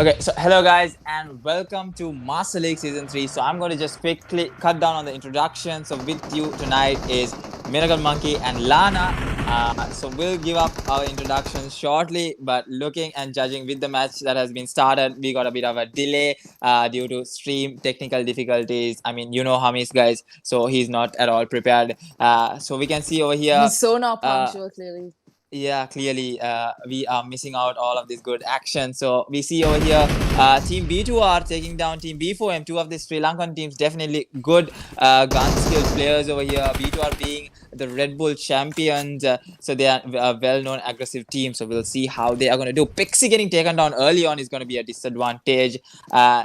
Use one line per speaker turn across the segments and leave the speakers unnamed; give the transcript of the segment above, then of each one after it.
Okay, so hello guys and welcome to Master League Season 3. So I'm going to just quickly cut down on the introduction. So with you tonight is Miracle Monkey and Lana. So we'll give up our introductions shortly, but looking and judging with the match that has been started, we got a bit of a delay due to stream technical difficulties. I mean, you know Hamis guys, so he's not at all prepared. So we can see over here.
He's so not
Uh,
punctual, clearly.
yeah, clearly we are missing out all of this good action. So we see over here Team B2 are taking down Team B4M. Two of the Sri Lankan teams, definitely good gun skilled players over here. B2 are being the Red Bull champions. So they are a well-known aggressive team. So we'll see how they are going to do. Pixie getting taken down early on is going to be a disadvantage.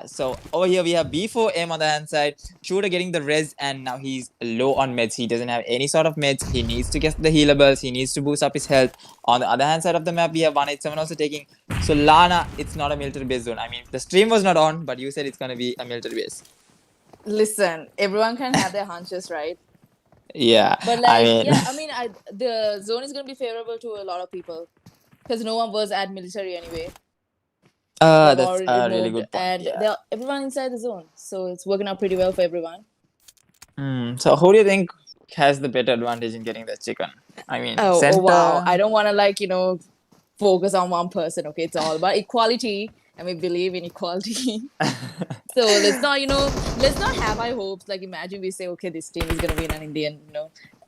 So over here we have B4M on the hand side. Shooter getting the res and now he's low on meds. He doesn't have any sort of meds. He needs to get the healables. He needs to boost up his health. On the other hand side of the map, we have 187 also taking. So Lana, it's not a military base zone. I mean, the stream was not on, but you said it's going to be a military base.
Listen, everyone can have their hunches, right?
Yeah.
But the zone is going to be favorable to a lot of people because no one was at military anyway.
That's a really good point.
And everyone inside the zone, so it's working out pretty well for everyone.
So who do you think has the better advantage in getting the chicken? I mean,
oh wow! I don't want to focus on one person. Okay, it's all about equality, and we believe in equality. So let's not have high hopes. Like imagine we say, okay, this team is gonna win an Indian.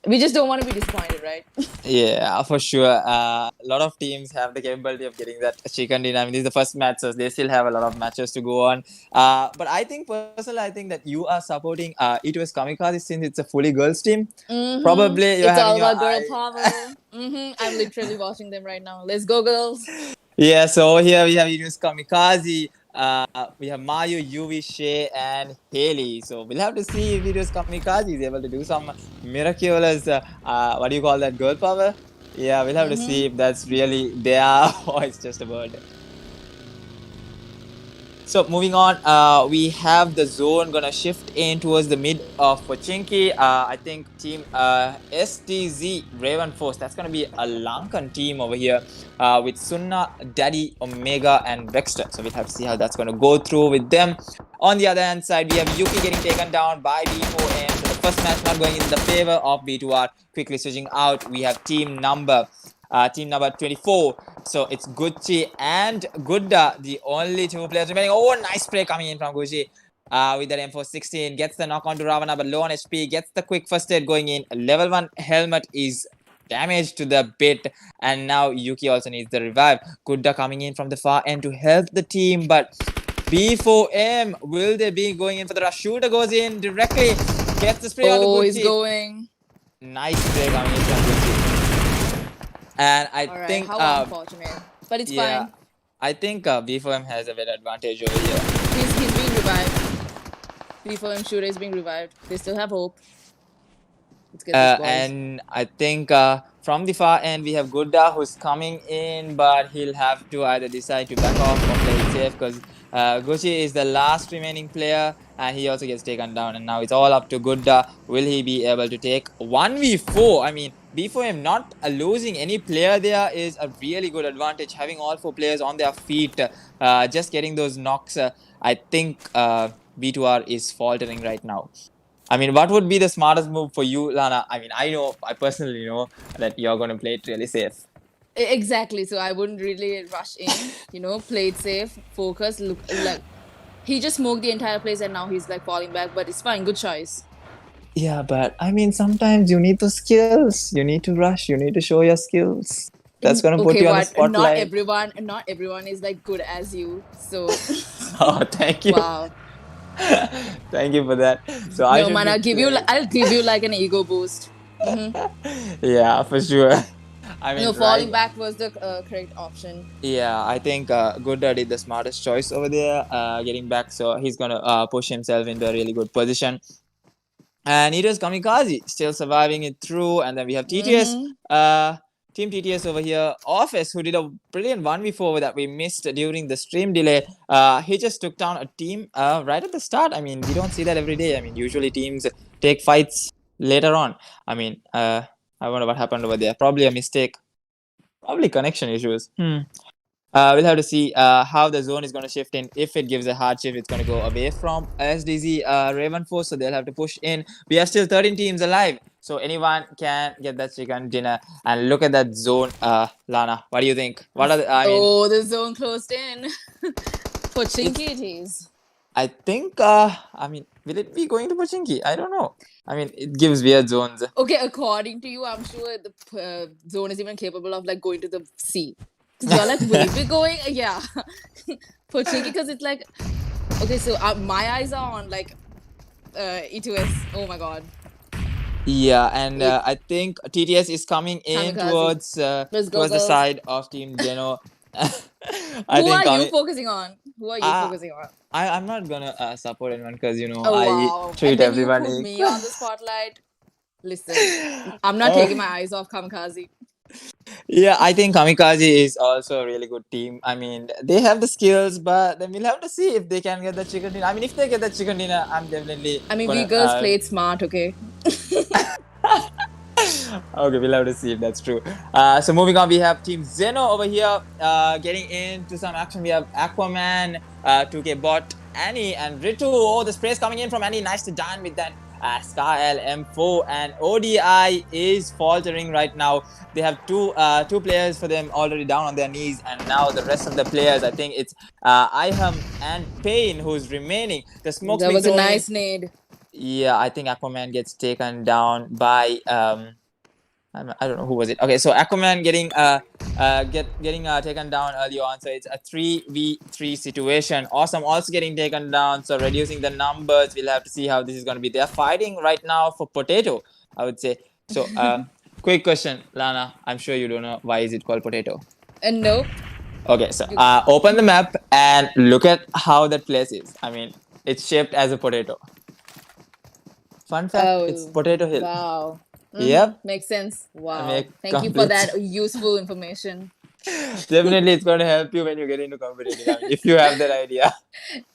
We just don't want to be disappointed, right?
Yeah, for sure. A lot of teams have the capability of getting that chicken dinner. I mean, this is the first match, so they still have a lot of matches to go on. But I think personally, I think that you are supporting E2S Kamikaze since it's a fully girls team.
Mm-hmm.
Probably you're
it's
having
all about girl power. I'm literally watching them right now. Let's go, girls.
Yeah, so here we have E2S Kamikaze. We have Mayu, Yuvi, Shay, and Haley. So we'll have to see if E2S Kamikaze is able to do some miraculous, what do you call that, girl power? Yeah, we'll have to see if that's really there or it's just a word. So moving on, we have the zone gonna shift in towards the mid of Pochinki. I think team STZ Raven Force, that's gonna be a Lankan team over here with Sunna, Daddy, Omega, and Vexter. So we'll have to see how that's gonna go through with them. On the other hand side, we have Yuki getting taken down by B4M. So the first match not going in the favor of B2R. Quickly switching out, we have team number 24. So it's Gucci and Gudda, the only two players remaining. Oh, nice spray coming in from Gucci with that M416. Gets the knock onto Ravana, but low on HP. Gets the quick first aid going in. Level 1 helmet is damaged to the bit. And now Yuki also needs the revive. Gudda coming in from the far end to help the team. But B4M, will they be going in for the rush? Shooter goes in directly. Gets the spray onto Gucci.
Oh, he's going.
Nice spray coming in from Gucci. And I think
how unfortunate, but it's fine.
I think B4M has a better advantage over here.
He's being revived. B4M shooter is being revived. They still have hope.
Let's get this, boys. And I think from the far end we have Gudda who's coming in, but he'll have to either decide to back off or play it safe because Gucci is the last remaining player and he also gets taken down. And now it's all up to Gudda. Will he be able to take 1v4? I mean, B4M not losing any player there is a really good advantage. Having all four players on their feet, just getting those knocks. I think B2R is faltering right now. I mean, what would be the smartest move for you, Lana? I mean, I personally know that you're going to play it really safe.
Exactly. So I wouldn't really rush in, play it safe, focus, look like he just smoked the entire place and now he's like falling back, but it's fine. Good choice.
Yeah, but I mean, sometimes you need the skills. You need to rush. You need to show your skills. That's going to put you on the spotlight.
Not everyone is like good as you. So.
Oh, thank you.
Wow.
Thank you for that. So
I'll give you like an ego boost.
Yeah, for sure.
I mean, falling back was the correct option.
Yeah, I think Gudda did the smartest choice over there, getting back. So he's gonna push himself into a really good position. And E2S Kamikaze still surviving it through. And then we have TTS, Team TTS over here, Office, who did a brilliant 1v4 that we missed during the stream delay. He just took down a team right at the start. I mean, we don't see that every day. I mean, usually teams take fights later on. I mean, I wonder what happened over there. Probably a mistake. Probably connection issues. We'll have to see how the zone is going to shift in. If it gives a hard shift, it's going to go away from SDZ Raven Force, so they'll have to push in. We have still 13 teams alive, so anyone can get that chicken dinner. And look at that zone, Lana. What do you think? What are I mean,
Oh, the zone closed in. Pochinki it is.
I think will it be going to Pochinki? I don't know. I mean, it gives weird zones.
Okay, according to you, I'm sure the zone is even capable of like going to the sea. Because you're like, will it be going? Yeah. Pochinki, because it's like, okay, so my eyes are on like E2S. Oh my god.
Yeah, and I think TTS is coming in
Kamikaze.
towards
Let's go,
towards the
girls.
side of Team Geno. I
Who
think
are you focusing on? Who are you
Ah,
focusing on?
I'm not gonna support anyone because
Oh
I
wow.
treat
And then
everyone
you put me
equal.
on the spotlight. Listen, I'm not taking my eyes off Kamikaze.
Yeah, I think Kamikaze is also a really good team. I mean, they have the skills, but then we'll have to see if they can get the chicken dinner. I mean, if they get the chicken dinner, I'm definitely
I mean, we
gonna.
girls played smart, okay?
Okay, we'll have to see if that's true. So moving on, we have Team Zeno over here getting into some action. We have Aquaman, 2K Bot, Annie, and Ritu. Oh, the spray is coming in from Annie. Nice to done with that. Sky M4 and ODI is faltering right now. They have two players for them already down on their knees, and now the rest of the players, I think it's Iham and Payne who's remaining. The smoke's
That
been
was a
thrown in.
nice nade.
Yeah, I think Aquaman gets taken down by I don't know who was it. Okay, so Aquaman getting taken down early on. So it's a 3v3 situation. Awesome also getting taken down. So reducing the numbers. We'll have to see how this is going to be. They're fighting right now for Potato, I would say. So quick question, Lana. I'm sure you don't know why is it called Potato.
Nope.
Okay, so open the map and look at how that place is. I mean, it's shaped as a potato. Fun fact, it's Potato Hill.
Wow.
Yep.
Makes sense. Wow.
Make
Thank you for that useful information.
Definitely, it's going to help you when you get into competitive. I mean, if you have that idea.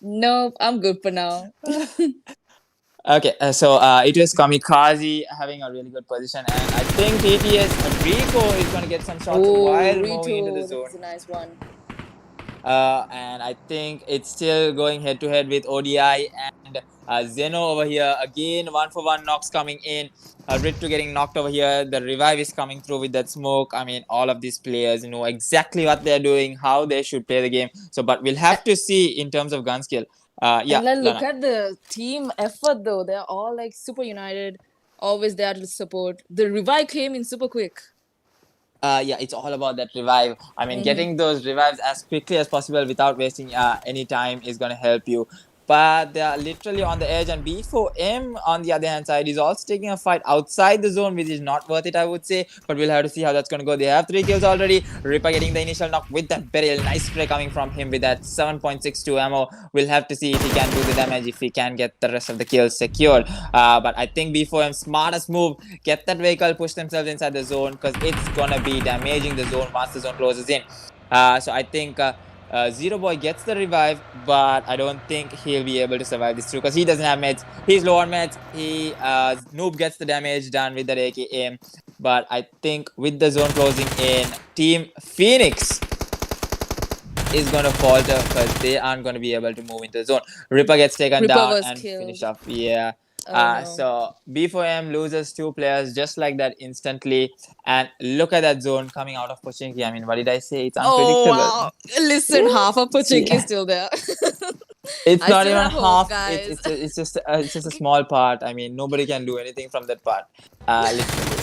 Nope, I'm good for now.
Okay, so it was Kamikaze having a really good position, and I think TTS Rico is going to get some shots while moving into the zone.
That's a nice one.
And I think it's still going head to head with ODI and Zeno over here. Again, 1-for-1 knocks coming in. Ritu getting knocked over here. The revive is coming through with that smoke. I mean, all of these players know exactly what they're doing, how they should play the game. So, but we'll have to see in terms of gun skill. Yeah.
And then look at the team effort though. They're all like super united, always there to support. The revive came in super quick.
Yeah, it's all about that revive. I mean, getting those revives as quickly as possible without wasting any time is going to help you. But they are literally on the edge, and B4M on the other hand side is also taking a fight outside the zone, which is not worth it, I would say. But we'll have to see how that's going to go. They have 3 kills already. Ripper getting the initial knock with that beryl. Nice spray coming from him with that 7.62 ammo. We'll have to see if he can do the damage, if he can get the rest of the kills secured. But I think B4M, smartest move, get that vehicle, push themselves inside the zone, because it's going to be damaging the zone once the zone closes in. So I think Zero Boy gets the revive, but I don't think he'll be able to survive this through because he doesn't have meds. He's low on meds. Noob gets the damage done with that AKM. But I think with the zone closing in, Team Phoenix is going to falter because they aren't going to be able to move into the zone. Ripper gets taken down and finished off. Yeah.
No.
So B4M loses 2 players just like that instantly, and look at that zone coming out of Pochinki. I mean, what did I say? It's unpredictable.
Oh wow! Listen, half of Pochinki is still there.
It's not even half.
Hope,
it's just a small part. I mean, nobody can do anything from that part. Literally.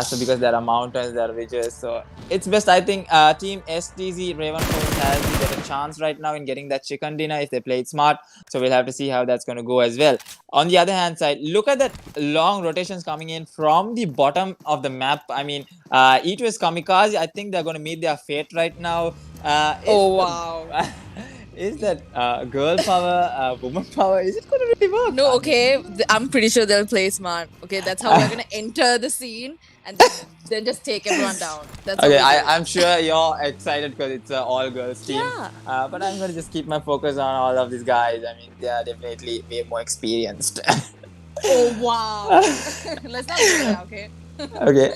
So because there are mountains, there are ridges, so it's best. I think Team STZ Raven Force has the better chance right now in getting that chicken dinner if they play it smart. So we'll have to see how that's going to go as well. On the other hand side, look at that long rotations coming in from the bottom of the map. I mean, E2S Kamikaze, I think they're going to meet their fate right now.
Oh wow.
Is that girl power, woman power? Is it going to really work?
No, okay. I'm pretty sure they'll play smart. Okay, that's how we're gonna enter the scene and then just take everyone down. That's
okay. I'm sure you're excited because it's an all-girls team.
Yeah.
But I'm going to just keep my focus on all of these guys. I mean, they are definitely way more experienced.
Oh wow. Let's not do that, okay?
Okay.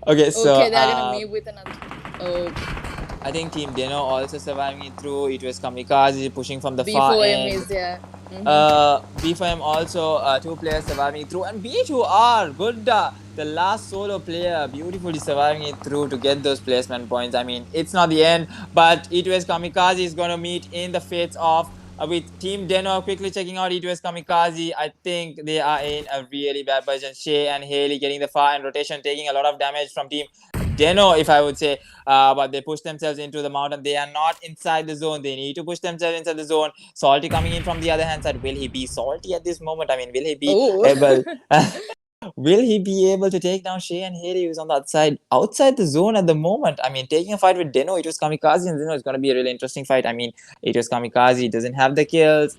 Okay. So.
Okay, they're gonna meet with another. Oh.
I think Team Deno also surviving it through. It was Kamikaze pushing from the far
B4M
end.
is yeah.
B4M also two players surviving through, and B2R good. The last solo player beautifully surviving it through to get those placement points. I mean, it's not the end, but E2S Kamikaze is going to meet in the fates of with Team Deno quickly checking out E2S Kamikaze. I think they are in a really bad position. Shay and Haley getting the far end rotation, taking a lot of damage from Team Deno, if I would say. But they push themselves into the mountain. They are not inside the zone. They need to push themselves inside the zone. Salty coming in from the other hand side. Will he be salty at this moment? I mean, will he be
Oh.
able? Will he be able to take down Shay and Haley, who's on the outside the zone at the moment? I mean, taking a fight with Deno, it was Kamikaze and Deno. It's going to be a really interesting fight. I mean, it was Kamikaze. Doesn't have the kills,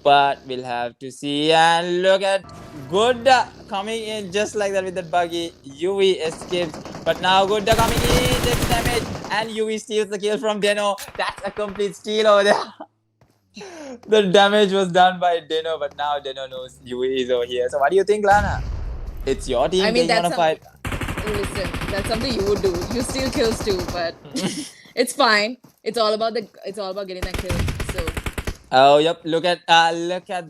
but we'll have to see. And look at Gudda coming in just like that with that buggy. Yui escapes, but now Gudda coming in, takes damage, and Yui steals the kill from Deno. That's a complete steal over there. The damage was done by Deno, but now Deno knows Yui is over here. So what do you think, Lana? It's your team
I mean,
taking on a fight.
Listen, that's something you would do. You steal kills too, but it's fine. It's all about getting that kill. So
Oh yep, look at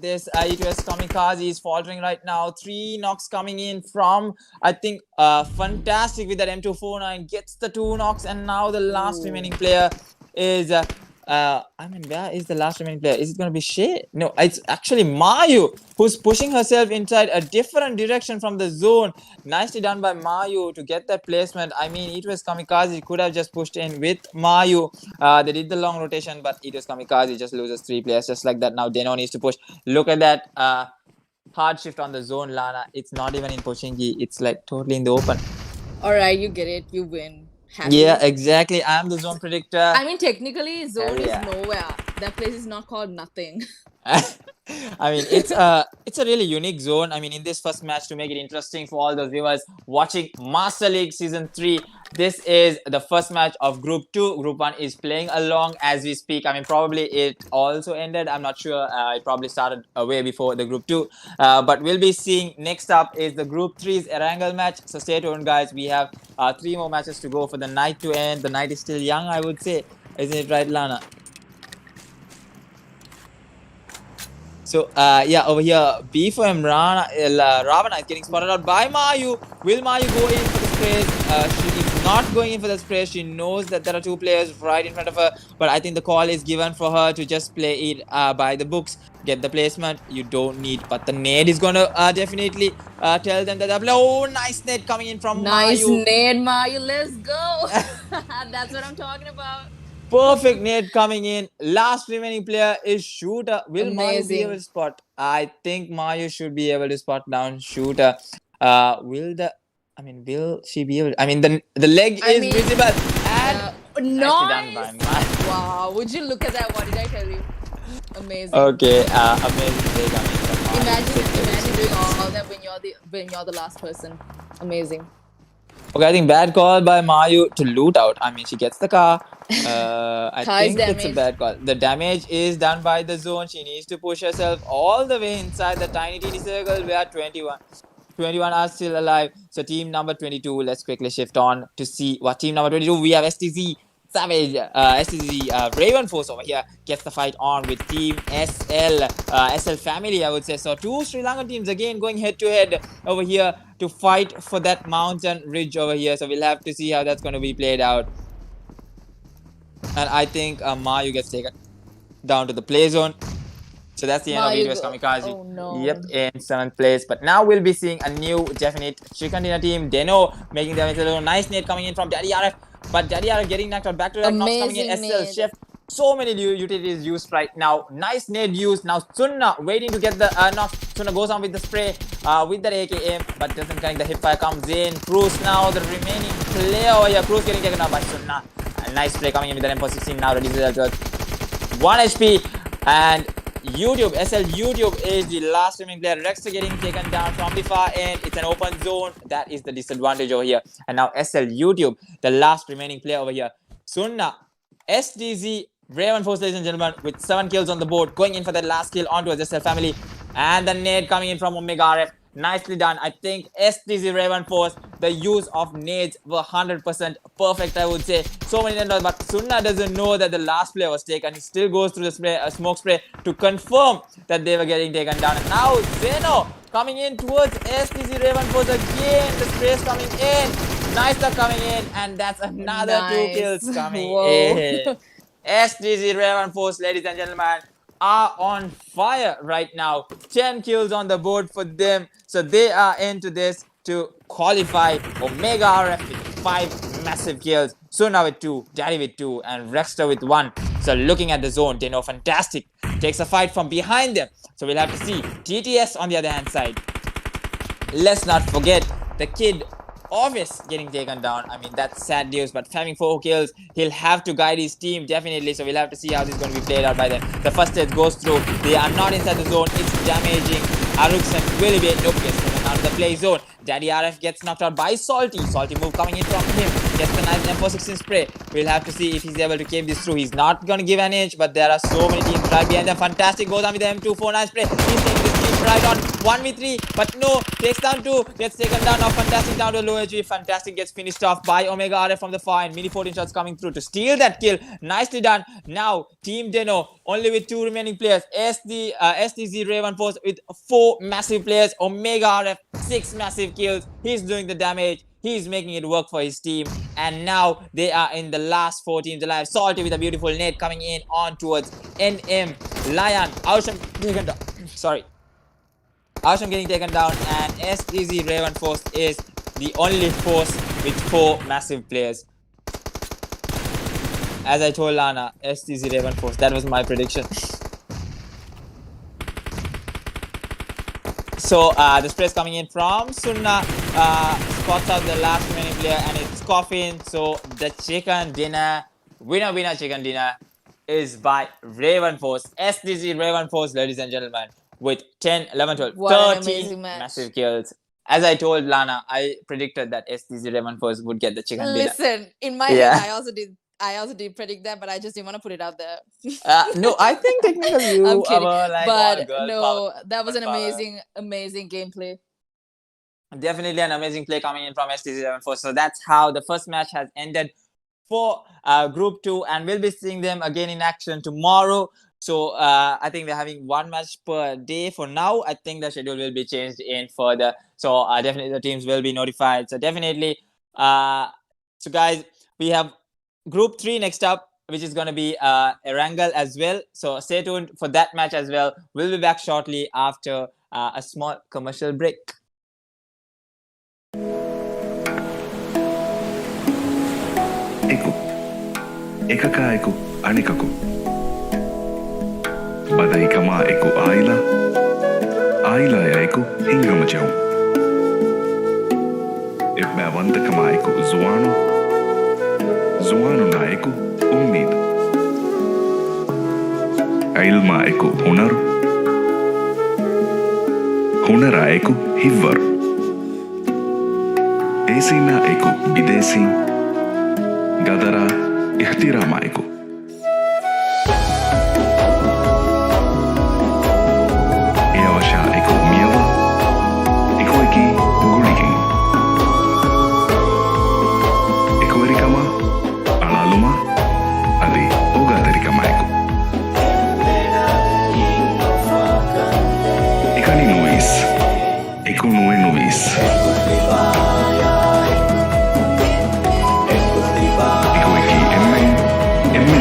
this. E2S Kamikaze is faltering right now. 3 knocks coming in from I think fantastic with that M249 gets the 2 knocks, and now the last remaining player is I mean, where is the last remaining player? Is it going to be Shay? No, it's actually Mayu who's pushing herself inside a different direction from the zone. Nicely done by Mayu to get that placement. I mean, it was Kamikaze could have just pushed in with Mayu. They did the long rotation, but it was Kamikaze just loses 3 players just like that. Now Deno needs to push. Look at that hard shift on the zone, Lana. It's not even in Pochinki. It's like totally in the open.
all right, you get it. You win. Happy.
Yeah, exactly. I'm the zone predictor.
I mean, technically, zone
Yeah.
is nowhere. That place is not called nothing.
I mean, it's a really unique zone. I mean, in this first match, to make it interesting for all those viewers watching Master League Season 3, this is the first match of Group 2. Group 1 is playing along as we speak. I mean, probably it also ended. I'm not sure. It probably started way before the Group 2. But we'll be seeing next up is the Group 3's Erangel match. So stay tuned, guys. We have 3 more matches to go for the night to end. The night is still young, I would say. Isn't it right, Lana? So, yeah, over here, B4M Ravana is getting spotted out by Mayu. Will Mayu go in for the sprays? She is not going in for the sprays. She knows that there are 2 players right in front of her. But I think the call is given for her to just play it by the books. Get the placement. You don't need. But the nade is going to definitely tell them that they're play. Oh, nice nade coming in from
Nice
Mayu.
nade, Mayu. Let's go. That's what I'm talking about.
Perfect nade coming in. Last remaining player is Shooter. Will Mayu be able to spot? I think Mayu should be able to spot down Shooter. Will she be able to, I mean, the leg is visible. And
nice. Done by wow. Would you look at that? What did I tell you? Amazing.
Okay, amazing play coming from Mayu.
Imagine doing all that when you're the last person. Amazing.
Okay, I think bad call by Mayu to loot out. I mean, she gets the car. I think it's a bad call. The damage is done by the zone. She needs to push herself all the way inside the tiny circle where 21 are still alive. So team number 22, let's quickly shift on to see what team number 22. We have STZ Savage, STZ Raven Force over here gets the fight on with Team SL Family, I would say. So 2 Sri Lankan teams again going head to head over here to fight for that mountain ridge over here. So we'll have to see how that's going to be played out. And I think Mayu gets taken down to the play zone. So that's the end of E2S Kamikaze.
Oh, no.
Yep, in 7th place. But now we'll be seeing a new definite Srikantina team. Deno making their way. Nice nade coming in from Daddy RF. But Daddy RF getting knocked out. Back to that. Knocks coming in. SL Chef. So many utilities used right now. Nice nade used. Now Sunna waiting to get the knock. Sunna goes on with the spray with that AKM. But doesn't connect. The hipfire comes in. Cruz now the remaining player over here. Cruz getting taken out by Sunna. A nice play coming in with the M416 now. Reduces that to 1 HP. And YouTube, SL YouTube is the last remaining player. Rexter getting taken down from the far end. It's an open zone. That is the disadvantage over here. And now SL YouTube, the last remaining player over here. Sunna, SDZ, Raven Force, ladies and gentlemen, with 7 kills on the board. Going in for that last kill onto SL Family. And the nade coming in from Omega RF. Nicely done. I think STZ Raven Force, the use of nades were 100% perfect, I would say. So many nades, but Sunna doesn't know that the last player was taken. He still goes through the smoke spray to confirm that they were getting taken down. And now Zeno coming in towards STZ Raven Force again. The sprays coming in. Nysa coming in, and that's another
Nice.
2 kills coming
Whoa.
in. STZ Raven Force, ladies and gentlemen, are on fire right now. 10 kills on the board for them. So they are into this to qualify. Omega RF with 5 massive kills. Suna with 2, Daddy with 2, and Rexter with 1. So looking at the zone, Deno fantastic. Takes a fight from behind them. So we'll have to see. TTS on the other hand side. Let's not forget the kid Orvis getting taken down. I mean, that's sad news, but having 4 kills, he'll have to guide his team definitely. So we'll have to see how this is going to be played out by them. The first stage goes through. They are not inside the zone. It's damaging Arux and Willie. Nope, yes, out of the play zone. Daddy RF gets knocked out by Salty. Salty move coming in from him. Gets the nice M416 spray. We'll have to see if he's able to keep this through. He's not going to give an inch, but there are so many teams right behind them. Fantastic goes on with the M249 spray. He's taking this team right on 1v3, but no, takes down 2, gets taken down. Now Fantastic down to low HP. Fantastic gets finished off by Omega RF from the far end. Mini 14 shots coming through to steal that kill. Nicely done. Now Team Deno only with 2 remaining players. STZ Raven Force with 4 massive players. Omega RF 6 massive kills. He's doing the damage. He's making it work for his team. And now they are in the last 4 teams alive. Salty with a beautiful net coming in on towards NM. Lion. Ausham taken down. Sorry. Ausham getting taken down. And STZ Raven Force is the only force with 4 massive players. As I told Lana, STZ Raven Force. That was my prediction. So the spray is coming in from Sunna. Spots out the last remaining player, and it's Coffin. So the chicken dinner, winner chicken dinner, is by Raven Force. STZ Raven Force, ladies and gentlemen, with 10, 11, 12,
What an
13
amazing match.
massive kills. As I told Lana, I predicted that STZ Raven Force would get the chicken dinner.
Listen, in my
Yeah.
head, I also did predict that, but I just didn't want to put it out there.
No, I think technically you
I'm kidding.
are like
But
all girl
no,
power.
that was an
Power.
amazing gameplay.
Definitely an amazing play coming in from STZ Raven Force. So that's how the first match has ended for Group 2, and we'll be seeing them again in action tomorrow. So I think we're having 1 match per day for now. I think the schedule will be changed in further. So definitely the teams will be notified. So definitely, so guys, we have Group 3 next up, which is going to be Erangel as well. So stay tuned for that match as well. We'll be back shortly after a small commercial break.
Eku. Ekaka eku anikaku. Badai kama eku aila. Aila ya eku hingama jau. Ibba wanta kama eku zuano. Zuano na eku ummid. Ilma eku hunar. Hunara eku hivvar. Esina eku bidesi. Gadara ihtirama eku. Eawasha eku miyawa. Eku eki guligin. Eku erikama. Alaluma. Adi oga terikama eku. Ekani nuis. Eku nue nuis. Eku eki emmen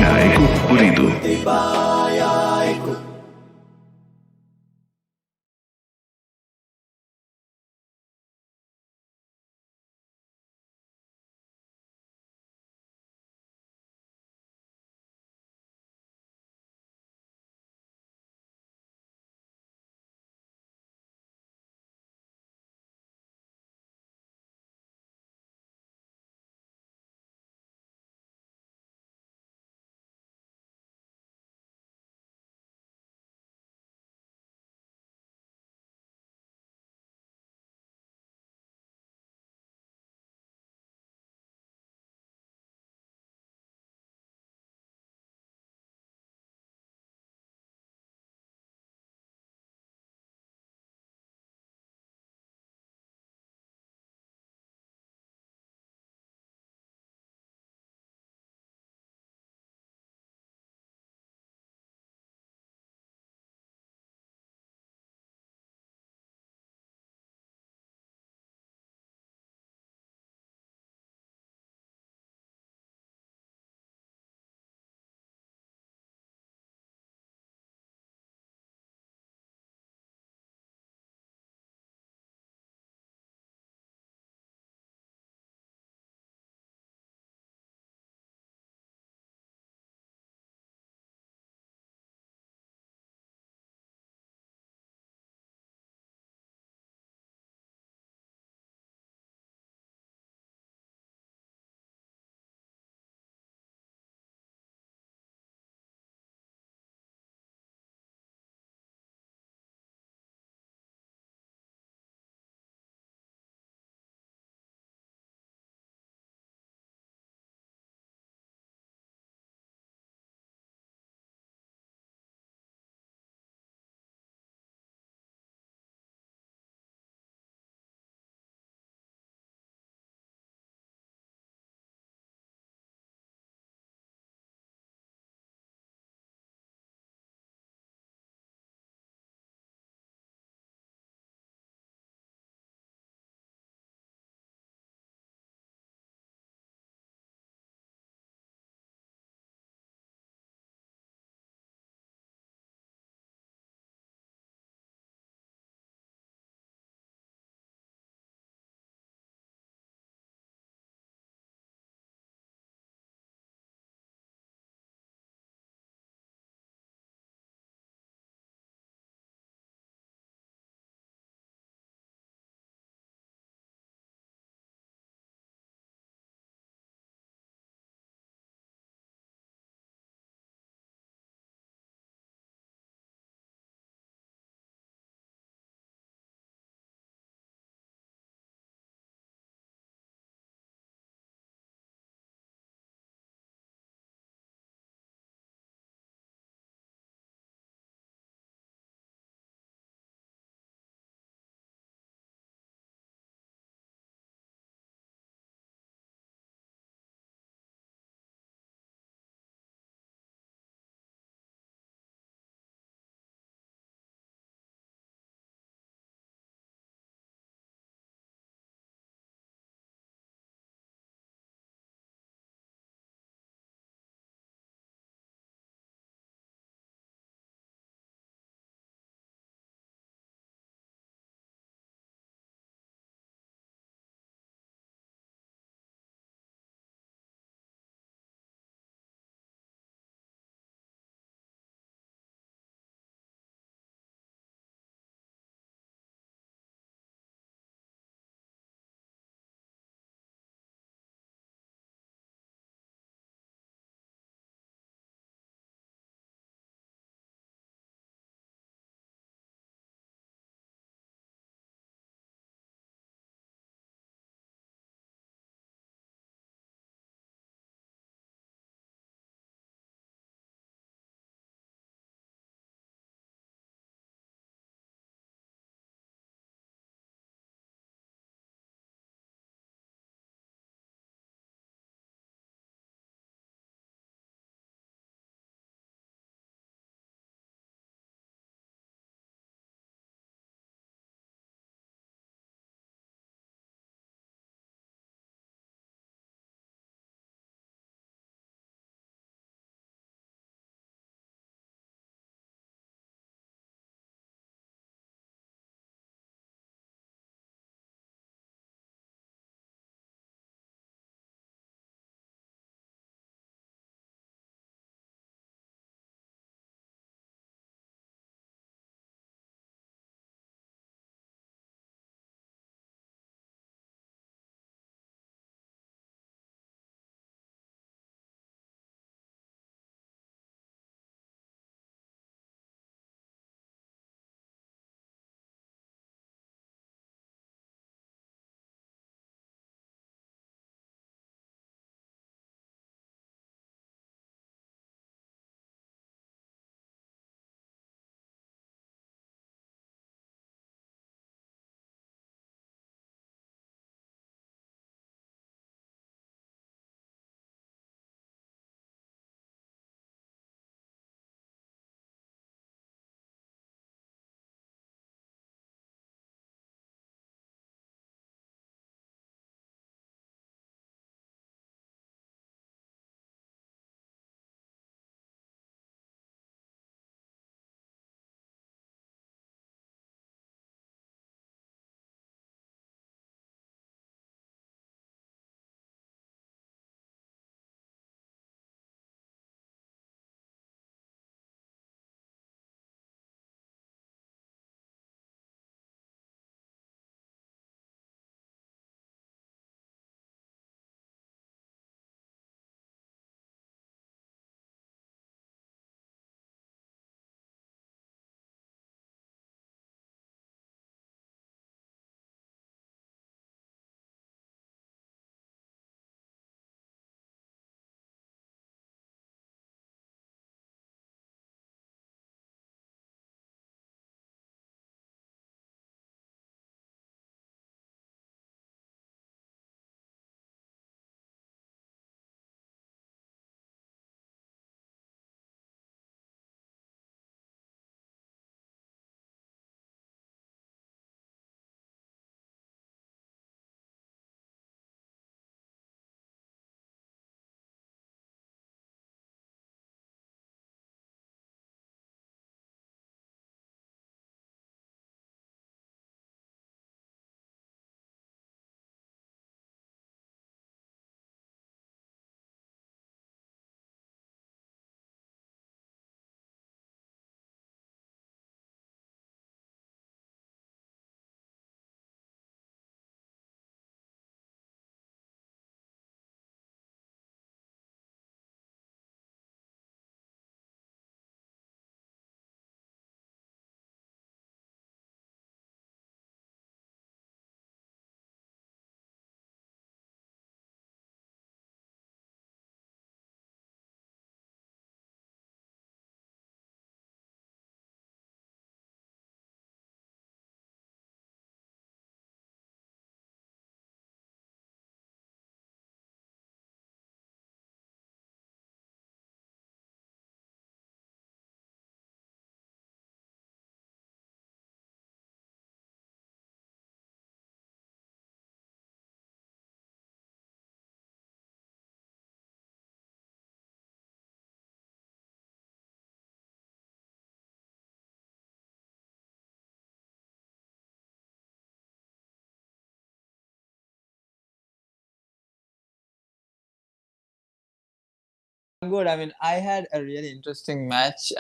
Good. I mean, I had a really interesting match.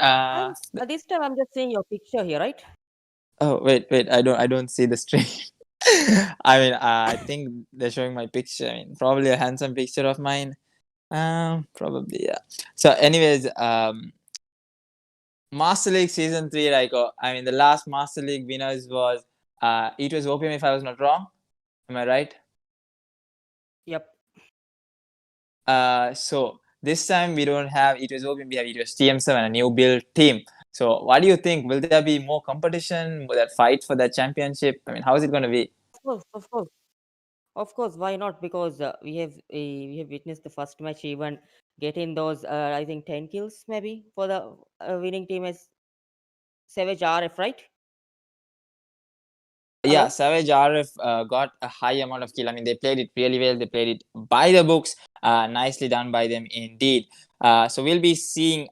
This time I'm just seeing your picture here, right?
Oh, wait. I don't see the stream. I mean, I think they're showing my picture. I mean, probably a handsome picture of mine. Probably, yeah. So, anyways, Master League Season 3, like, I mean, the last Master League winners was, it was OPM, if I was not wrong. Am I right?
Yep.
So this time we don't have it was OPM, we have it was TM7, a new build team. So what do you think? Will there be more competition? Will that fight for that championship? I mean, how is it going to be?
Of course. Of course, why not? Because we have witnessed the first match even getting those I think 10 kills maybe for the winning team is Savage RF, right?
Yeah,
Hello?
Savage RF got a high amount of kill. I mean, they played it really well. They played it by the books. Nicely done by them indeed. So we'll be seeing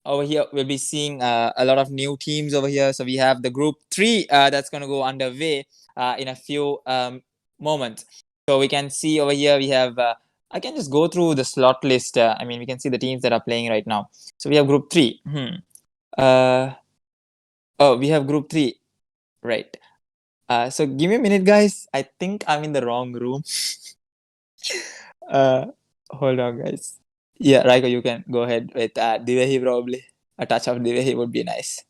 over here. We'll be seeing a lot of new teams over here. So we have the group 3 that's going to go underway in a few moments. So we can see over here we have. I can just go through the slot list. I mean, we can see the teams that are playing right now. So we have group 3. Oh, we have group 3. Right. So give me a minute, guys. I think I'm in the wrong room. uh, Hold on, guys. Yeah, Raiko, you can go ahead with Divehi probably. A touch of Divehi would be nice.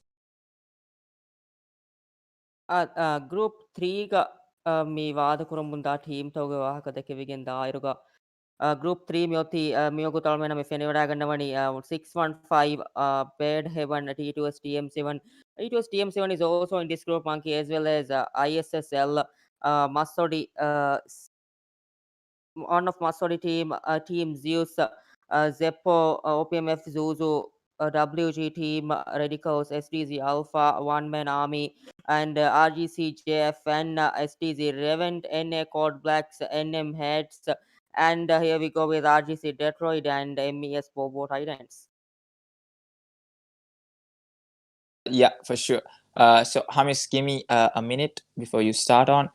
Group 3 ga me ವಾದ ಕುರಂಬುಂದ team ತೋಗ ವಾಹಕ ದೆಕೆವಿಗೆಂದ ಆಯ್ರುಗ group 3 ಮಿಯೊತಿ ಮಿಯೊಗು ತಳಮೆನ me ಫೆನಿವಡಾಗಂಡವಣಿ 615 bed heaven T2S TM7. T2S TM7 is also in this group, monkey, as well as ISSL Masodi, one of Masodi team, team Zeus, Zeppo, OPMF Zuzu, WG team, Radicals, STZ Alpha, One Man Army, and RGC JFN, STZ Revent, NA Code Blacks, NM Heads, and here we go with RGC Detroit and MES Bobo Titans.
Yeah, for sure. So Hamis, give me a minute before you start on.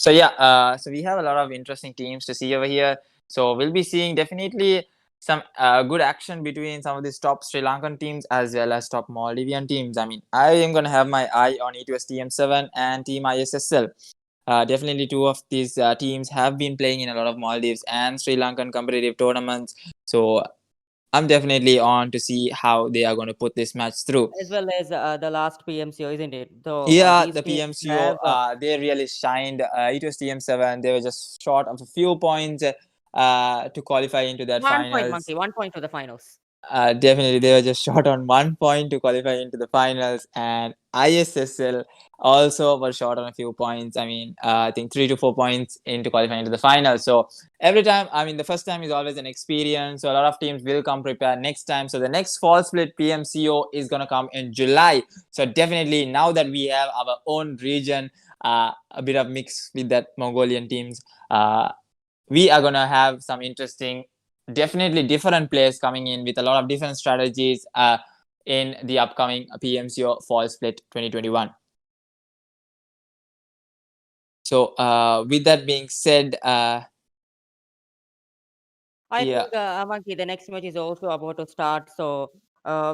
So yeah, so we have a lot of interesting teams to see over here. So we'll be seeing definitely some good action between some of these top Sri Lankan teams as well as top Maldivian teams. I mean, I am going to have my eye on E2S TM7 and Team ISSL. Definitely two of these teams have been playing in a lot of Maldives and Sri Lankan competitive tournaments. So I'm definitely on to see how they are going to put this match through.
As well as the last PMCO, isn't it? So
Yeah,
these
the
teams
PMCO,
have
they really shined. It was TM7. They were just short of a few points to qualify into that
1 point,
finals.
monkey, 1 point to the finals.
Definitely, they were just short on 1 point to qualify into the finals, and ISSL also were short on a few points. I mean, I think 3 to 4 points into qualifying into the finals. So every time, I mean, the first time is always an experience. So a lot of teams will come prepared next time. So the next fall split PMCO is gonna come in July. So definitely, now that we have our own region, a bit of mix with that Mongolian teams, we are gonna have some interesting, definitely different players coming in with a lot of different strategies in the upcoming PMCO Fall Split 2021. So with that being said,
I
yeah,
think, Monkey, the next match is also about to start, so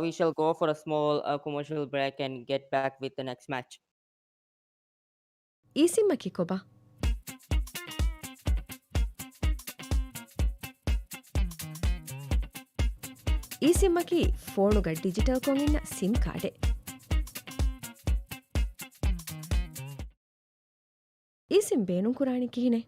we shall go for a small commercial break and get back with the next match.
ಈಸಿಮ್ಮಕ್ಕಿ ಕೊಬ ಈಸಿಮ್ಮಕ್ಕಿ ಫೋನುಗ digital ಕೊಂಗಿನ್ನ SIM ಕಾರ್ಡೆ eSIM ಬೇನು ಕುರಾಣಿ ಕಿಹಿನೆ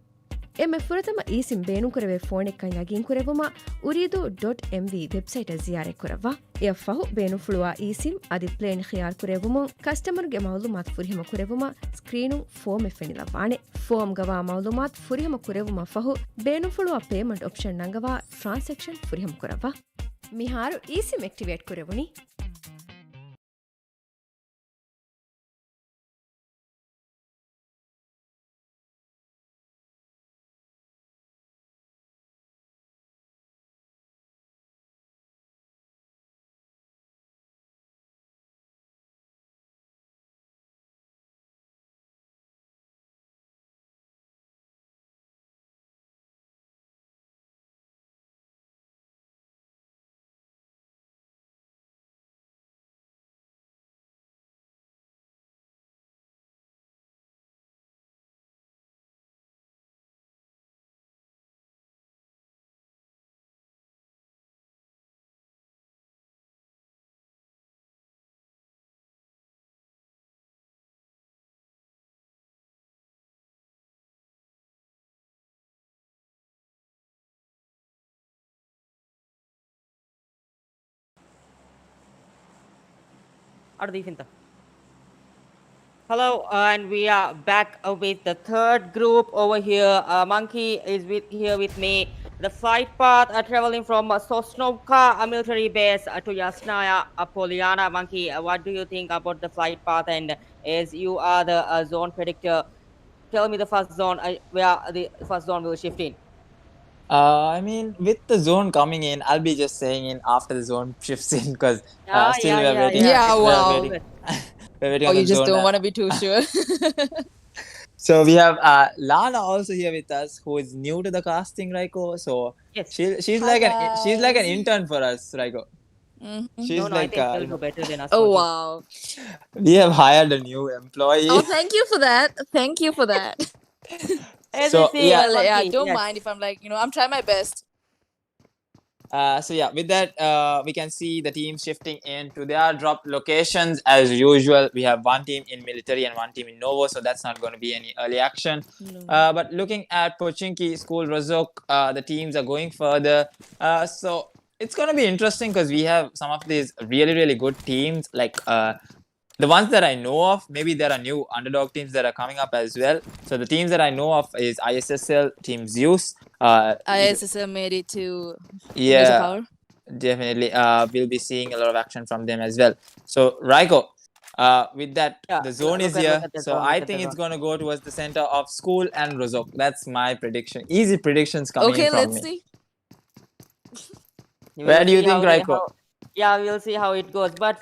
ಎಮ್ಮೆ ಫುರತಮ ಈಸಿಮ್ ಬೇನು ಕುರವೆ ಫೋನೆಕ್ಕಂ ಯಗಿನ್ ಕುರೆವುಮ ಉರಿದು.mv ವೆಬ್ಸೈಟ್ ಜಿಯಾರೆ ಕುರವ್ವ ಯಫಹು ಬೇನು ಫುಳುವ ಈಸಿಮ್ ಅದಿ ಪ್ಲೇನ್ ಖಿಯಾರ್ ಕುರೆವುಮ ಕಸ್ಟಮರ್ಗೆ ಮೌಲುಮಾತ್ ಫುರಿಹಮ ಕುರೆವುಮ ಸ್ಕ್ರೀನು ಫೋಮ್ ಎಫೆನಿಲವಾಣೆ ಫೋಮ್ ಗವಾ ಮೌಲುಮಾತ್ ಫುರಿಹಮ ಕುರೆವುಮ ಫಹು ಬೇನು ಫುಳುವ ಪೇಮೆಂಟ್ ಆಪ್ಷನ್ ನಂಗವಾ ಟ್ರಾನ್ಸಾಕ್ಷನ್ ಫುರಿಹಮ ಕುರವ್ವ ಮಿಹಾರು ಈಸಿಮ್ ಆಕ್ಟಿವೇಟ್ ಕುರೆವುನಿ
Finta. Hello, and we are back with the third group over here. Monkey is here with me. The flight path traveling from Sosnovka military base to Yasnaya Poliana. Monkey, what do you think about the flight path? And as you are the zone predictor, tell me the first zone where the first zone will shift in.
I mean, with the zone coming in, I'll be just saying in after the zone shifts in because still we're waiting.
Yeah,
We're
wow.
waiting. We're waiting
Oh,
on the
you just
zone.
don't want to be too sure.
So we have Lana also here with us, who is new to the casting, Raiko. So
Yes.
she's
Hi,
like she's like an
guys.
intern for us, Raiko. She's
No, I
like
think they'll do better than us.
Oh,
Monkey.
wow.
we have hired a new employee.
Oh, thank you for that. Thank you for that.
As
So,
we see,
yeah.
Well, yeah,
Monkey,
don't
yes.
mind if I'm like, I'm trying my best.
So yeah, with that, we can see the teams shifting into their drop locations as usual. We have one team in military and one team in Novo, so that's not going to be any early action. But looking at Pochinki, School, Rozok, the teams are going further. So it's going to be interesting because we have some of these really, really good teams like the ones that I know of. Maybe there are new underdog teams that are coming up as well. So the teams that I know of is ISSL, Team Zeus.
ISSL made it to
Yeah,
Major Power.
definitely. We'll be seeing a lot of action from them as well. So Raiko, with that,
Yeah,
the zone
look
is
at
here.
the
So
zone,
I
look at
think
the
it's
zone.
going to go towards the center of School and Rozok. That's my prediction. Easy predictions coming
Okay,
in from
let's
me.
see.
Where do you think, Raiko?
Yeah, we'll see how it goes. But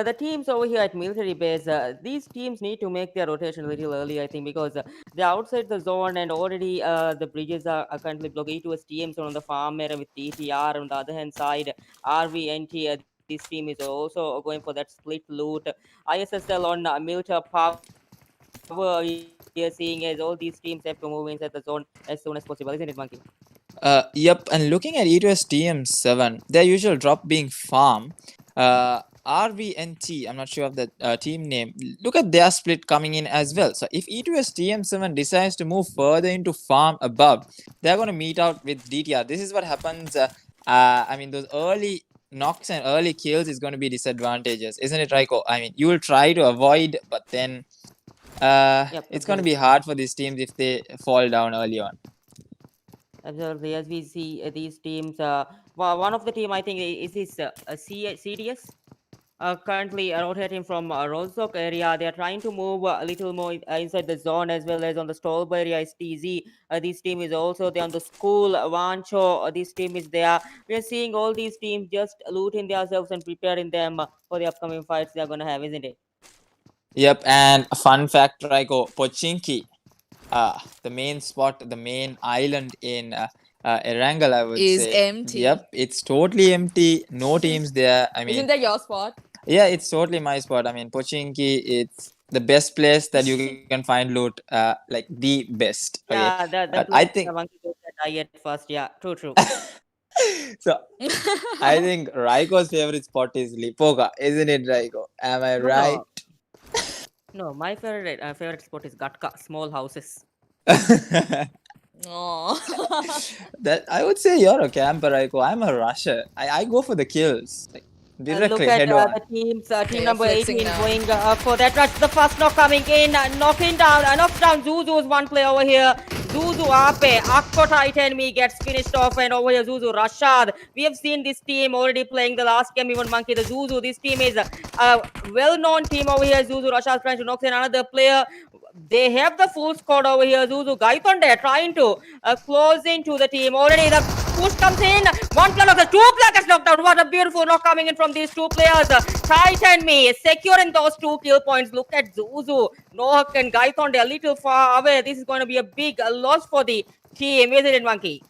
the teams over here at military base, these teams need to make their rotation a little early, I think, because they're outside the zone and already the bridges are currently blocked. E2S teams are on the farm area with TTR on the other hand side. RVNT, this team is also going for that split loot. ISSL on military power. We are seeing as all these teams have to move inside the zone as soon as possible, isn't it, Monkey?
Yep, and looking at E2S TM7, their usual drop being farm, RVNT, I'm not sure of the team name. Look at their split coming in as well. So if E2S TM7 decides to move further into farm above, they're going to meet out with DTR. This is what happens. I mean, those early knocks and early kills is going to be disadvantageous, isn't it, Raiko? I mean, you will try to avoid, but then it's going to be hard for these teams if they fall down early on.
Absolutely, as we see these teams, one of the team I think is this CDS. Currently rotating from Rozok area. They are trying to move a little more inside the zone as well as on the Stolb area is TZ. This team is also there on the School, Vancho. This team is there. We are seeing all these teams just looting themselves and preparing them for the upcoming fights they are going to have, isn't it?
Yep, and a fun fact, Raiko, Pochinki, the main spot, the main island in Erangel, I would
Is
say.
empty.
Yep, it's totally empty. No teams there. I mean,
Isn't that your spot?
yeah, it's totally my spot. I mean, Pochinki, it's the best place that you can find loot, like the best. Okay?
Yeah, the
I think
the monkey goes that I get first. Yeah, true.
so. I think Raiko's favorite spot is Lipoka, isn't it, Raiko? Am I right?
No, my favorite spot is Gatka, small houses.
Oh.
That I would say you're a camper, Raiko. I'm a rusher. I go for the kills. Like, directly
Look at
head on.
the teams. Team
Okay,
number
flexing
18
now.
going for that rush. The first knock coming in, knocks down Zuzu's one player over here. Zuzu Ape, Akko Titan me gets finished off, and over here Zuzu Rashad. We have seen this team already playing the last game, even Monkey. The Zuzu, this team is a well-known team over here. Zuzu Rashad trying to knock in another player. They have the full squad over here. Zuzu Gaitonde trying to close into the team. Already the push comes in. One player knocks, two players knocked out. What a beautiful knock coming in from these two players. Titan me securing those 2 kill points. Look at Zuzu, Nohak and Gaitonde a little far away. This is going to be a big loss for the team, isn't it, Monkey?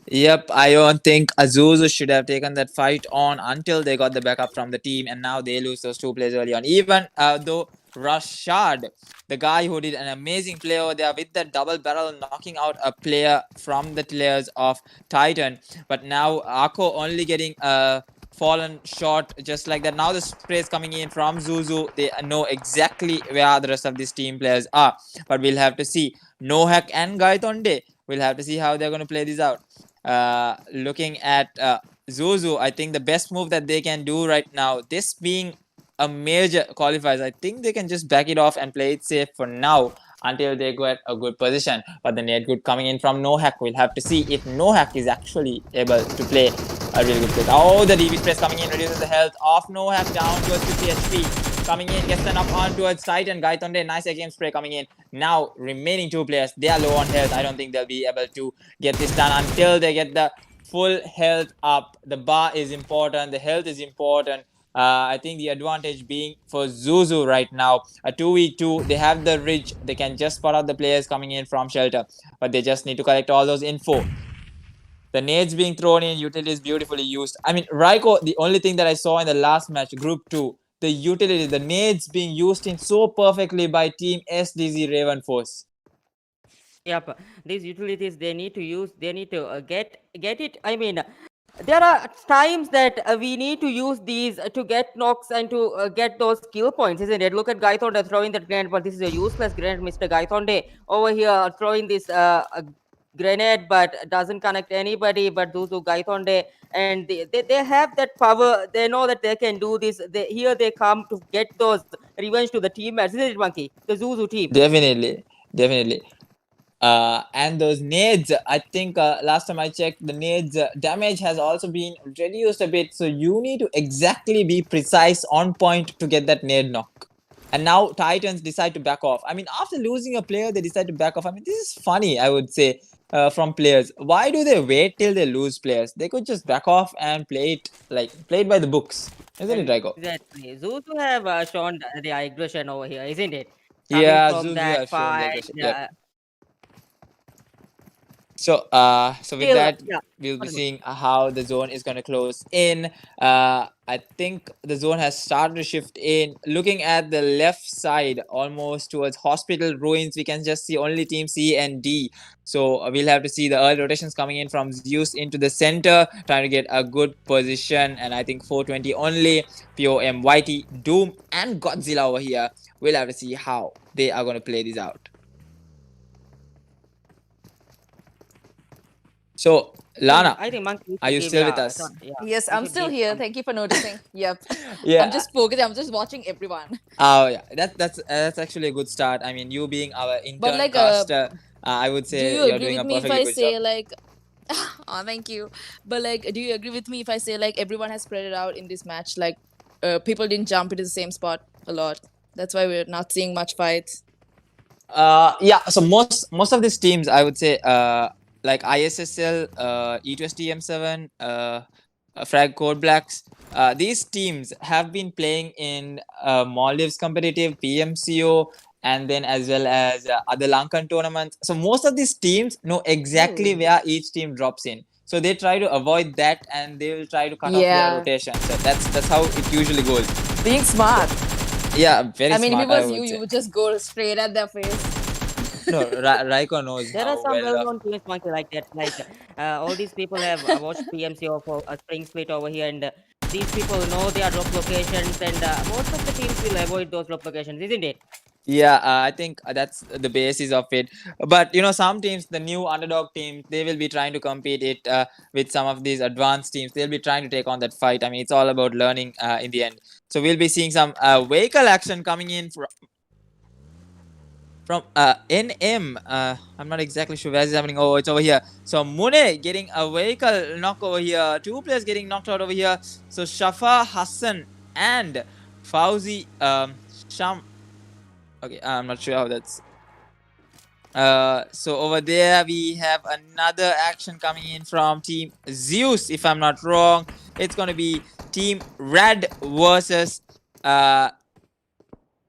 Yep, I don't think Azuzu should have taken that fight on until they got the backup from the team, and now they lose those 2 players early on. Even though Rashad, the guy who did an amazing play over there with that double barrel, knocking out a player from the players of Titan, but now Akko only getting fallen short just like that. Now the spray is coming in from Zuzu. They know exactly where the rest of these team players are, but we'll have to see. Nohak and Gaitonde, we'll have to see how they're going to play this out. Looking at Zuzu, I think the best move that they can do right now, this being a major qualifiers. I think they can just back it off and play it safe for now until they get a good position. But the net good coming in from Nohack. We'll have to see if Nohack is actually able to play a really good play. Oh, the DB press coming in reduces the health of Nohack down towards 50 HP. Coming in, gets them up on towards Titan. Gaitonde, nice again spray coming in. Now, remaining 2 players, they are low on health. I don't think they'll be able to get this done until they get the full health up. The bar is important. The health is important. I think the advantage being for Zuzu right now. A 2v2, they have the ridge. They can just spot out the players coming in from shelter. But they just need to collect all those info. The nades being thrown in, utilities beautifully used. I mean, Raiko, the only thing that I saw in the last match, Group 2, the utility, the nades being used in so perfectly by Team SDZ Raven Force.
Yep, these utilities they need to get it. I mean, there are times that we need to use these to get knocks and to get those skill points, isn't it? Look at Gaitonde throwing that grenade, but this is a useless grenade. Mr. Gaitonde over here throwing this grenade, but doesn't connect anybody. But Zuzu Gaitonde, and they have that power. They know that they can do this. Here they come to get those revenge to the teammates, isn't it, Monkey? The Zuzu team.
Definitely. And those nades, I think last time I checked, the nades damage has also been reduced a bit. So you need to exactly be precise on point to get that nade knock. And now Titans decide to back off. I mean, after losing a player, they decide to back off. I mean, this is funny, I would say, from players. Why do they wait till they lose players? They could just back off and play it by the books. Isn't it, Raiko?
Exactly. Zuzu have shown the aggression over here, isn't it?
Yeah,
Coming from
Zuzu
that
has shown the
fight,
aggression, yeah. So with
Still,
that,
yeah,
we'll be
continue.
seeing how the zone is going to close in. I think the zone has started to shift in. Looking at the left side, almost towards Hospital Ruins, we can just see only Team C and D. So we'll have to see the early rotations coming in from Zeus into the center, trying to get a good position. And I think 420 only. POM, YT, Doom, and Godzilla over here. We'll have to see how they are going to play this out. So, Lana,
I think Monkey
are you
should
still
give-
with us?
Yes,
you
I'm
should
still
give
here.
some-
Thank you for noticing. Yep.
Yeah.
I'm just focusing. I'm just watching everyone.
Oh yeah, that's actually a good start. I mean, you being our intern
like,
caster, I would
Do
say
you
you're
agree
doing a
with me if
perfectly
I
good
say
job.
like oh, thank you. But like, do you agree with me if I say like everyone has spread it out in this match? Like, people didn't jump into the same spot a lot. That's why we're not seeing much fights.
Yeah. So most of these teams, I would say, like ISSL, E2STM7, Frag Code Blacks. These teams have been playing in Maldives competitive, PMCO, and then as well as other Lankan tournaments. So most of these teams know exactly where each team drops in. So they try to avoid that, and they will try to cut off
Yeah.
their rotation. So that's how it usually goes.
Being smart.
Yeah, very
I mean,
smart.
if it was
I would
you,
say.
you would just go straight at their face.
No, Raiko knows
There
how
are some
well.
well-known teams, Monkey, like that. Like all these people have watched PMC for a Spring Split over here, and these people know their drop locations, and most of the teams will avoid those drop locations, isn't it?
Yeah, I think that's the basis of it. But some teams, the new underdog teams, they will be trying to compete it with some of these advanced teams. They'll be trying to take on that fight. I mean, it's all about learning in the end. So we'll be seeing some vehicle action coming in from NM. I'm not exactly sure where this is happening. Oh, it's over here. So Mune getting a vehicle knock over here. 2 players getting knocked out over here. So Shafa Hassan and Fauzi Sham. Okay, I'm not sure how that's. So over there we have another action coming in from Team Zeus, if I'm not wrong. It's gonna be Team Red versus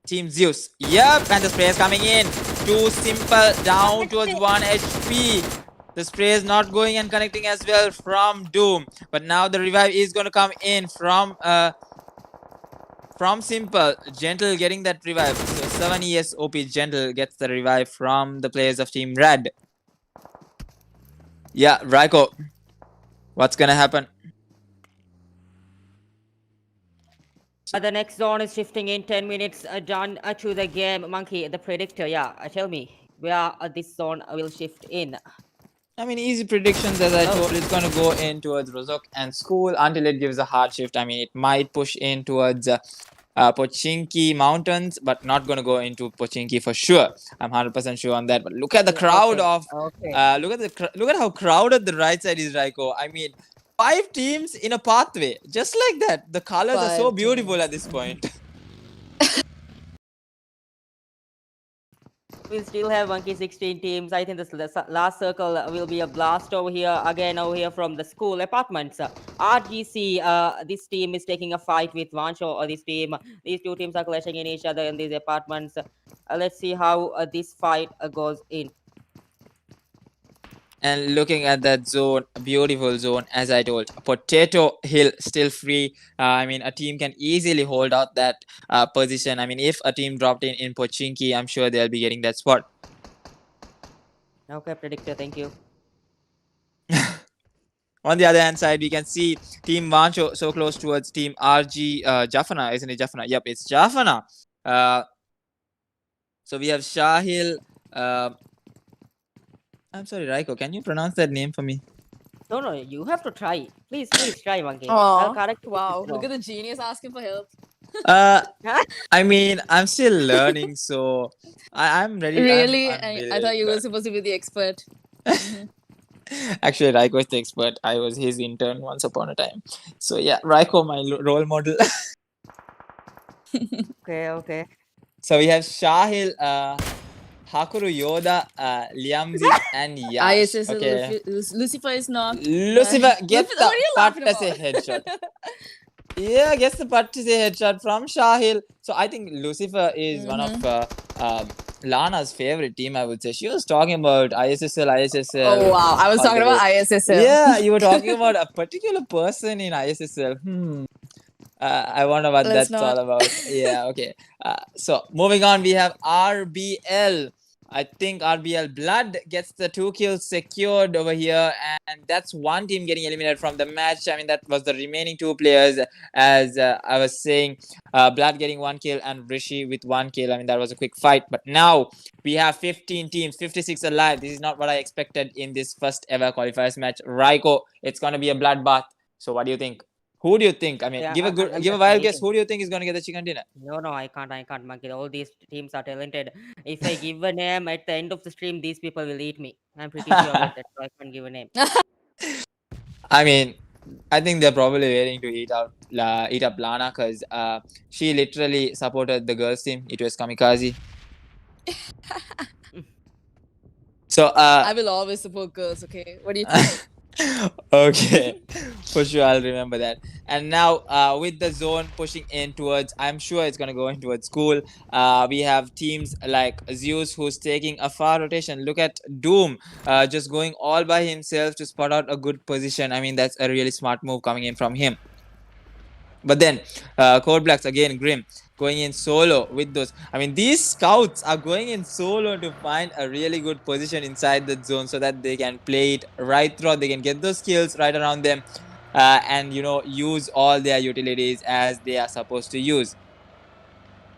Team Zeus. Yep, and the spray is coming in. Too simple, down towards 1 HP. The spray is not going and connecting as well from Doom. But now the revive is going to come in from Simple. Gentle getting that revive. So 7 ES OP Gentle gets the revive from the players of Team Red. Yeah, Raiko. What's going to happen?
The next zone is shifting in 10 minutes done to the game. Monkey, the predictor, tell me where this zone will shift in.
I mean, easy predictions, as I told, it's going to go in towards Rozok and School until it gives a hard shift. I mean, it might push in towards Pochinki Mountains, but not going to go into Pochinki for sure. I'm 100% sure on that. But look at the
Yeah,
crowd
okay.
of.
Okay.
Look at how crowded the right side is, Raiko. I mean, 5 teams in a pathway, just like that. The colors are so
5
beautiful
teams.
at this point.
We'll still have Monkey 16 teams. I think the last circle will be a blast over here. Again, over here from the school apartments. RGC, this team is taking a fight with Vancho or this team. These two teams are clashing in each other in these apartments. Let's see how this fight goes in.
And looking at that zone, beautiful zone, as I told. Potato Hill still free. I mean, a team can easily hold out that position. I mean, if a team dropped in Pochinki, I'm sure they'll be getting that spot.
Okay, predictor, thank you.
On the other hand side, we can see Team Vancho so close towards Team RG Jaffna, isn't it? Jaffna. Yep, it's Jaffna. So we have Shahil. I'm sorry, Raiko. Can you pronounce that name for me?
No, you have to try. Please try, Monkey. I'll
Oh,
correct you if
wow.
it's
Look
wrong.
at the genius asking for help.
I mean, I'm still learning, so I'm ready.
Really?
I'm really
I thought you were
learning.
supposed to be the expert.
Actually, Raiko is the expert. I was his intern once upon a time. So yeah, Raiko, my role model.
Okay.
So we have Shahil, Hakuru Yoda, Liamzi, and Yash.
ISS,
Okay.
Lucifer is not.
Lucifer, get
Lucifer,
the
what are you laughing
Patta say headshot. Yeah, gets the Patta say headshot from Shahil. So I think Lucifer is one of Lana's favorite team, I would say. She was talking about ISSL.
Oh, wow. I was
all
talking
the way.
about ISSL.
Yeah, you were talking about a particular person in ISSL. I wonder what
Let's
that's all about. Yeah, okay. So moving on, we have RBL. I think RBL Blood gets the 2 kills secured over here, and that's one team getting eliminated from the match. I mean, that was the remaining 2 players, as I was saying. Blood getting 1 kill and Rishi with 1 kill. I mean, that was a quick fight. But now we have 15 teams, 56 alive. This is not what I expected in this first ever qualifiers match. Raiko, it's gonna be a bloodbath. So what do you think? Who do you think? I mean,
Yeah,
give
I'm
a
just
wild guess.
waiting.
Who do you think is going to get the chicken dinner?
No, I can't, Monkey. All these teams are talented. If I give a name at the end of the stream, these people will eat me. I'm pretty sure about that, so I can't give a name.
I mean, I think they're probably waiting to eat up Lana, because she literally supported the girls team. It was Kamikaze. So
I will always support girls, okay? What do you think?
okay, for sure, I'll remember that. And now with the zone pushing in towards, I'm sure it's going to go in towards school. We have teams like Zeus, who's taking a far rotation. Look at Doom, just going all by himself to spot out a good position. I mean, that's a really smart move coming in from him. But then Code Blacks again, Grim going in solo with those. I mean, these scouts are going in solo to find a really good position inside the zone so that they can play it right throughout. They can get those skills right around them and, use all their utilities as they are supposed to use.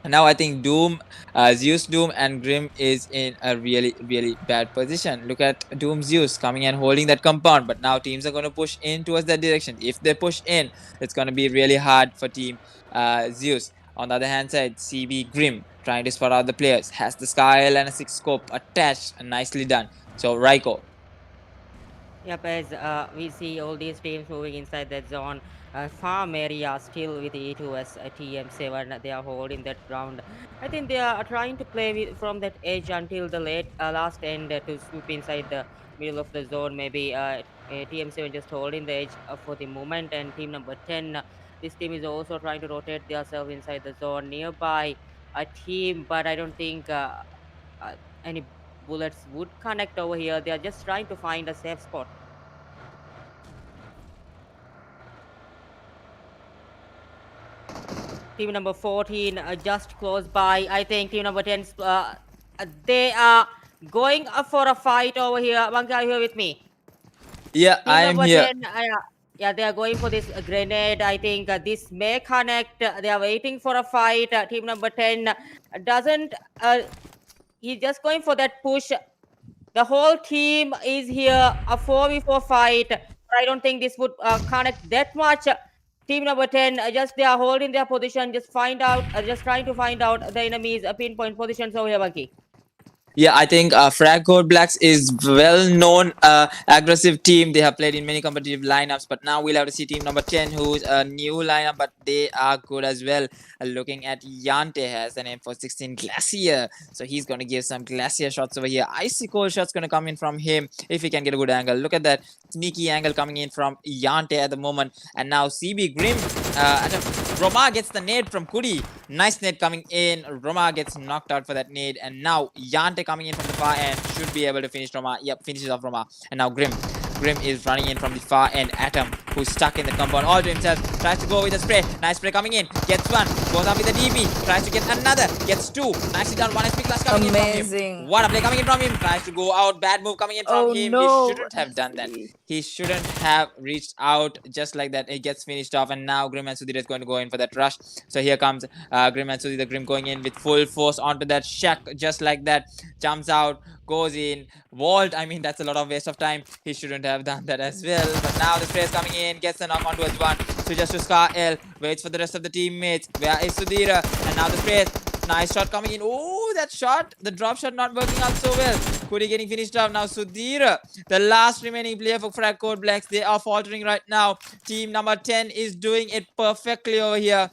Now I think Doom, Zeus, Doom, and Grim is in a really, really bad position. Look at Doom Zeus coming and holding that compound, but now teams are going to push in towards that direction. If they push in, it's going to be really hard for Team Zeus. On the other hand side, CB Grim trying to spot out the players, has the Sky and a 6 scope attached and nicely done. So Raiko.
Yep, as we see all these teams moving inside that zone. Farm area still with E2S TM7. They are holding that ground. I think they are trying to play from that edge until the last end to swoop inside the middle of the zone. Maybe TM7 just holding the edge for the moment. And team number 10, this team is also trying to rotate themselves inside the zone nearby a team, but I don't think any bullets would connect over here. They are just trying to find a safe spot. Team number 14 just close by. I think team number 10, they are going for a fight over here. Monkey, are you here with me?
Yeah,
Team
I am
number
here.
10, yeah, they are going for this grenade. I think this may connect. They are waiting for a fight. Team number 10 doesn't. He's just going for that push. The whole team is here, a 4v4 fight. But I don't think this would connect that much. Team number 10, just they are holding their position, just trying to find out the enemy's pinpoint positions over here, Monkey.
Yeah, I think Frag Code Blacks is well-known aggressive team. They have played in many competitive lineups, but now we'll have to see team number 10, who's a new lineup, but they are good as well. Looking at Yante has the name for 16 Glacier, so he's going to give some Glacier shots over here. Icy Cold shots going to come in from him if he can get a good angle. Look at that sneaky angle coming in from Yante at the moment, and now CB Grim Roma gets the nade from Kudi. Nice nade coming in. Roma gets knocked out for that nade. And now Yante coming in from the far end should be able to finish Roma. Yep, finishes off Roma. And now Grim. Grim is running in from the far end. Atom, who's stuck in the compound all to himself, tries to go with a spray. Nice spray coming in. Gets one. Goes up with the DP. Tries to get another. Gets two. Nicely done. One SP class coming in from him. What a play coming in from him. Tries to go out. Bad move coming in from him.
No.
He shouldn't have done that. He shouldn't have reached out just like that. It gets finished off. And now Grim and Sudhir is going to go in for that rush. So here comes Grim and Sudhir. The Grim going in with full force onto that shack. Just like that. Jumps out. Goes in. Vault. I mean, that's a lot of waste of time. He shouldn't have done that as well. But now the spray is coming in. Gets the knock onto one. Switches to Scar L. Waits for the rest of the teammates. Where is Sudhir? And now the spray. Nice shot coming in. Oh, that shot. The drop shot not working out so well. Kudi getting finished off. Now Sudhir, the last remaining player for Frag Code Blacks. They are faltering right now. Team number 10 is doing it perfectly over here.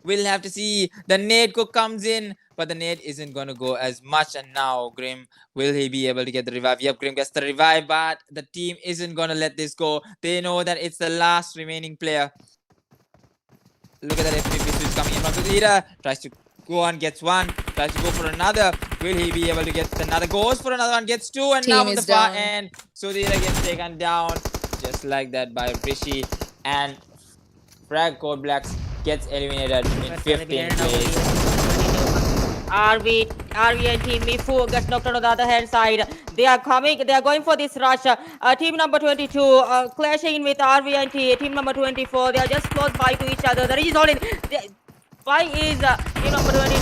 We'll have to see. The nade cook comes in, but the nade isn't going to go as much. And now Grim, will he be able to get the revive? Yep, Grim gets the revive, but the team isn't going to let this go. They know that it's the last remaining player. Look at that FPP switch coming in from Sudhir. Tries to go on, gets one. Tries to go for another. Will he be able to get another? Goes for another one, gets two. And
Team
now on the
is
far
down.
end, Sudhir gets taken down. Just like that by Rishi. And Frag Code Blacks gets eliminated in 15th place.
RV and Team Mifu gets knocked on the other hand side. They are going for this rush. Team number 22 clashing with RV and team number 24. They are just close by to each other. The Rishi is holding. Why is team number 20?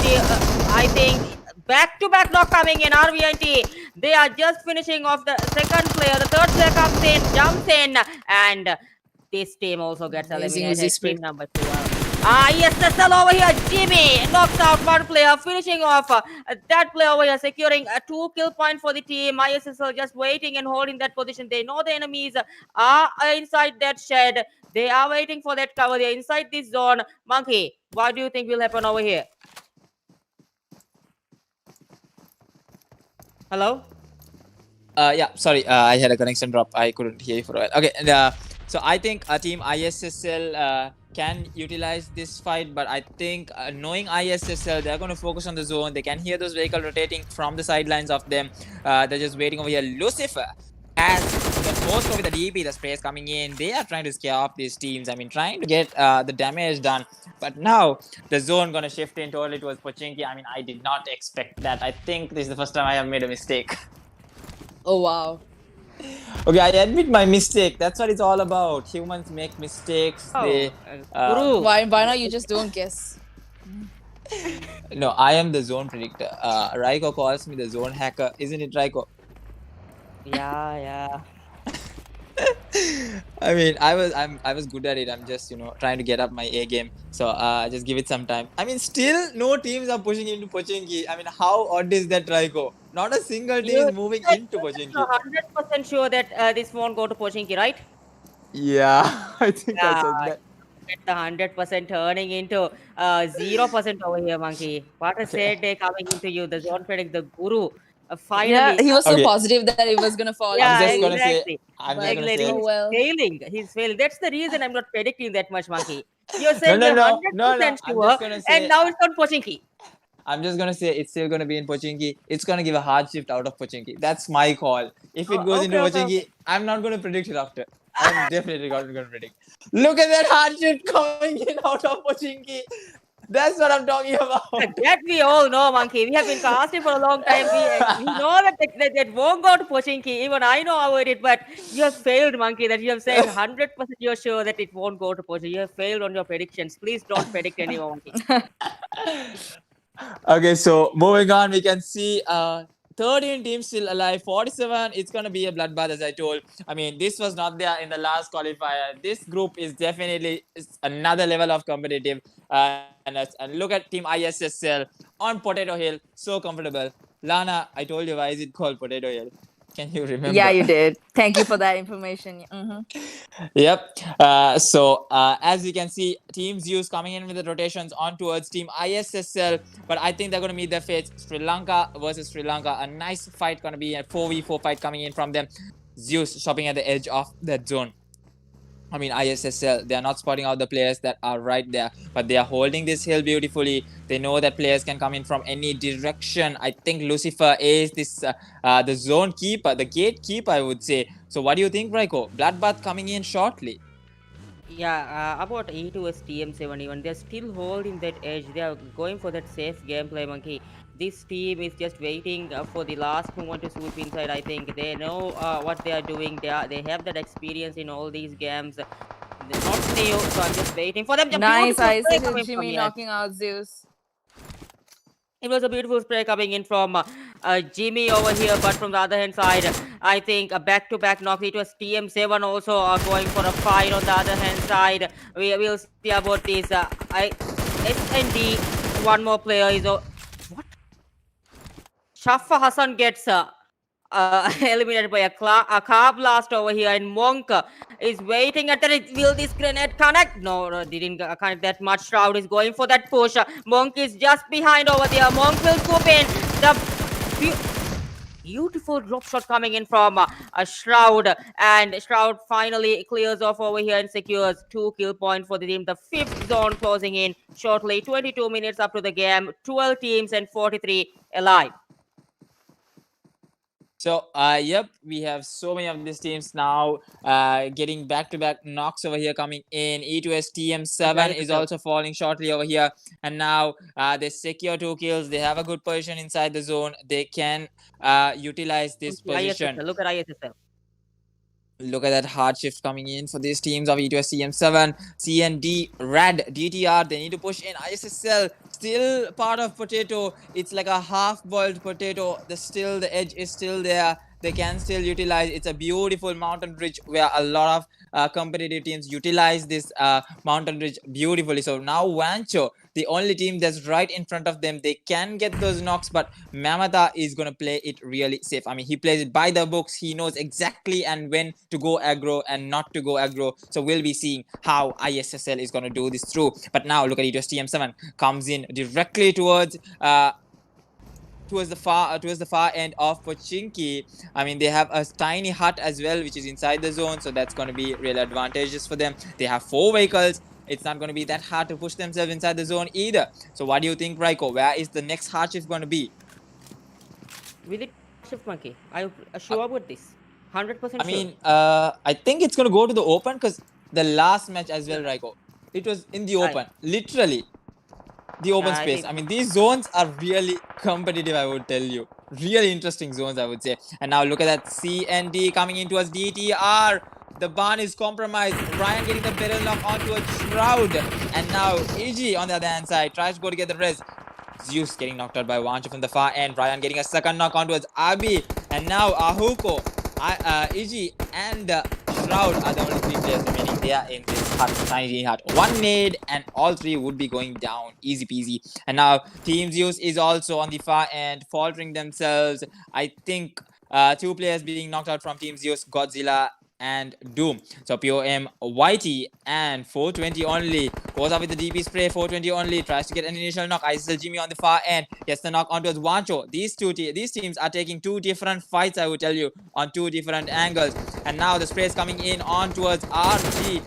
I think back-to-back knock coming in. RV and they are just finishing off the second player. The third player comes in, jumps in, and this team also gets
Amazing
eliminated.
easy
Team number 2. Yes, the sell over here. Jimmy knocks out one player, finishing off that player over here, securing a 2 kill point for the team. ISSL just waiting and holding that position. They know the enemies are inside that shed. They are waiting for that cover. They're inside this zone. Monkey, what do you think will happen over here? Hello?
Yeah, sorry, I had a connection drop. I couldn't hear you for a while. Okay, and, so I think team ISSL can utilize this fight, but I think knowing ISSL, they're going to focus on the zone. They can hear those vehicles rotating from the sidelines of them. They're just waiting over here. Lucifer has the force with the DP, the sprays coming in. They are trying to scare off these teams. I mean, trying to get the damage done. But now the zone going to shift in totally towards Pochinki. I mean, I did not expect that. I think this is the first time I have made a mistake.
Oh, wow.
Okay, I admit my mistake. That's what it's all about. Humans make mistakes. They,
Guru.
Why not you just don't guess?
No, I am the zone predictor. Raiko calls me the zone hacker, isn't it, Raiko?
Yeah.
I mean, I was good at it. I'm just trying to get up my A game. So just give it some time. I mean, still no teams are pushing into Pochinki. I mean, how odd is that, Raiko? Not a single team is moving into Pochinki.
100% sure that this won't go to Pochinki, right?
Yeah, I think I said
Yeah.
that.
Get the 100% turning into 0% over here, Monkey. What a sad day coming into you. The zone predict the Guru. Finally.
Yeah, he was so
Okay.
positive that it was gonna fall.
Yeah,
I'm just gonna say-
exactly.
I'm
But
just gonna say-
oh well.
He's failing. That's the reason I'm not predicting that much, Monkey. You're saying
No,
you're
no,
100%
no, no. I'm
sure,
just gonna say-
and now it's on Pochinki.
I'm just gonna say it's still gonna be in Pochinki. It's gonna give a hard shift out of Pochinki. That's my call. If it
Oh,
goes into
okay,
Pochinki, I'm not gonna predict it after. I'm definitely not gonna predict. Look at that hard shift coming in out of Pochinki. That's what I'm talking about.
That we all know, Monkey. We have been casting for a long time. We know that won't go to Pochinki. Even I know about it, but you have failed, Monkey. That you have said 100% you're sure that it won't go to Pochinki. You have failed on your predictions. Please don't predict anymore, Monkey.
Okay, so moving on, we can see 13 teams still alive. 47. It's gonna be a bloodbath, as I told. I mean, this was not there in the last qualifier. This group is definitely another level of competitive. And look at Team ISSL on Potato Hill, so comfortable. Lana, I told you why is it called Potato Hill? Can you remember?
Yeah, you did. Thank you for that information.
Yep. As you can see, Team Zeus coming in with the rotations on towards Team ISSL, but I think they're going to meet their fates. Sri Lanka versus Sri Lanka. A nice fight going to be a 4v4 fight coming in from them. Zeus stopping at the edge of that zone. I mean, ISSL, they are not spotting out the players that are right there, but they are holding this hill beautifully. They know that players can come in from any direction. I think Lucifer is the zone keeper, the gatekeeper, I would say. So what do you think, Raiko? Bloodbath coming in shortly.
Yeah, about E2's TM7 even, they're still holding that edge. They are going for that safe gameplay, Monkey. This team is just waiting for the last moment to swoop inside. I think they know what they are doing. They have that experience in all these games. They're not new, so I'm just waiting for them. The
Nice.
beautiful
I
play
see
coming from
Jimmy
here.
knocking out Zeus.
It was a beautiful spray coming in from Jimmy over here, but from the other hand side, I think a back-to-back knock. It was TM7 also going for a fight on the other hand side. We will see about this. SND, one more player is... what? Shafa Hassan gets eliminated by a car blast over here, and Monk is waiting at the... Will this grenade connect? No, didn't connect that much. Shroud is going for that push. Monk is just behind over there. Monk will swoop in. The beautiful drop shot coming in from Shroud, and Shroud finally clears off over here and secures 2 kill points for the team. The 5th zone closing in shortly. 22 minutes up to the game. 12 teams and 43 alive.
So, yep, we have so many of these teams now getting back-to-back knocks over here coming in. E2S TM7 is also falling shortly over here. And now they secure 2 kills. They have a good position inside the zone. They can utilize this position.
Look at ISSL.
Look at that hard shift coming in for these teams of E2S TM7, CND, Rad, DTR. They need to push in. ISSL still part of Potato. It's like a half-boiled potato. The edge is still there. They can still utilize. It's a beautiful mountain ridge where a lot of competitive teams utilize this mountain ridge beautifully. So now Vancho, the only team that's right in front of them, they can get those knocks, but Mamata is going to play it really safe. I mean, he plays it by the books. He knows exactly and when to go aggro and not to go aggro. So we'll be seeing how ISSL is going to do this through. But now look at it, TM7 comes in directly towards the far end of Pochinki. I mean, they have a tiny hut as well, which is inside the zone, so that's going to be real advantageous for them. They have 4 vehicles. It's not going to be that hard to push themselves inside the zone either. So what do you think, Raiko? Where is the next hard shift going to be?
Will it shift, Monkey? Are you sure about this? 100% sure.
I mean, I think it's going to go to the open, because the last match as well, Raiko, it was in the open. Literally. The open space. I mean, these zones are really competitive, I would tell you. Really interesting zones, I would say. And now look at that CND coming in towards DTR. The barn is compromised. Ryan getting the barrel knock onto a Shroud. And now EG on the other hand side tries to go to get the res. Zeus getting knocked out by Vancho from the far end. Ryan getting a second knock on towards Abi. And now Ahuko, EG and Shroud are the only 3 players remaining there in this hut, tiny hut. 1 nade and all 3 would be going down. Easy peasy. And now Team Zeus is also on the far end, faltering themselves. I think 2 players being knocked out from Team Zeus, Godzilla and Doom. So POM Whitey and 420 only goes up with the DP spray. 420 only tries to get an initial knock. ISL Jimmy on the far end gets the knock onto Vancho. These teams are taking 2 different fights, I would tell you, on 2 different angles. And now the spray is coming in on towards RG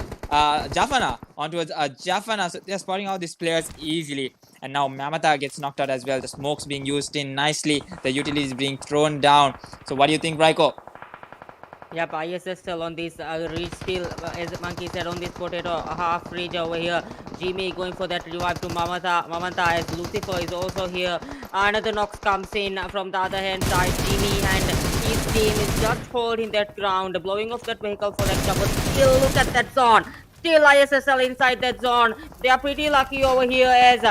Jafana, on towards Jafana. So they're spotting out these players easily. And now Mamata gets knocked out as well. The smoke's being used in nicely. The utility is being thrown down. So what do you think, Raiko?
Yep, ISSL on this reach still, as Monkey said, on this potato half reach over here. Jimmy going for that revive to Mamata as Lucifer is also here. Another knocks comes in from the other hand side. Jimmy and his team is just holding that ground, blowing off that vehicle for that double. Still look at that zone. Still ISSL inside that zone. They are pretty lucky over here as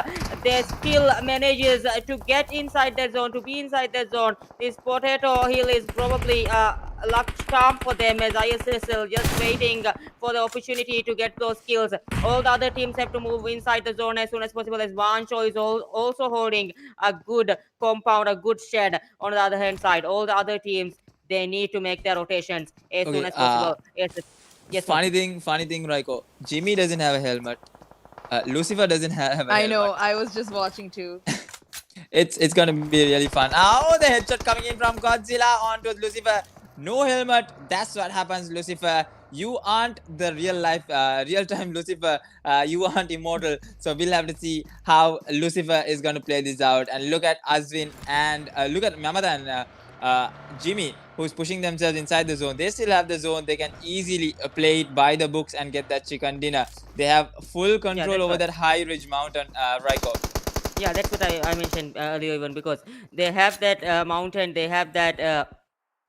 they still manages to get inside that zone, to be inside that zone. This Potato Hill is probably a luck charm for them, as ISSL just waiting for the opportunity to get those kills. All the other teams have to move inside the zone as soon as possible, as Vancho is also holding a good compound, a good shed on the other hand side. All the other teams, they need to make their rotations as soon
Okay,
as possible. Yes,
funny thing, Raiko. Jimmy doesn't have a helmet. Lucifer doesn't have a
I
helmet.
know. I was just watching too.
It's gonna be really fun. Oh, the headshot coming in from Godzilla onto Lucifer. No helmet. That's what happens, Lucifer. You aren't the real time Lucifer. You aren't immortal. So we'll have to see how Lucifer is gonna play this out. And look at Azwin and look at Mamata and Jimmy, who's pushing themselves inside the zone. They still have the zone. They can easily play it by the books and get that chicken dinner. They have full control over that high ridge mountain, Raiko.
Yeah, that's what I mentioned earlier, even because they have that mountain, they have that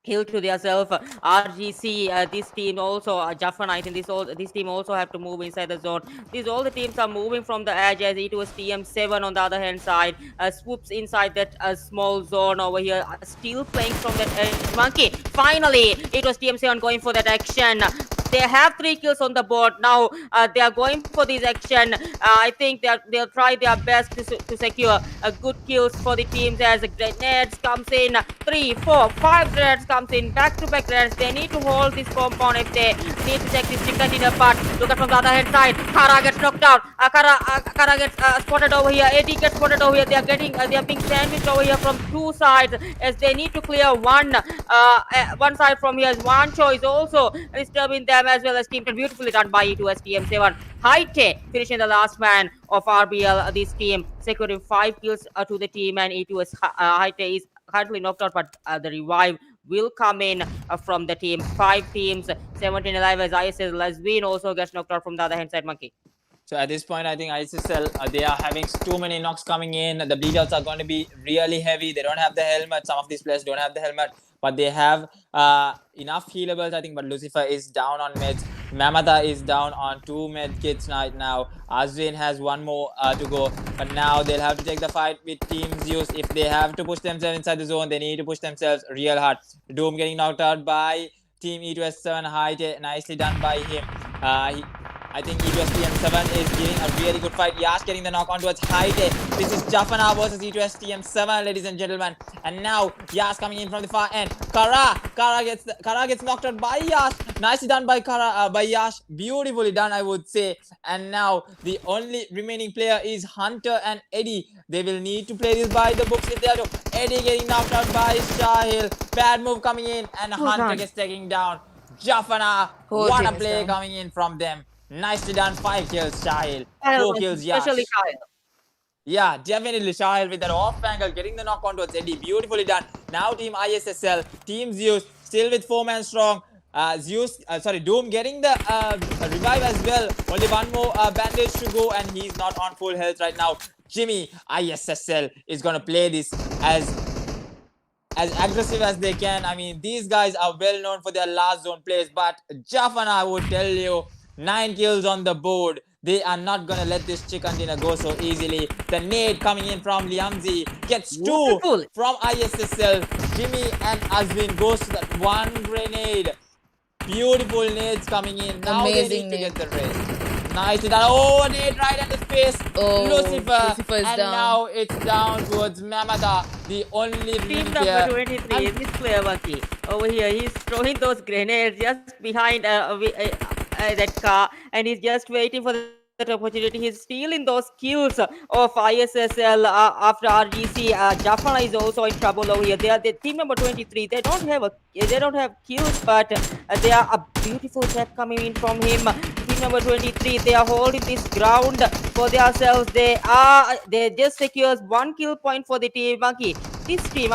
hill to themselves. RGC, this team also, Jaffan, I think this team also have to move inside the zone. All the teams are moving from the edge, as it was TM7 on the other hand side. Swoops inside that small zone over here, still playing from that edge. Monkey, finally, it was TM7 going for that action. They have 3 kills on the board now. They are going for this action. I think they'll try their best to secure good kills for the teams, as grenades comes in. 3, 4, 5 grenades comes in. Back-to-back grenades. They need to hold this compound if they need to take this chicken dinner part. Look at from the other hand side. Kara gets knocked out. Kara gets spotted over here. AD gets spotted over here. They are being sandwiched over here from 2 sides, as they need to clear one side from here. Vancho is also disturbing them, as well as team beautifully done by E2S TM7. Haite finishing the last man of RBL. This team securing 5 kills to the team, and E2S Haite is currently knocked out, but the revive will come in from the team. 5 teams, 17 alive, as ISL Laswin also gets knocked out from the other hand side, Monkey.
So at this point, I think ISSL, they are having too many knocks coming in. The bleed outs are going to be really heavy. They don't have the helmet. Some of these players don't have the helmet, but they have enough healables, I think. But Lucifer is down on meds. Mamata is down on 2 med kits right now. Azwin has 1 more to go. But now they'll have to take the fight with Team Zeus. If they have to push themselves inside the zone, they need to push themselves real hard. Doom getting knocked out by Team E2S7. Haite, nicely done by him. I think E2S TM7 is giving a really good fight. Yash getting the knock on towards Haite. This is Jafana versus E2S TM7, ladies and gentlemen. And now Yash coming in from the far end. Kara gets knocked out by Yash. Nicely done by by Yash. Beautifully done, I would say. And now the only remaining player is Hunter and Eddie. They will need to play this by the books if they are to. Eddie getting knocked out by Shahil. Bad move coming in, and Hunter gets taken down. Jafana, what a play coming in from them. Nicely done. 5 kills, Shahil. 4 kills, Yash.
Especially Kyle.
Yeah, definitely Shahil with that off angle, getting the knock on towards Eddie. Beautifully done. Now Team ISSL, Team Zeus, still with 4-man strong. Doom getting the revive as well. Only 1 more bandage to go, and he's not on full health right now. Jimmy, ISSL is gonna play this as aggressive as they can. I mean, these guys are well known for their last zone plays, but Jafana, I would tell you, 9 kills on the board. They are not gonna let this chicken dinner go so easily. The nade coming in from Liamzi gets 2 from ISSL. Jimmy and Azwin goes to that 1 grenade. Beautiful nades coming in. Now
Amazing
they need to get the race. Nicely done. Oh, nade right at the face. Lucifer is and down. Now it's down towards Mamata, the only
team number 23. This player Monkey over here. He's throwing those grenades just behind that car, and he's just waiting for that opportunity. He's stealing those kills of ISSL after RGC. Jafana is also in trouble over here. They are the team number 23. They don't have kills, but they are a beautiful tap coming in from him. Team number 23. They are holding this ground for themselves. They just secures 1 kill point for the team. Monkey, this new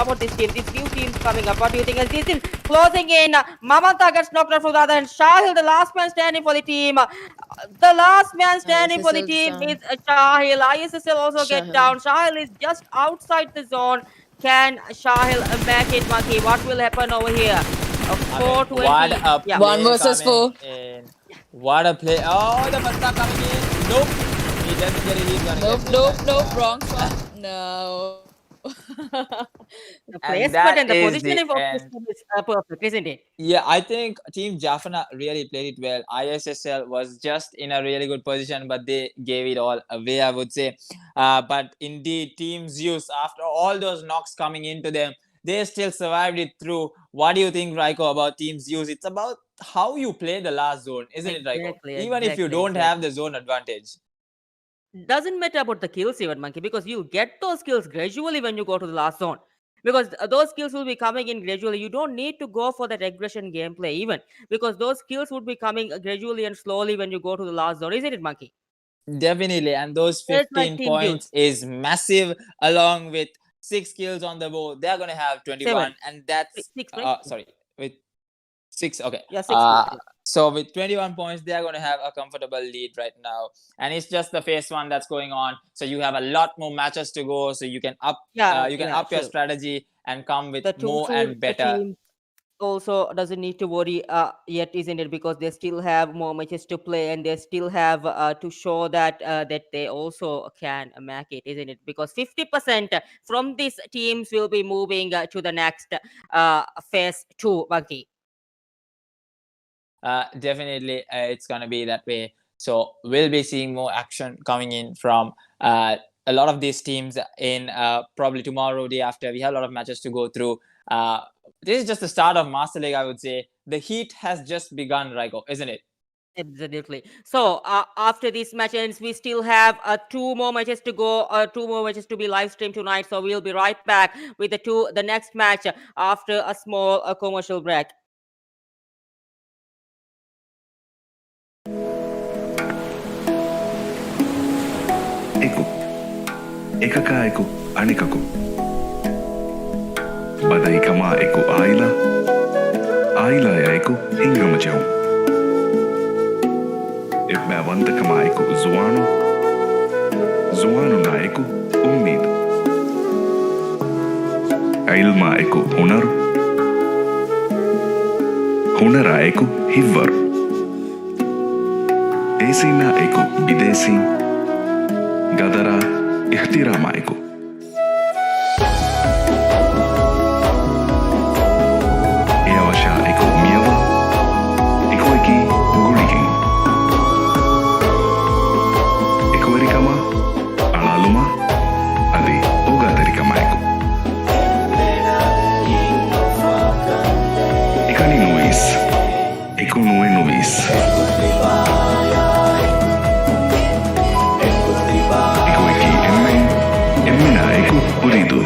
team coming up. What do you think? As this is closing in, Mamata gets knocked out from the other hand. Shahil, the last man standing for the team. The last man standing for the team is Shahil. ISSL also get down. Shahil is just outside the zone. Can Shahil make it, Monkey? What will happen over here? 420.
1 versus 4.
What a play. Oh, the Basta coming in. Nope. he doesn't get it, he's gonna
Nope,
get
nope,
this.
nope. Wrong spot. No.
The
And
placement
that
and the
is the
positioning of this
end.
team is perfect, isn't it?
Yeah, I think Team Jaffna really played it well. ISSL was just in a really good position, but they gave it all away, I would say. But indeed, Team Zeus, after all those knocks coming into them, they still survived it through. What do you think, Raiko, about Team Zeus? It's about how you play the last zone, isn't it, Raiko?
Exactly,
Even if you
exactly,
don't have
exactly.
the zone advantage.
Doesn't matter about the kills even, Monkey, because you get those kills gradually when you go to the last zone. Because those kills will be coming in gradually. You don't need to go for that aggression gameplay even, because those kills would be coming gradually and slowly when you go to the last zone, isn't it, Monkey?
Definitely. And those
Just like
15
Team
points
Zeus.
is massive, along with 6 kills on the board. They're going to have 21.
Seven.
And that's,
Six, right?
sorry, with 6. Okay.
Yeah, 6 kills. Yeah.
So with 21 points, they are going to have a comfortable lead right now, and it's just the phase one that's going on. So you have a lot more matches to go. So you can up,
Yeah,
your
sure.
strategy and come with
The two
more
seed
and better.
team also doesn't need to worry yet, isn't it? Because they still have more matches to play, and they still have to show that that they also can make it, isn't it? Because 50% from these teams will be moving to the next phase two, Monkey.
Definitely, it's going to be that way. So we'll be seeing more action coming in from a lot of these teams in probably tomorrow, day after. We have a lot of matches to go through. This is just the start of Master League, I would say. The heat has just begun, Raiko, isn't it?
Absolutely. So after this match ends, we still have two more matches to go, two more matches to be live streamed tonight. So we'll be right back with the next match after a small commercial break.
Eku. Ekaka eku anikaku. Badaikama eku aila. Aila ya eku hingamajau. Ebbavandakama eku zuanu. Zuanu na eku ummid. Ilma eku hunaru. Hunara eku hivvaru. Esina eku bidesi. Gadara ihtirama eku. Eawasha eku miyawa. Eku eki gulikin. Eku erikama. Alaluma. Adi ogatarikama eku. Ekani nuis. Eku nue nuis. Eku eki emmen. Emmena eku uridu.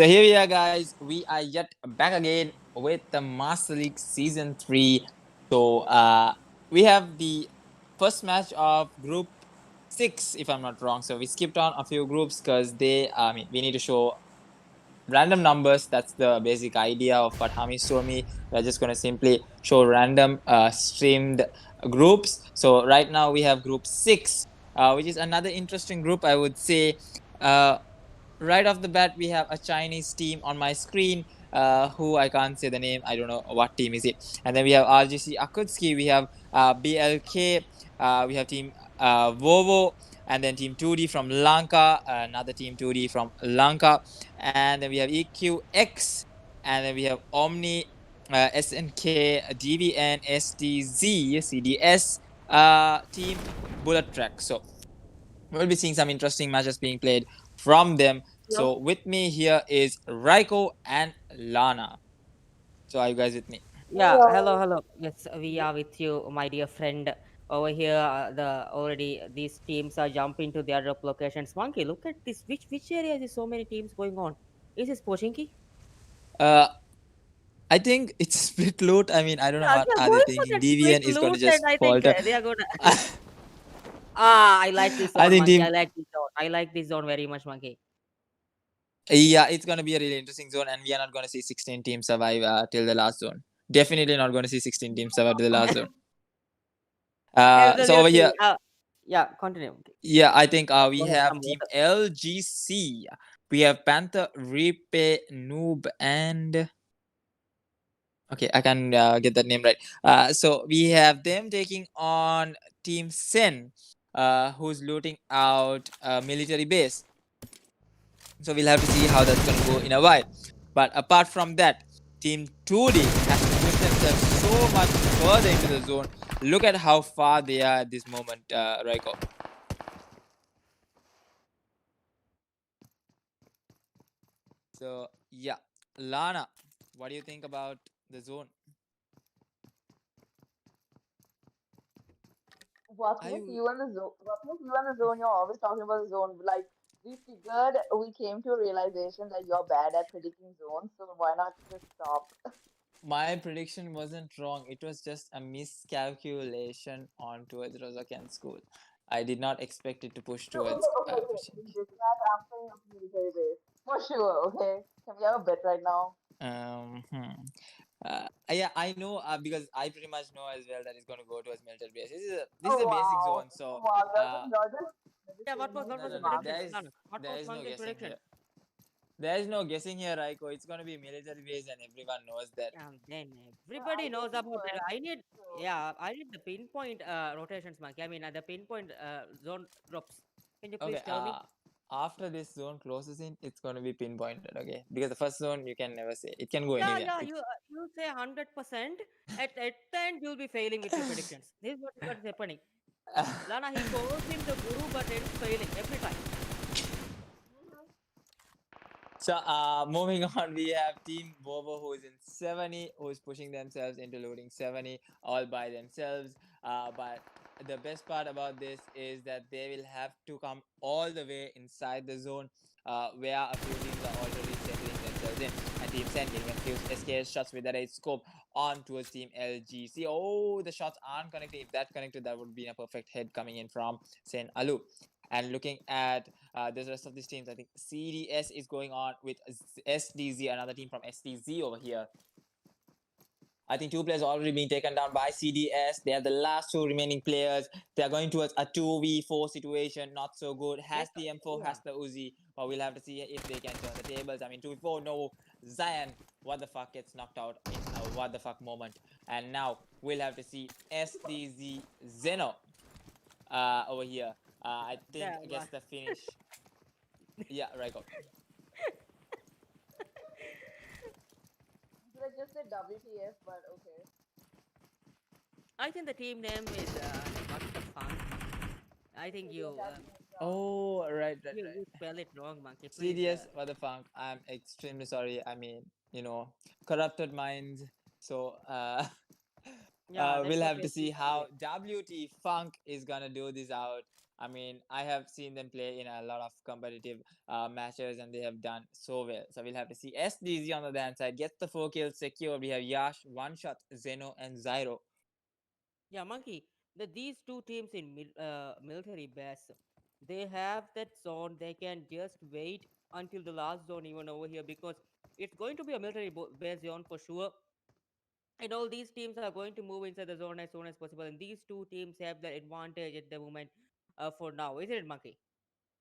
So here we are, guys. We are yet back again with the Master League Season 3. So we have the first match of Group 6, if I'm not wrong. So we skipped on a few groups because we need to show random numbers. That's the basic idea of what Hamish told me. We're just going to simply show random streamed groups. So right now we have Group 6, which is another interesting group, I would say. Right off the bat, we have a Chinese team on my screen, who I can't say the name. I don't know what team is it. And then we have RGC Akutski. We have BLK. We have team Vovo, and then team 2D from Lanka. Another team 2D from Lanka, and then we have EQX, and then we have Omni, SNK, DVN, STZ, CDS, team Bullet Track. So we'll be seeing some interesting matches being played from them. So with me here is Raiko and Lana. So are you guys with me?
Yeah, hello. Yes, we are with you, my dear friend. Over here, these teams are jumping to their locations. Monkey, look at this. Which area is so many teams going on? Is this Pochinki?
Uh, I think it's split loot. I mean, I don't know
Yeah,
what
they are
are they
going for
thinking.
that split
DVN is going to
loot, and
just
I think
falter.
they are gonna. I like this
I
zone,
think
Monkey. I
team.
like this zone. I like this zone very much, Monkey.
Yeah, it's going to be a really interesting zone, and we are not going to see 16 teams survive till the last zone. Definitely not going to see 16 teams survive to the last zone. So over here,
Absolutely. Yeah, continue. Monkey.
yeah, I think we
Go ahead,
have
some
team
water.
LGC. We have Panther, Ripe, Noob, and okay, I can get that name right. So we have them taking on Team Sen, who's looting out a military base. So we'll have to see how that's gonna go in a while. But apart from that, Team 2D has to push themselves so much further into the zone. Look at how far they are at this moment, Raiko. So yeah, Lana, what do you think about the zone?
What's
Are
with
you
you and the zone? What's with you and the zone? You're always talking about the zone. Like we came to a realization that you're bad at predicting zones, so why not just stop?
My prediction wasn't wrong. It was just a miscalculation on towards Rosaken School. I did not expect it to push
No,
towards
okay.
Pochinki.
This that I'm saying of military base for sure. Okay, can we have a bet right now?
Um, hmm. Yeah, I know because I pretty much know as well that it's going to go towards military base. This is
Oh
a basic
wow,
zone, so
oh wow,
uh,
you're just
Yeah,
saying this
what
no,
as
was
no,
the
a
no.
prediction,
marketing.
Lana? What
There
was
is no
Monkey's
guessing
prediction?
here. There is no guessing here, Raiko. It's going to be military base, and everyone knows that.
Then
I
everybody knows
guess it
about that.
was. So,
I need the pinpoint rotations, Monkey. I mean, the pinpoint zone drops. Can you
Okay,
please tell me?
after this zone closes in, it's going to be pinpointed. Okay, because the first zone you can never say. It can go
Yeah,
anywhere.
yeah.
It's
You say 100%. At the end, you'll be failing with your predictions. This is what is happening. Lana, he calls him the guru, but ends failing every time.
So moving on, we have Team Bobo who is in 70, who is pushing themselves into looting 70 all by themselves. But the best part about this is that they will have to come all the way inside the zone, where a few teams are already settling themselves in. And Team Sen getting a few SKS shots with that age scope on towards Team LGC. Oh, the shots aren't connecting. If that connected, that would be a perfect head coming in from Sen Alu. And looking at the rest of these teams, I think CDS is going on with SDZ, another team from SDZ over here. I think two players already being taken down by CDS. They are the last two remaining players. They are going towards a 2v4 situation. Not so good. Has the M4, has the Uzi. But we'll have to see if they can turn the tables. I mean, 2v4, no. Zion, what the fuck, gets knocked out in a what the fuck moment. And now we'll have to see SDZ Zeno over here. I think
Yeah,
gets the finish. Yeah, right. Go.
Should I just say WTF? But okay.
I think the team name is what the fun. I think
Yeah, that's
Oh, right.
you spell it wrong, Monkey. Please.
CDS, what the fuck? I'm extremely sorry. I mean, corrupted minds. So,
Yeah, that's
we'll
what
have to
we
see how WT Funk is gonna do this out. I mean, I have seen them play in a lot of competitive matches, and they have done so well. So we'll have to see. SDZ on the other hand side gets the 4 kills secured. We have Yash, One Shot, Zeno, and Zyro.
Yeah, Monkey. These two teams in military base, they have that zone. They can just wait until the last zone even over here because it's going to be a military base zone for sure. And all these teams are going to move inside the zone as soon as possible. And these two teams have the advantage at the moment for now, isn't it, Monkey?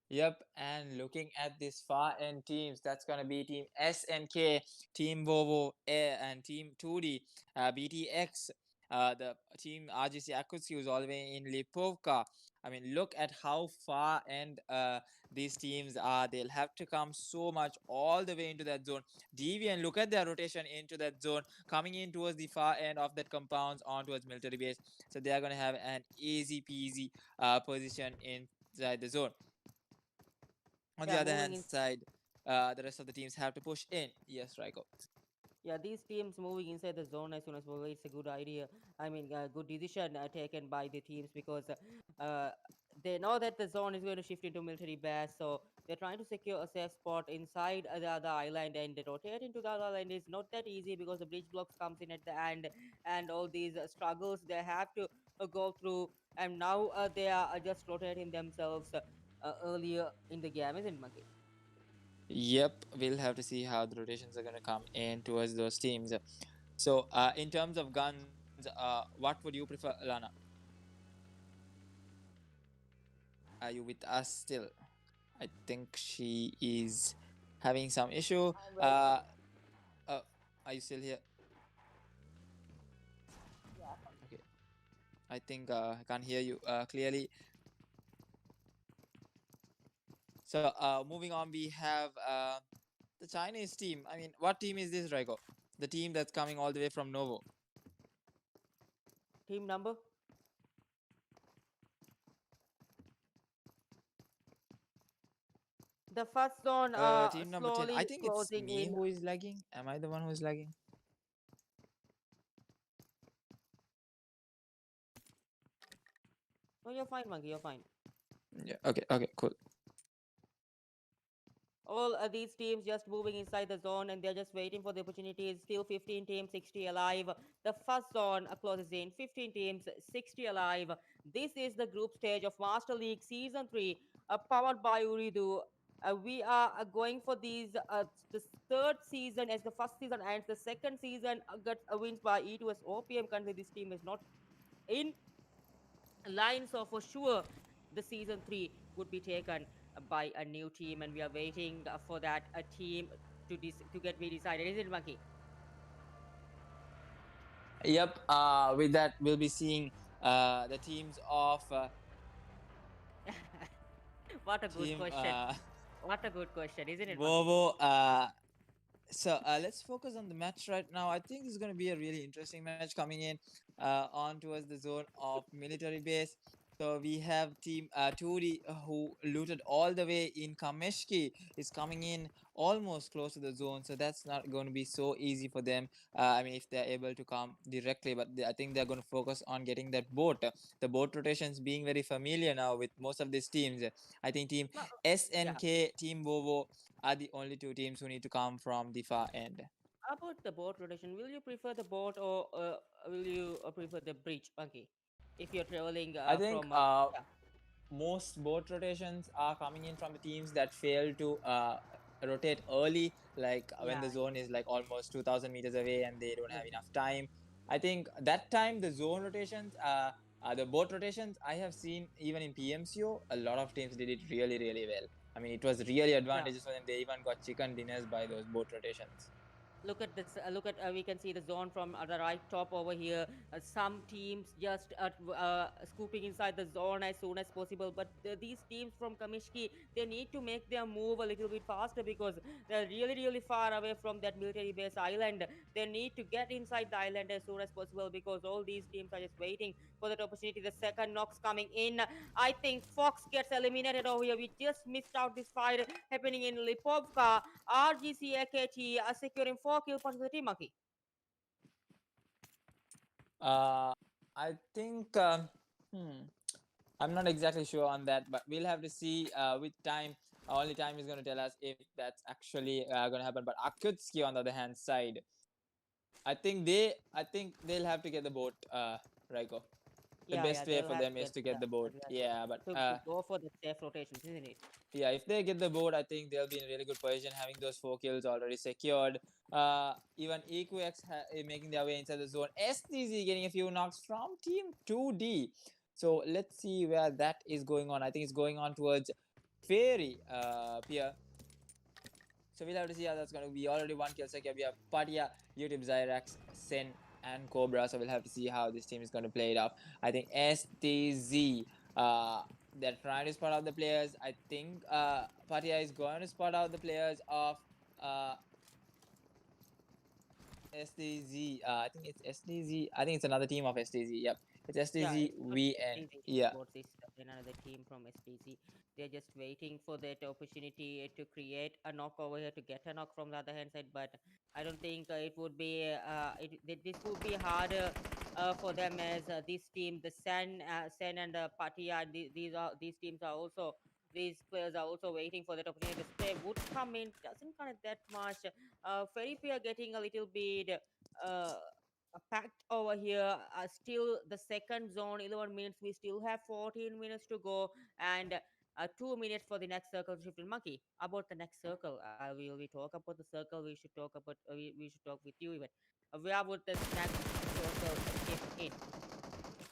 Yep, and looking at these far end teams, that's gonna be Team SNK, Team Vovo, and Team 2D, BTX, the Team RGC Akutsu is all the way in Lipovka. I mean, look at how far end these teams are. They'll have to come so much all the way into that zone. Deviant, look at their rotation into that zone, coming in towards the far end of that compounds on towards military base. So they are gonna have an easy peasy position inside the zone. On the
Yeah,
other
moving
hand
in.
side, the rest of the teams have to push in. Yes, Raiko.
Yeah, these teams moving inside the zone as soon as possible. It's a good idea. I mean, a good decision taken by the teams because they know that the zone is going to shift into military base. So they're trying to secure a safe spot inside the other island, and they rotate into the other island is not that easy because the bridge blocks comes in at the end, and all these struggles they have to go through. And now they are just rotating themselves earlier in the game, isn't it, Monkey?
Yep, we'll have to see how the rotations are going to come in towards those teams. So, in terms of guns, what would you prefer, Lana? Are you with us still? I think she is having some issue.
I'm ready.
Are you still here?
Yeah.
Okay. I think I can't hear you clearly. So, moving on, we have the Chinese team. I mean, what team is this, Raiko? The team that's coming all the way from Novo.
Team number? The first zone
Team number 10. I
slowly
think it's
closing
me
in.
who is lagging. Am I the one who is lagging?
Oh, you're fine, Monkey. You're fine.
Yeah. Okay. Cool.
All these teams just moving inside the zone and they're just waiting for the opportunities. Still 15 teams, 60 alive. The first zone closes in. 15 teams, 60 alive. This is the group stage of Master League Season 3, powered by Uridu. We are going for these the third season as the first season ends. The second season gets wins by E2S OPM country. This team is not in line, so for sure the season 3 would be taken by a new team, and we are waiting for that a team to get be decided, is it, Monkey?
Yep. With that, we'll be seeing the teams of
What a good
team
question. What a good question, isn't it, Monkey?
Vovo. So let's focus on the match right now. I think this is going to be a really interesting match coming in on towards the zone of military base. So we have team 2D who looted all the way in Kameshki is coming in almost close to the zone. So that's not going to be so easy for them. I mean, if they're able to come directly, but I think they're going to focus on getting that boat. The boat rotations being very familiar now with most of these teams. I think team
No, yeah.
SNK, team Vovo are the only two teams who need to come from the far end.
About the boat rotation, will you prefer the boat or will you prefer the bridge, Monkey, if you're traveling
I think
from yeah.
most boat rotations are coming in from the teams that fail to rotate early, like when
Yeah,
the zone is like almost 2000 meters away and they don't have
yeah.
enough time. I think that time the zone rotations, the boat rotations, I have seen even in PMCO, a lot of teams did it really, really well. I mean, it was really
Yeah.
advantageous for them. They even got chicken dinners by those boat rotations.
Look at this. Look at we can see the zone from the right top over here. Some teams just scooping inside the zone as soon as possible. But these teams from Kamishki, they need to make their move a little bit faster because they're really, really far away from that military base island. They need to get inside the island as soon as possible because all these teams are just waiting for that opportunity. The second knocks coming in. I think Fox gets eliminated over here. We just missed out this fight happening in Lipovka. RGC AKT are securing 4 kill points for the team, Monkey.
Uh, I think. Hmm. I'm not exactly sure on that, but we'll have to see with time. Only time is going to tell us if that's actually going to happen. But Akutski, on the other hand side, I think they'll have to get the boat, Raiko. The best way
they'll
for
have
them is to get the boat. Yeah, but
to go for the safe rotations, isn't it?
yeah, if they get the board, I think they'll be in a really good position having those 4 kills already secured. Even EQX making their way inside the zone. STZ getting a few knocks from Team 2D. So let's see where that is going on. I think it's going on towards Fairy Pier. So we'll have to see how that's going to be. Already 1 kill secured. We have Patia, YouTube, Zyrax, Sen, and Cobra. So we'll have to see how this team is going to play it out. I think STZ, they're trying to spot out the players. I think Patia is going to spot out the players of STZ. I think it's STZ. I think it's another team of STZ. Yep. It's STZ VN. Yeah.
It's another team from STC. They're just waiting for that opportunity to create a knock over here, to get a knock from the other hand side. But I don't think it would be this would be harder for them, as this team, the Sen and Patia, these teams are also, these players are also waiting for that opportunity. The spray would come in, doesn't connect that much. Ferry are getting a little bit packed over here. Still the second zone, 11 minutes. We still have 14 minutes to go, and 2 minutes for the next circle to shift. Monkey, about the next circle, will we talk about the circle? We should talk about we should talk with you even. Where would the next circle shift in?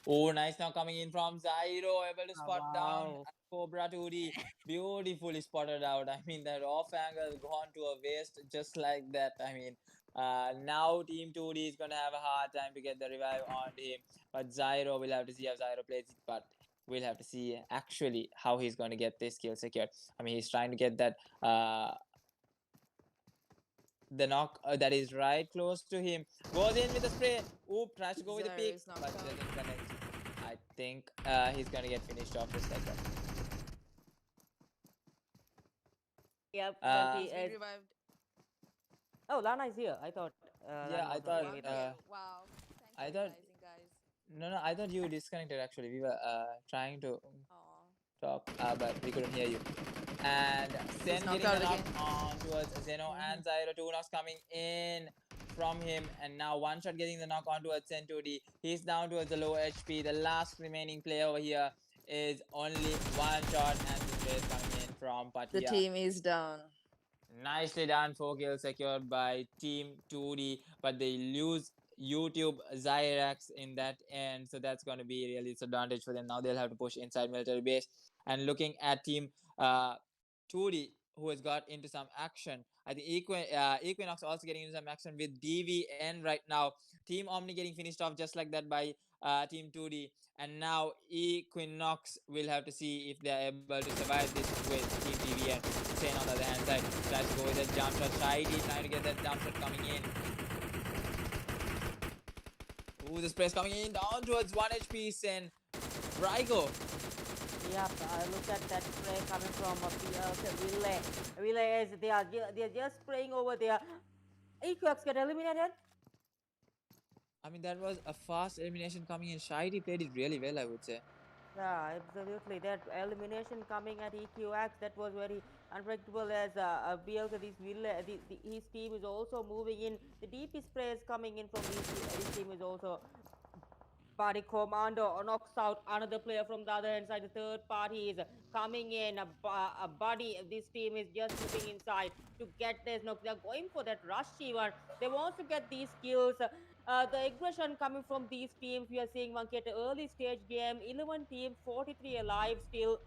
Oh, nice now coming in from Zyro, able to spot down
Wow.
Cobra 2D. Beautifully spotted out. I mean, that off angle gone to a waste just like that. I mean, now Team 2D is going to have a hard time to get the revive on him. But Zyro, we'll have to see how Zyro plays it. But we'll have to see actually how he's going to get this kill secured. I mean, he's trying to get that the knock that is right close to him. Goes in with the spray. Oop, tries to go with the
Zyro
pick,
is knocked
but
out.
doesn't connect. I think he's gonna get finished off just like that.
Yep.
He's been revived.
Oh, Lana is here. I thought.
Yeah,
Lana
I
was
thought.
not with us.
Wow. Thanks
I
for
thought-
revising, guys.
No, I thought you disconnected. Actually, we were trying to
Aw.
talk, but we couldn't hear you. And Sen
knocked
getting
out
the knock
again.
on towards Zeno and Zyro. 2 knocks coming in from him, and now one shot getting the knock on towards Sen 2D. He's down towards the low HP. The last remaining player over here is only 1 shot, and the spray is coming in from Patia.
The team is down.
Nicely done. 4 kills secured by Team 2D, but they lose YouTube Zyrax in that end, so that's going to be really disadvantage for them. Now they'll have to push inside military base. And looking at Team 2D, who has got into some action, I think Equinox also getting into some action with DVN right now. Team Omni getting finished off just like that by Team 2D, and now Equinox will have to see if they're able to survive this with Team DVN. Sen on the other hand side tries to go with a jump shot. Shady trying to get that jump shot coming in. Ooh, the spray's coming in down towards 1 HP. Sen. Brygo.
Yep, look at that spray coming from Relay. Relay is they are just spraying over there. Equinox get eliminated.
I mean, that was a fast elimination coming in. Shady played it really well, I would say.
Yeah, absolutely. That elimination coming at EQX, that was very unpredictable, as BLK, his team is also moving in. The DP sprays coming in from his team is also. Body Commando knocks out another player from the other hand side. The third party is coming in. A Buddy, this team is just moving inside to get this knock. They're going for that rush even. They want to get these kills. The aggression coming from these teams, we are seeing Monkey at the early stage game. 11 teams, 43 alive still.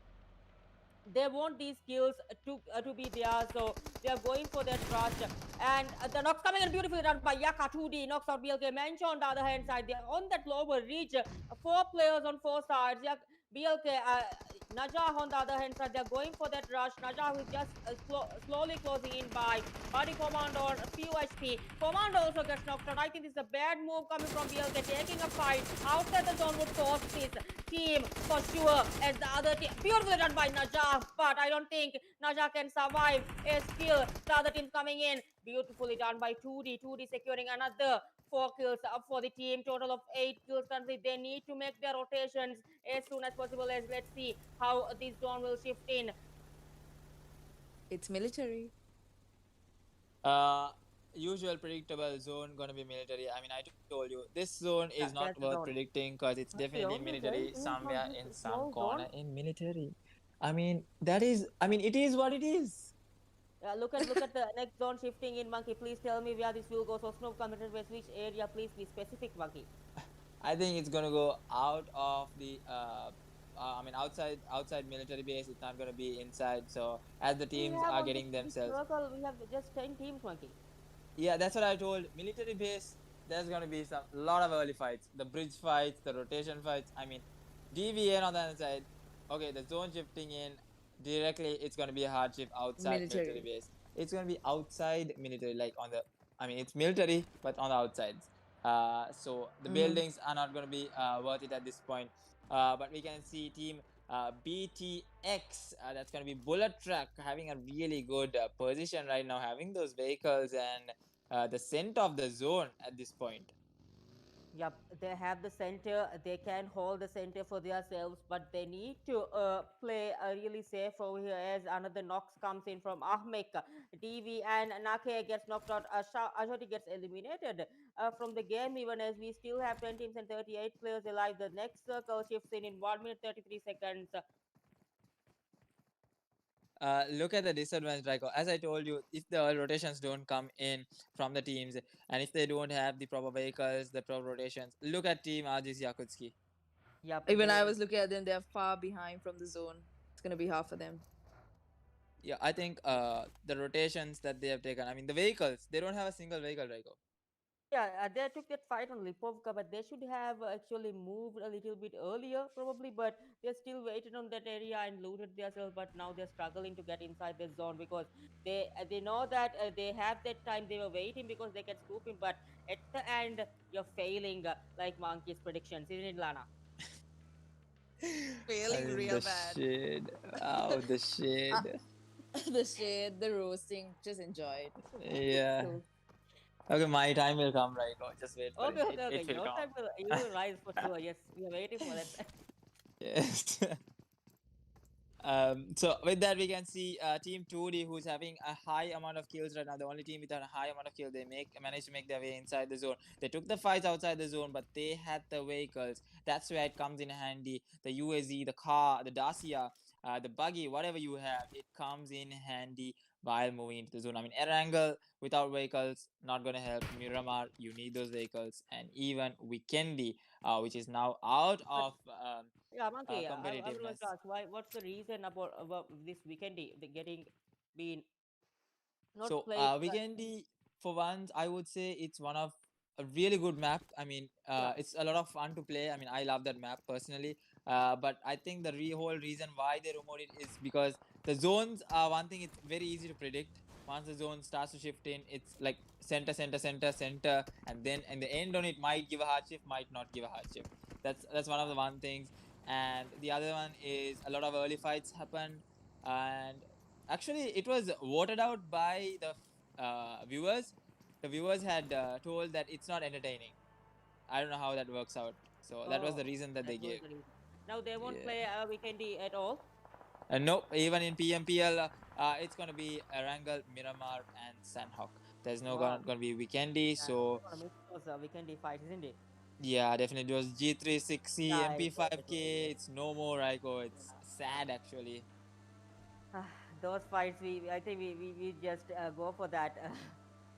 They want these kills to be there, so they are going for that rush. And the knocks coming in beautifully done by Yaka 2D, knocks out BLK. Mention on the other hand side, they are on that lower reach. 4 players on 4 sides. BLK, Najah on the other hand side, they're going for that rush. Najah is just slowly closing in by Body Commando, a few HP. Commando also gets knocked out. I think this is a bad move coming from BLK, taking a fight outside the zone would cost this team for sure, as the other team, beautifully done by Najah, but I don't think Najah can survive a skill. The other team's coming in, beautifully done by 2D securing another 4 kills up for the team, total of 8 kills currently. They need to make their rotations as soon as possible. As let's see how this zone will shift in.
It's military.
Usual predictable zone gonna be military. I mean, I told you this zone is
Yeah,
not
that's the
worth
zone.
predicting because it's
But the
definitely in
only
military
way is from
somewhere in
this
some
small
corner
zone.
in military. I mean, that is. I mean, it is what it is.
Look at the next zone shifting in, Monkey. Please tell me where this will go. So snow committed west, which area? Please be specific, Monkey.
I think it's gonna go out of the. I mean, outside military base. It's not gonna be inside. So as the
We
teams
have
are
on
getting
this
themselves.
circle, we have just 10 teams, Monkey.
Yeah, that's what I told. Military base. There's gonna be some lot of early fights. The bridge fights, the rotation fights. I mean, DVN on the other side. Okay, the zone shifting in directly. It's gonna be a hard shift outside military
Military.
base. It's gonna be outside military, like on the. I mean, it's military, but on the outsides. So the buildings are not gonna be worth it at this point. But we can see team BTX. That's gonna be Bullet Truck having a really good position right now, having those vehicles and the scent of the zone at this point.
Yep, they have the center. They can hold the center for themselves, but they need to play really safe over here as another knocks comes in from Ahmek. DV and Nake gets knocked out. Ashoti gets eliminated from the game, even as we still have 10 teams and 38 players alive. The next circle shifts in 1 minute 33 seconds.
Look at the disadvantage, Raiko. As I told you, if the rotations don't come in from the teams and if they don't have the proper vehicles, the proper rotations, look at team RGC Yakutski.
Yep,
Even I
they
was looking at them, they're far behind from the zone. It's gonna be hard for them.
Yeah, I think the rotations that they have taken, I mean, the vehicles, they don't have a single vehicle, Raiko.
Yeah, they took that fight on Lipovka, but they should have actually moved a little bit earlier, probably. But they still waited on that area and looted themselves. But now they're struggling to get inside the zone because they know that they have that time. They were waiting because they can scoop in, but at the end, you're failing like Monkey's predictions, isn't it, Lana?
Failing
I mean,
real
the
bad.
shade. Wow, the shade.
The shade, the roasting, just enjoy it.
Yeah.
So,
Okay, my time will come, Raiko. Just wait for
Okay,
it.
okay, okay.
It will
Your
come.
time will you will rise for sure. Yes, we are waiting for that.
Yes. So with that, we can see Team 2D who's having a high amount of kills right now. The only team with a high amount of kills. They managed to make their way inside the zone. They took the fights outside the zone, but they had the vehicles. That's where it comes in handy. The UAZ, the car, the Dacia, the buggy, whatever you have, it comes in handy while moving into the zone. I mean, air angle without vehicles not gonna help. Miramar, you need those vehicles, and even Weekendy, which is now out
But
of
yeah, Monkey, I would like to
competitiveness.
ask why. What's the reason about this weekend the getting being not
So
playing?
Weekendy, for once, I would say it's one of a really good map. I mean,
Yeah.
it's a lot of fun to play. I mean, I love that map personally. But I think the whole reason why they removed it is because the zones are one thing. It's very easy to predict. Once the zone starts to shift in, it's like center, center, center, center, and then in the end on it might give a hard shift, might not give a hard shift. That's one of the one things. And the other one is a lot of early fights happen, and actually it was voted out by the viewers. The viewers had told that it's not entertaining. I don't know how that works out, so that was the
Oh,
reason that
that
they
was
gave.
the reason. Now they won't
Yeah.
play weekendy at all.
And no, even in PMPL, it's gonna be Erangel, Miramar, and Sandhawk. There's no
Wow.
gonna be Weekendy.
Yeah,
So
we're gonna miss those weekendy fights, isn't it?
yeah, definitely it was G360
Yeah,
MP5K. It's no more, Raiko. It's sad actually.
those fights, I think we just go for that.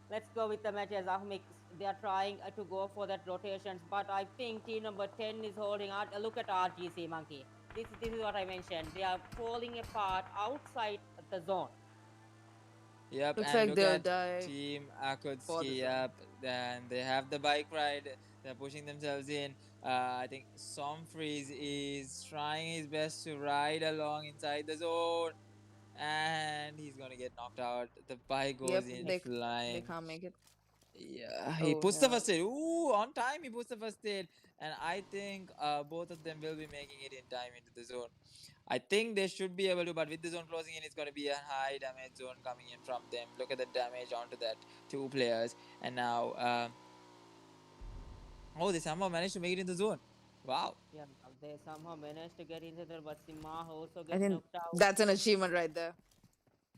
Let's go with the matches. Ahmik, they are trying to go for that rotations, but I think team number 10 is holding out. Look at RGC Monkey. This is what I mentioned. They are falling apart outside the zone.
Yep,
looks
and
like
look
they'll
at
die
Team
for the
Akutski.
zone.
Yep, then they have the bike ride. They're pushing themselves in. I think Somfries is trying his best to ride along inside the zone, and he's gonna get knocked out. The bike goes
Yep,
in
they
flying.
can't make it.
Yeah, he
Oh
puts the
no.
first aid. Ooh, on time he puts the first aid, and I think both of them will be making it in time into the zone. I think they should be able to, but with the zone closing in, it's going to be a high damage zone coming in from them. Look at the damage onto that two players, and now Oh, they somehow managed to make it in the zone. Wow.
Yeah, they somehow managed to get into there, but Simah also
I
gets
think
knocked out.
that's an achievement right there.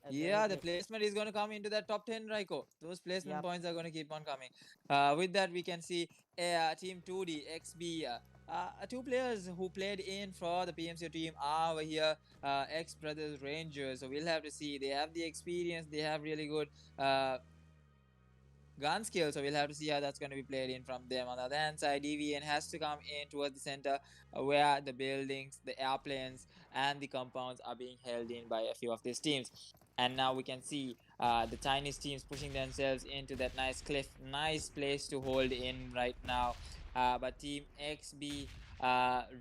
Yeah, the
Definitely.
placement is going to come into that top 10, Raiko. Those placement
Yep.
points are going to keep on coming. With that, we can see Team 2D, XB. Two players who played in for the PMC team are over here, X Brothers Rangers. So we'll have to see. They have the experience. They have really good gun skill, so we'll have to see how that's going to be played in from them. On the other hand side, DVN has to come in towards the center where the buildings, the airplanes, and the compounds are being held in by a few of these teams. And now we can see the Chinese teams pushing themselves into that nice cliff, nice place to hold in right now. But Team XB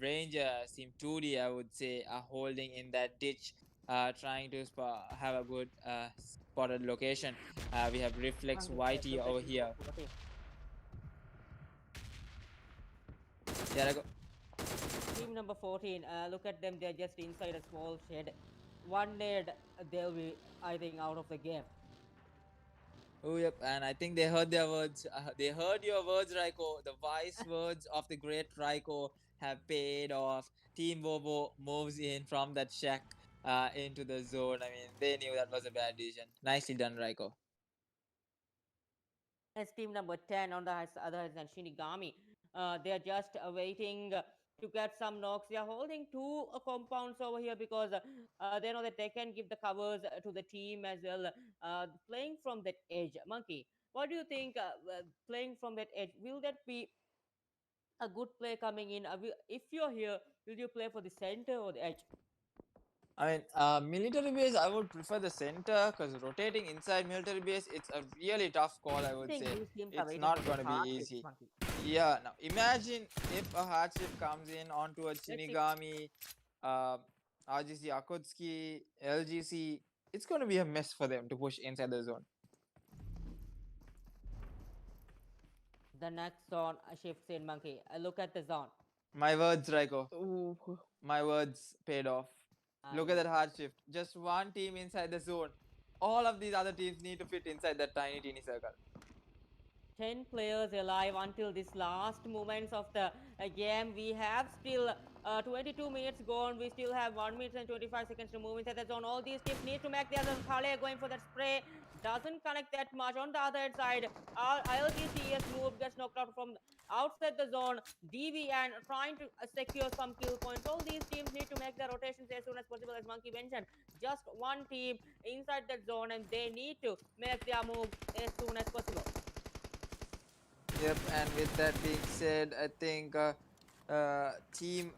Rangers, Team 2D, I would say, are holding in that ditch, trying to have a good spotted location. We have Reflex
Look
YT
at
over
team
here.
14.
Yeah, like,
Team number 14, look at them, they're just inside a small shed. One nade, they'll be, I think, out of the game.
oh yep, and I think they heard their words. They heard your words, Raiko. The wise words of the great Raiko have paid off. Team Bobo moves in from that shack into the zone. I mean, they knew that was a bad decision. Nicely done, Raiko.
As team number 10 on the other hand, Shinigami, they are just waiting to get some knocks. They are holding two compounds over here because they know that they can give the covers to the team as well. Playing from that edge, Monkey, what do you think? Playing from that edge, will that be a good play coming in? If you're here, will you play for the center or the edge?
I mean, military base, I would prefer the center because rotating inside military base, it's a really tough call, I
I
would
think
say.
these teams are
It's
waiting for
not
the
going to be
hardship,
easy.
Monkey.
Yeah, now imagine if a hardship comes in onto a
Let's see.
Shinigami, RGC Akutsuki, LGC. It's going to be a mess for them to push inside the zone.
The next zone shifts in, Monkey. Look at the zone.
My words, Raiko.
Ooh.
My words paid off. Look at that hard shift. Just one team inside the zone. All of these other teams need to fit inside that tiny, teeny circle.
10 players alive until this last moments of the game. We have still 22 minutes gone. We still have 1 minute and 25 seconds to move inside the zone. All these teams need to make the other. Kale going for that spray. Doesn't connect that much. On the other side, ILGC has moved, gets knocked out from outside the zone. DV and trying to secure some kill points. All these teams need to make their rotations as soon as possible, as Monkey mentioned. Just one team inside that zone, and they need to make their move as soon as possible.
Yep, and with that being said, I think Team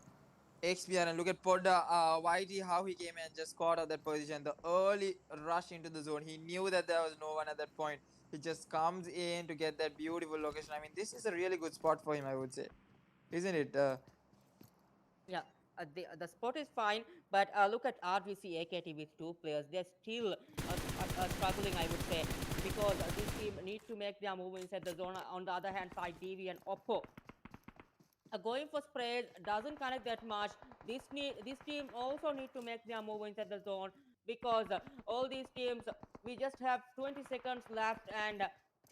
XBR, and look at Podda, YT, how he came and just caught out that position. The early rush into the zone. He knew that there was no one at that point. He just comes in to get that beautiful location. I mean, this is a really good spot for him, I would say. Isn't it?
Yeah, the spot is fine, but look at RGC AKT with two players. They're still struggling, I would say, because this team need to make their move inside the zone. On the other hand side, DV and Oppo going for sprays doesn't connect that much. This team also need to make their move inside the zone because all these teams, we just have 20 seconds left and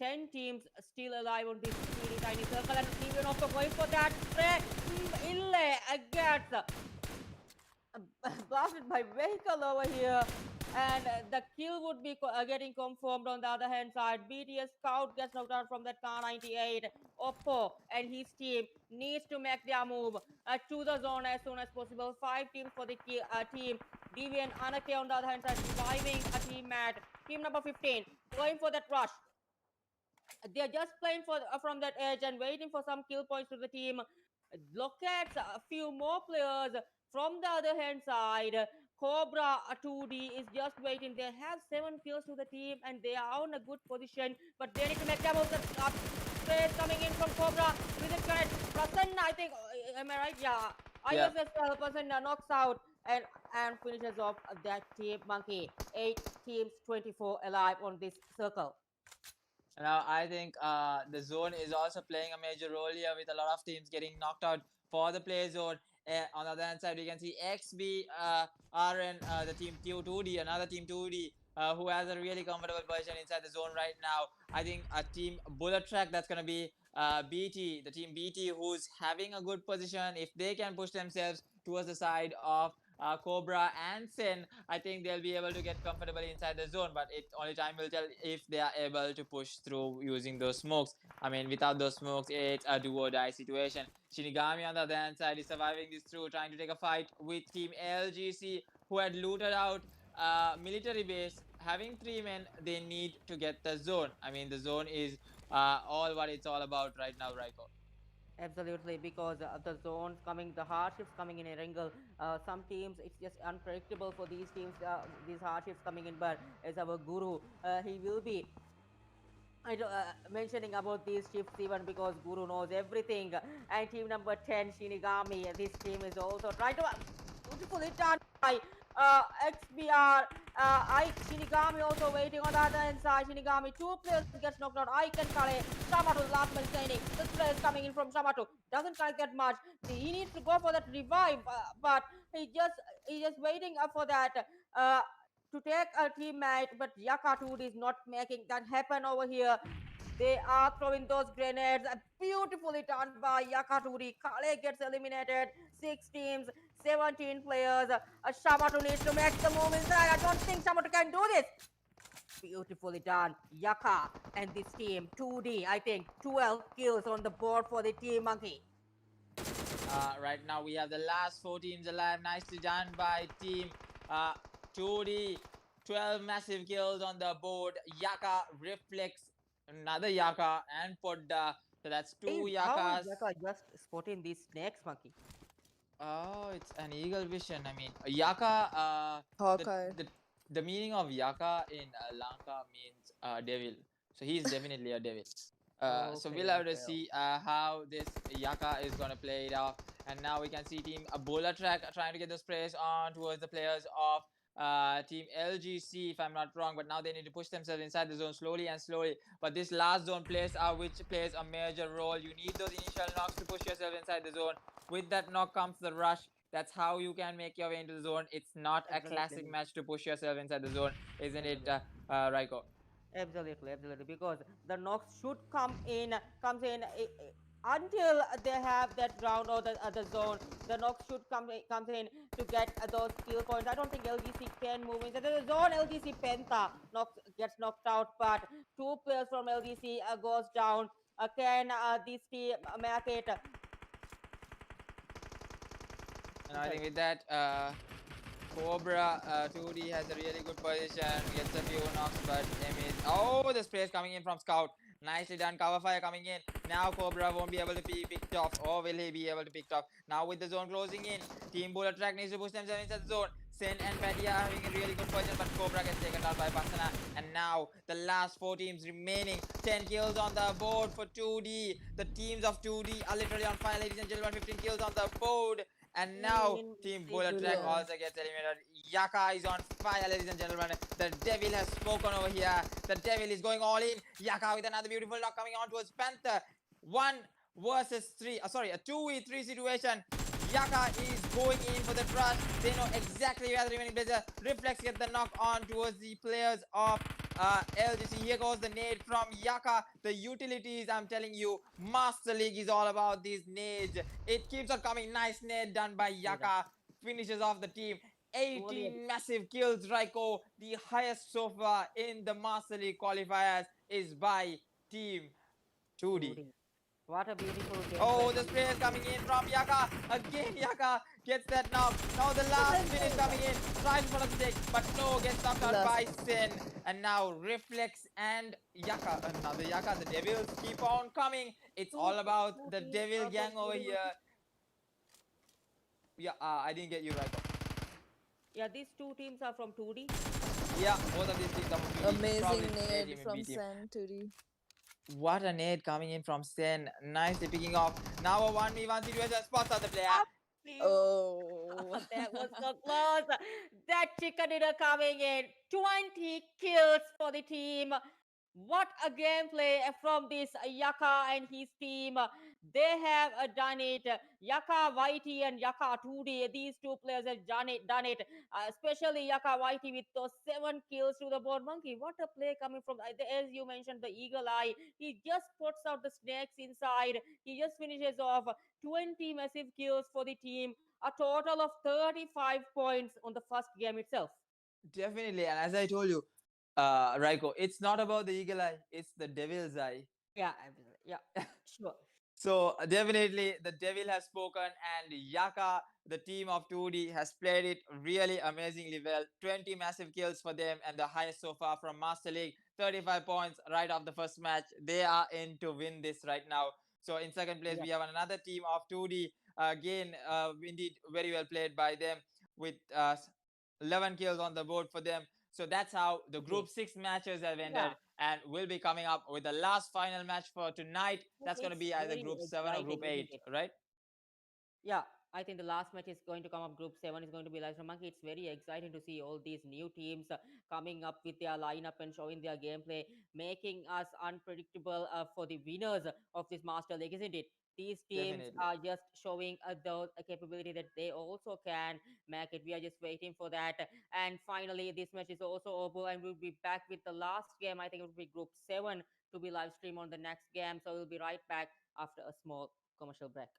10 teams still alive on this teeny tiny circle, and even also going for that spray. Ille gets blasted by vehicle over here, and the kill would be getting confirmed. On the other hand side, BTS Scout gets knocked out from that car 98. Oppo and his team needs to make their move to the zone as soon as possible. 5 teams for the team. DV and Anake on the other hand side reviving a team mat. Team number 15 going for that rush. They're just playing for from that edge and waiting for some kill points to the team. Look at a few more players from the other hand side. Cobra 2D is just waiting. They have 7 kills to the team and they are in a good position, but they need to make their move. Sprays coming in from Cobra. Is it correct? Prasanna, I think, am I right? Yeah.
Yeah.
ISS Prasanna knocks out and finishes off that team. Monkey. 8 teams, 24 alive on this circle.
Now, I think the zone is also playing a major role here with a lot of teams getting knocked out for the play zone. On the other hand side, we can see XB, RN, the team 2D, another team 2D, who has a really comfortable position inside the zone right now. I think a team Bullet Track, that's going to be BT, the team BT, who's having a good position. If they can push themselves towards the side of Cobra and Sin, I think they'll be able to get comfortably inside the zone. But it only time will tell if they are able to push through using those smokes. I mean, without those smokes, it's a do or die situation. Shinigami on the other hand side is surviving this through, trying to take a fight with Team LGC, who had looted out military base. Having 3 men, they need to get the zone. I mean, the zone is all what it's all about right now, Raiko.
Absolutely, because the zones coming, the hardships coming in a wrinkle. Some teams, it's just unpredictable for these teams, these hardships coming in. But as our guru, he will be mentioning about these shifts even because Guru knows everything. And team number 10, Shinigami, this team is also trying to beautifully done by XBR. Shinigami also waiting on the other hand side. Shinigami, 2 players gets knocked out. Ike and Kale. Samato, last man standing. This player is coming in from Samato. Doesn't collect that much. He needs to go for that revive, but he just waiting up for that. To take a teammate, but Yakaturi is not making that happen over here. They are throwing those grenades. Beautifully done by Yakaturi. Kale gets eliminated. 6 teams, 17 players. Shamato needs to make the move inside. I don't think Shamato can do this. Beautifully done. Yaka and this team. 2D, I think. 12 kills on the board for the Team Monkey.
Right now, we have the last 4 teams alive. Nicely done by Team 2D. 12 massive kills on the board. Yaka, Reflex, another Yaka, and Podda. So that's 2
Hey, how is
Yakas.
Yaka just spotting these snakes, Monkey?
Oh, it's an eagle vision. I mean, Yaka.
Hawkeye.
The meaning of Yaka in Lanka means devil. So he's definitely a devil. So we'll have to see how this Yaka is gonna play it out. And now we can see Team Bola Track trying to get the sprays on towards the players of Team LGC, if I'm not wrong. But now they need to push themselves inside the zone slowly and slowly. But this last zone plays which plays a major role. You need those initial knocks to push yourself inside the zone. With that knock comes the rush. That's how you can make your way into the zone. It's not a classic match to push yourself inside the zone, isn't it, Raiko?
Absolutely, because the knocks should comes in until they have that round or the zone. The knocks should comes in to get those skill points. I don't think LGC can move into the zone. LGC Penta gets knocked out, but 2 players from LGC goes down. Can this team make it?
And I think with that, Cobra 2D has a really good position, gets a few knocks, but the spray is coming in from Scout. Nicely done, cover fire coming in. Now Cobra won't be able to be picked off, or will he be able to pick off? Now with the zone closing in, Team Bullet Track needs to push themselves inside the zone. Sen and Patty are having a really good position, but Cobra gets taken out by Pasana. And now the last 4 teams remaining, 10 kills on the board for 2D. The teams of 2D are literally on fire, ladies and gentlemen. 15 kills on the board. And now Team Bullet Track also gets eliminated. Yaka is on fire, ladies and gentlemen. The devil has spoken over here. The devil is going all in. Yaka with another beautiful knock coming on towards Panther. 1 versus 3. Sorry, a 2v3 situation. Yaka is going in for the rush. They know exactly where the remaining players are. Reflex gets the knock on towards the players of LGC. Here goes the nade from Yaka. The utilities, I'm telling you, Master League is all about these nades. It keeps on coming. Nice nade done by Yaka. Finishes off the team. 18 massive kills, Raiko. The highest so far in the Master League qualifiers is by Team 2D.
What a beautiful game.
Oh, the spray is coming in from Yaka. Again, Yaka gets that knock. Now the last spin is coming in. Tries for the stick, but no, gets knocked out by Sin. And now Reflex and Yaka. Another Yaka. The devils keep on coming. It's all about the devil gang over here. Yeah, I didn't get you right.
Yeah, these 2 teams are from 2D.
Yeah, both of these teams are from 2D.
Amazing nade from Sen 2D.
What a nade coming in from Sen. Nicely picking off. Now a 1v1 situation. Spots out the player.
Oh,
that was so close. That chicken dinner coming in. 20 kills for the team What a gameplay from this Yaka and his team. They have done it. Yaka Whitey and Yaka 2D, these two players have done it. Especially Yaka Whitey with those 7 kills to the board. Monkey, what a play coming from, as you mentioned, the Eagle Eye. He just puts out the snakes inside. He just finishes off 20 massive kills for the team. A total of 35 points on the first game itself.
Definitely, and as I told you, Raiko, it's not about the eagle eye; it's the devil's eye.
Yeah, yeah, sure.
So definitely the devil has spoken, and Yaka, the team of 2D, has played it really amazingly well. 20 massive kills for them, and the highest so far from Master League. 35 points right off the first match. They are in to win this right now. So in second place, we have another team of 2D. Again, indeed, very well played by them with 11 kills on the board for them. So that's how the Group 6 matches have ended. And we'll be coming up with the last final match for tonight. That's going to be either Group 7 or Group 8, right?
Yeah, I think the last match is going to come up. Group 7 is going to be Live from Monkey. It's very exciting to see all these new teams coming up with their lineup and showing their gameplay, making us unpredictable for the winners of this Master League, isn't it? These teams are just showing the capability that they also can make it. We are just waiting for that. And finally, this match is also over, and we'll be back with the last game. I think it will be Group 7 to be live streamed on the next game. So we'll be right back after a small commercial break.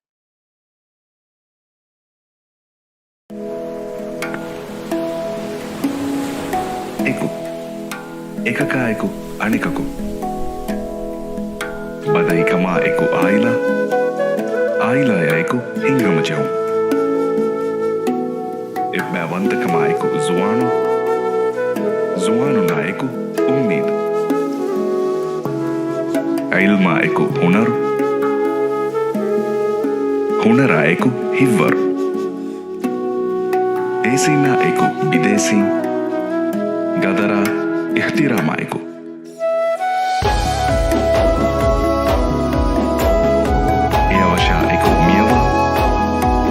Eku. Ekaka eku anikaku. Badai kama eku aila. Aila ya eku hingama jahum. Ebba wanta kama eku zuano. Zuano na eku ummid. Ilma eku hunar. Hunara eku hivvar. Esina eku bidesi. Gadara ihtirama eku. Eawasha eku miyawa.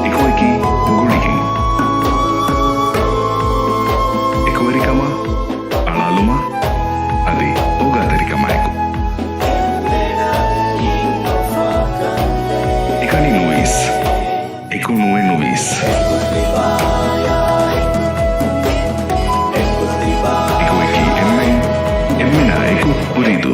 Eku eki gulikin. Eku erikama. Alaluma. Adi ogadarikama eku. Ekani nuis. Eku nue nuis. Eku eki emmen. Emmena eku uridu.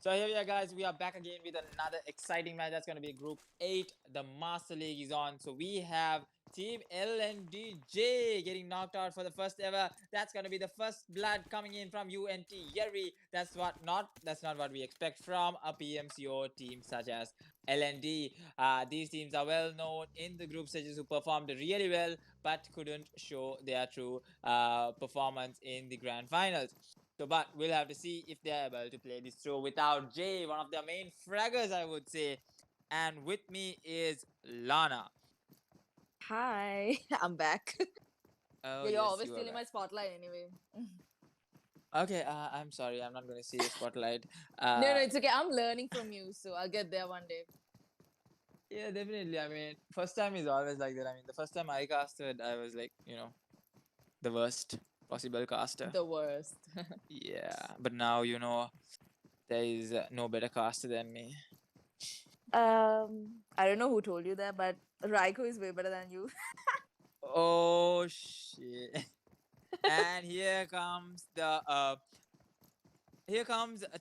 So here we are, guys. We are back again with another exciting match. That's going to be Group 8. The Master League is on. So we have Team LNDJ getting knocked out for the first ever. That's going to be the first blood coming in from UNT Yeri. That's not what we expect from a PMCO team such as LND. These teams are well known in the group stages who performed really well but couldn't show their true performance in the grand finals. So, but we'll have to see if they're able to play this through without Jay, one of their main fraggers, I would say. And with me is Lana.
Hi, I'm back.
Oh,
You're
yes,
always
you are
stealing my
back.
spotlight anyway.
Okay, I'm sorry. I'm not going to see your spotlight.
No, it's okay. I'm learning from you, so I'll get there one day.
Yeah, definitely. I mean, first time is always like that. I mean, the first time I casted, I was like, the worst possible caster.
The worst.
Yeah, but now, there is no better caster than me.
I don't know who told you that, but Raiko is way better than you.
Oh, shit. And here comes a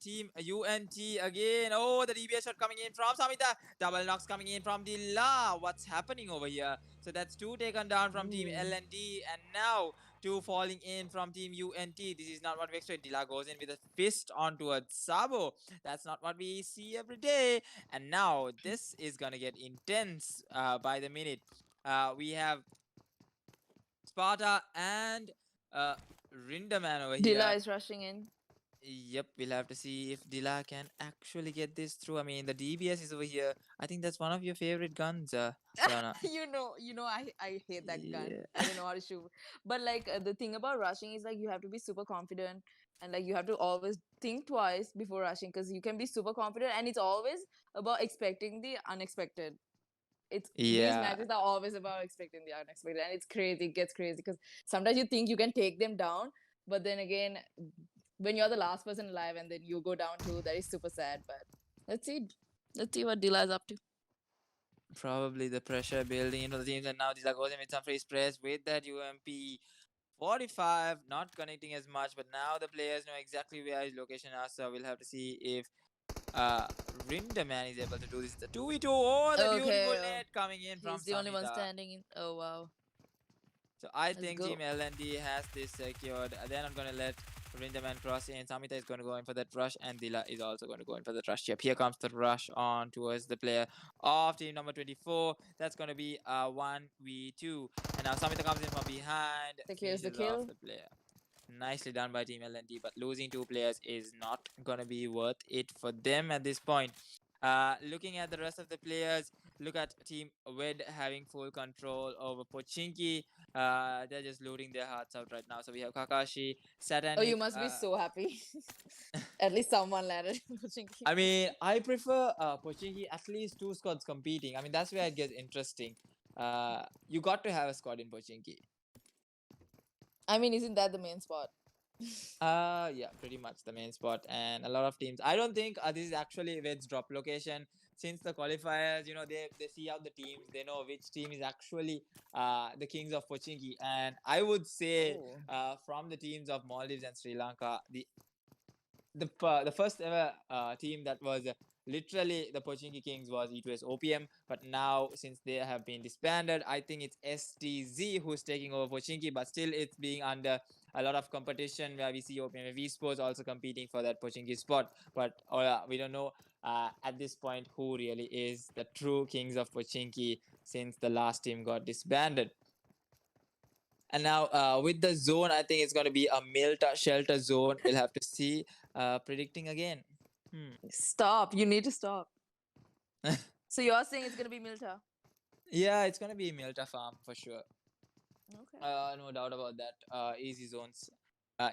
team UNT again. Oh, the DBS shot coming in from Samita. Double knocks coming in from Dilla. What's happening over here? So that's 2 taken down from Team LND. And now 2 falling in from Team UNT. This is not what we expect. Dilla goes in with a fist onto a Sabo. That's not what we see every day. And now this is going to get intense by the minute. We have Sparta and Rinderman over here.
Dilla is rushing in.
Yep, we'll have to see if Dilla can actually get this through. I mean, the DBS is over here. I think that's one of your favorite guns, Lana.
you know, I hate that gun.
Yeah.
I don't know how to shoot. But like the thing about rushing is like you have to be super confident and like you have to always think twice before rushing because you can be super confident and it's always about expecting the unexpected. These
Yeah.
matches are always about expecting the unexpected and it's crazy. It gets crazy because sometimes you think you can take them down, but then again, when you're the last person alive and then you go down too, that is super sad. But let's see what Dilla is up to.
Probably the pressure building into the teams, and now Dilla goes in with some free sprays with that UMP 45, not connecting as much, but now the players know exactly where his location is, so we'll have to see if Rinderman is able to do this. The 2v2, oh, the beautiful net coming in from
He's the only one
Samita.
standing in. Oh wow.
So I
Let's
think
go.
Team LND has this secured. They're not going to let Rinderman cross in. Samita is going to go in for that rush, and Dilla is also going to go in for that rush. Yep, here comes the rush on towards the player of team number 24. That's going to be a 1v2. And now Samita comes in from behind.
Secures the
finishes off
kill.
the player. Nicely done by Team LND, but losing 2 players is not going to be worth it for them at this point. Looking at the rest of the players, look at Team Wed having full control over Pochinki. They're just looting their hearts out right now. So we have Kakashi, Satanic.
Oh, you must be so happy. At least someone landed Pochinki.
I mean, I prefer Pochinki, at least 2 squads competing. I mean, that's where it gets interesting. You got to have a squad in Pochinki.
I mean, isn't that the main spot?
Yeah, pretty much the main spot, and a lot of teams. I don't think this is actually Wed's drop location. Since the qualifiers, they see out the teams, they know which team is actually the kings of Pochinki. And I would say from the teams of Maldives and Sri Lanka, the first ever team that was literally the Pochinki Kings was E2S OPM, but now since they have been disbanded, I think it's STZ who's taking over Pochinki, but still it's being under a lot of competition where we see OPM V Sports also competing for that Pochinki spot, but we don't know at this point who really is the true kings of Pochinki since the last team got disbanded. And now with the zone, I think it's going to be a Milta shelter zone. We'll have to see. Predicting again.
Stop. You need to stop. So you're saying it's going to be Milta?
Yeah, it's going to be Milta farm for sure.
Okay.
No doubt about that. Easy zones.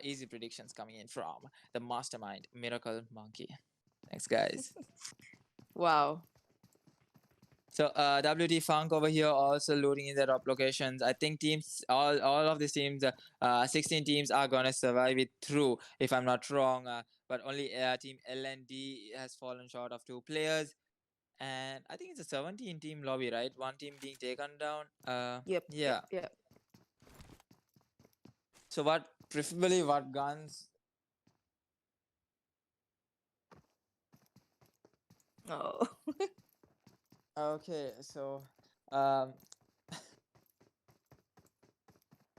Easy predictions coming in from the mastermind, Miracle Monkey. Thanks, guys.
Wow.
So WT Funk over here also looting in their top locations. I think teams, all of these teams, 16 teams are gonna survive it through, if I'm not wrong. But only team LND has fallen short of 2 players, and I think it's a 17 team lobby, right? 1 team being taken down.
Yep.
Yeah.
Yep.
So what guns?
Oh.
Okay, so um,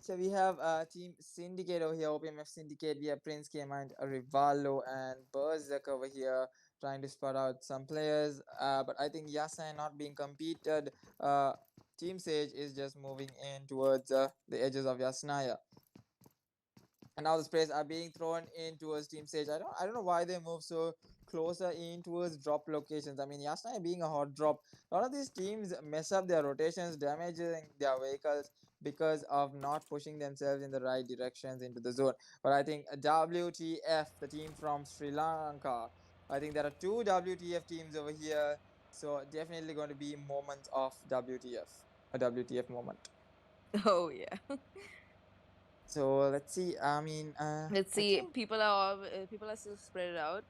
so we have Team Syndicate over here, OPMF Syndicate. We have Prince K Mind, Rivaldo, and Berserk over here trying to spot out some players. But I think Yasai not being competed. Team Sage is just moving in towards the edges of Yasnaya. And now the sprays are being thrown in towards Team Sage. I don't know why they move so closer in towards drop locations. I mean, Yasnaya being a hot drop, a lot of these teams mess up their rotations, damaging their vehicles because of not pushing themselves in the right directions into the zone. But I think WTF, the team from Sri Lanka, I think there are two WTF teams over here. So definitely going to be moments of WTF, a WTF moment.
Oh yeah.
So let's see. I mean,
Let's
I
see.
think.
People are still spread out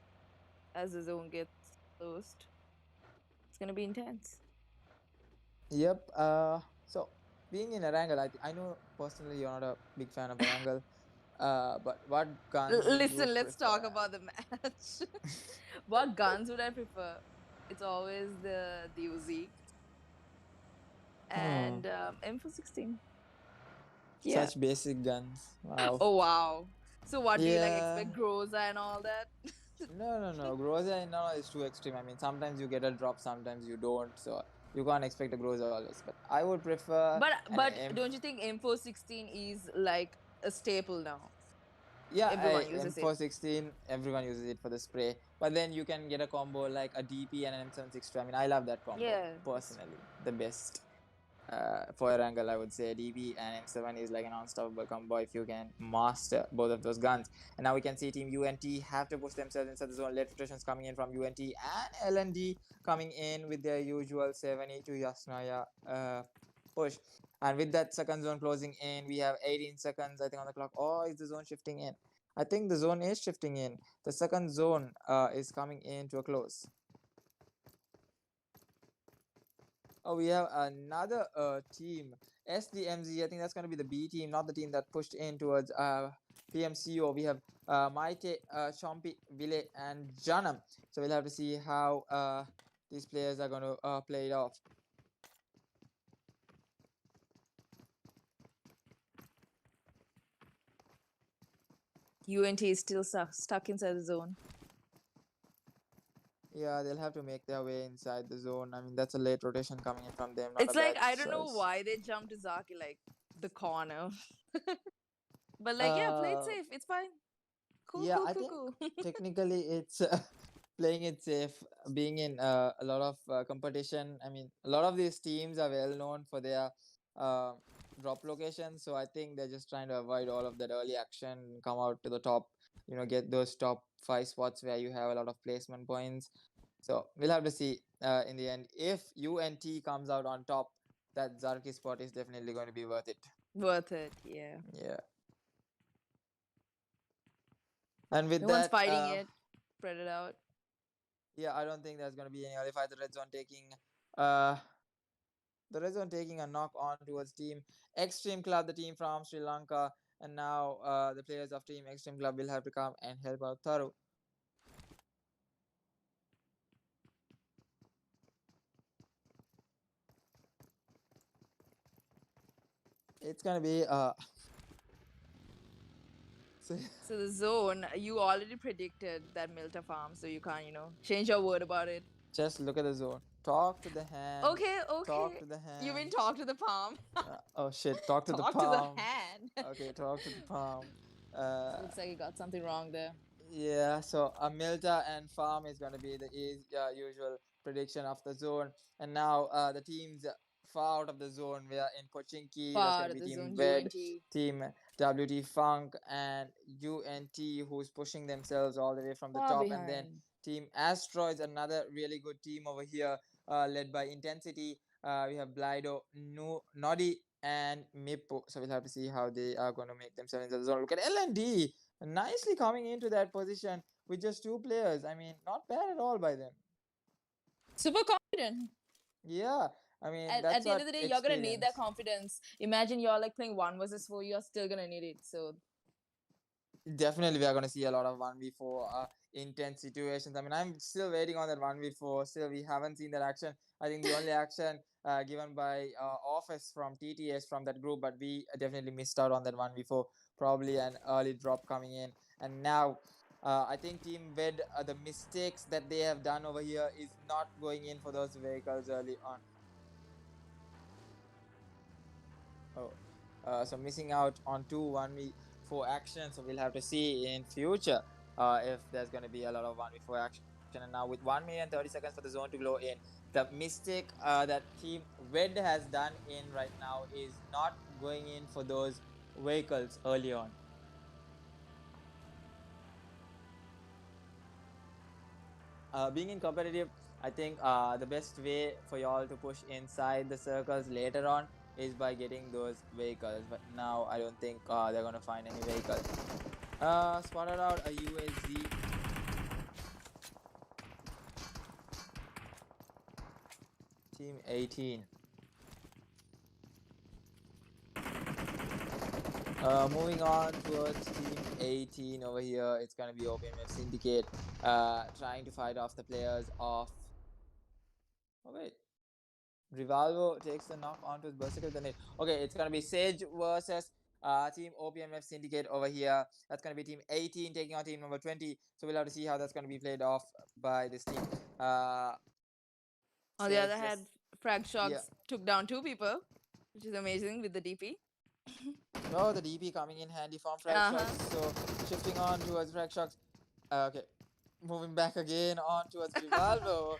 as the zone gets closed. It's gonna be intense.
Yep. So being in Erangel, I know personally you're not a big fan of Erangel. But what guns would you
Listen, let's talk
prefer?
about the match. What guns would I prefer? It's always the Uzi and M416. Yeah.
Such basic guns. Wow.
Oh wow. So what do you like expect
Yeah.
Groza and all that?
No. Groza no is too extreme. I mean, sometimes you get a drop, sometimes you don't. So you can't expect a Groza always. But I would prefer an
But
M.
don't you think M416 is like a staple now?
Yeah,
Everyone uses it.
M416, everyone uses it for the spray. But then you can get a combo like a DP and an M762. I mean, I love that combo
Yeah.
personally. The best. For Erangel, I would say DP and M7 is like an unstoppable combo if you can master both of those guns. And now we can see Team UNT have to push themselves inside the zone. Late rotations coming in from UNT and LND coming in with their usual 7E to Yasnaya push. And with that second zone closing in, we have 18 seconds, I think, on the clock. Or is the zone shifting in? I think the zone is shifting in. The second zone is coming in to a close. Oh, we have another team, SDMZ. I think that's going to be the B team, not the team that pushed in towards PMCO. We have Maite, Chompy, Vile, and Janam. So we'll have to see how these players are going to play it off.
UNT is still stuck inside the zone.
Yeah, they'll have to make their way inside the zone. I mean, that's a late rotation coming in from them.
It's like I don't know why they jumped to Zaki like the corner. But like yeah, play it safe. It's fine. Cool,
Yeah,
cool,
I
cool,
think
cool.
technically it's playing it safe, being in a lot of competition. I mean, a lot of these teams are well known for their uh, drop locations, so I think they're just trying to avoid all of that early action, come out to the top, get those top 5 spots where you have a lot of placement points. So we'll have to see in the end if UNT comes out on top. That Zarki spot is definitely going to be worth it.
Worth it, yeah.
Yeah. And with
No
that,
one's fighting it. Spread it out.
Yeah, I don't think there's going to be any early fight. The red zone taking a knock on towards Team Extreme Club, the team from Sri Lanka, and now the players of Team Extreme Club will have to come and help out Tharu. It's gonna be
So the zone, you already predicted that Milta farm, so you can't, change your word about it.
Just look at the zone. Talk to the hand.
Okay.
Talk to the hand.
You mean talk to the palm?
Oh shit! Talk to the palm.
Talk to the hand.
Okay, talk to the palm.
Looks like you got something wrong there.
Yeah, so Milta and Farm is going to be the usual prediction of the zone. And now the teams far out of the zone, we are in Pochinki. That's
Far
going to
out
be
of the
Team
zone,
Ved,
UNT.
Team WT Funk, and UNT, who's pushing themselves all the way from the
Far
top. And then
behind.
Team Asteroids, another really good team over here, led by Intensity. We have Blido, Noddy, and Mippo. So we'll have to see how they are going to make themselves in the zone. Look at LND nicely coming into that position with just 2 players. I mean, not bad at all by them.
Super confident.
Yeah, I mean,
At
that's
the end of the day, you're gonna need that
experience.
confidence. Imagine you're like playing 1 versus 4, you're still gonna need it. So
Definitely, we are going to see a lot of 1v4 intense situations. I mean, I'm still waiting on that 1v4. Still, we haven't seen that action. I think the only action given by Office from TTS from that group, but we definitely missed out on that 1v4. Probably an early drop coming in. And now, I think Team Ved, the mistakes that they have done over here is not going in for those vehicles early on. Oh, so missing out on 1v4 action. So we'll have to see in future if there's going to be a lot of 1v4 action. And now with 1 minute and 30 seconds for the zone to glow in, the mistake that Team Red has done in right now is not going in for those vehicles early on. Being in competitive, I think the best way for y'all to push inside the circles later on is by getting those vehicles. But now I don't think they're gonna find any vehicles. Spotted out a USZ. Team 18. Moving on towards Team 18 over here, it's gonna be OPMF Syndicate trying to fight off the players of. Oh wait. Rivalvo takes the knock onto his Berserker with the nade. Okay, it's gonna be Sage versus Team OPMF Syndicate over here. That's gonna be Team 18 taking on Team number 20. So we'll have to see how that's gonna be played off by this team.
On the other hand, Frag Shots took down 2 people, which is amazing with the DP.
Oh, the DP coming in handy from Frag Shots. So shifting on towards Frag Shots. Okay, moving back again on towards Rivalvo.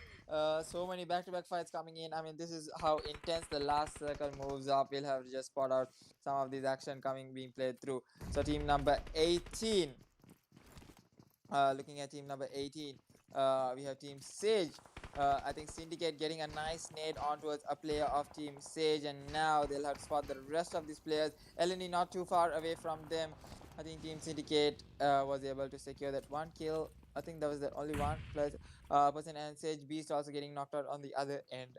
So many back-to-back fights coming in. I mean, this is how intense the last circle moves up. We'll have to just spot out some of these action being played through. So team number 18. Looking at team number 18, we have Team Sage. I think Syndicate getting a nice nade on towards a player of Team Sage, and now they'll have to spot the rest of these players. Eleni not too far away from them. I think Team Syndicate was able to secure that 1 kill. I think that was the only one person, and Sage Beast also getting knocked out on the other end.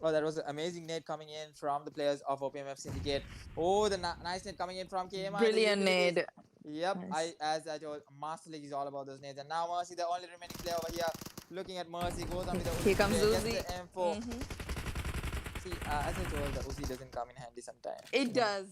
Oh, that was an amazing nade coming in from the players of OPMF Syndicate. Oh, the nice nade coming in from KMI.
Brilliant nade.
Yep,
Nice.
as I told, Master League is all about those nades. And now Mercy, the only remaining player over here, looking at Mercy, goes on with the Uzi.
Here comes
Gets
Uzi.
the M4. See, as I told, the Uzi doesn't come in handy sometimes.
It does.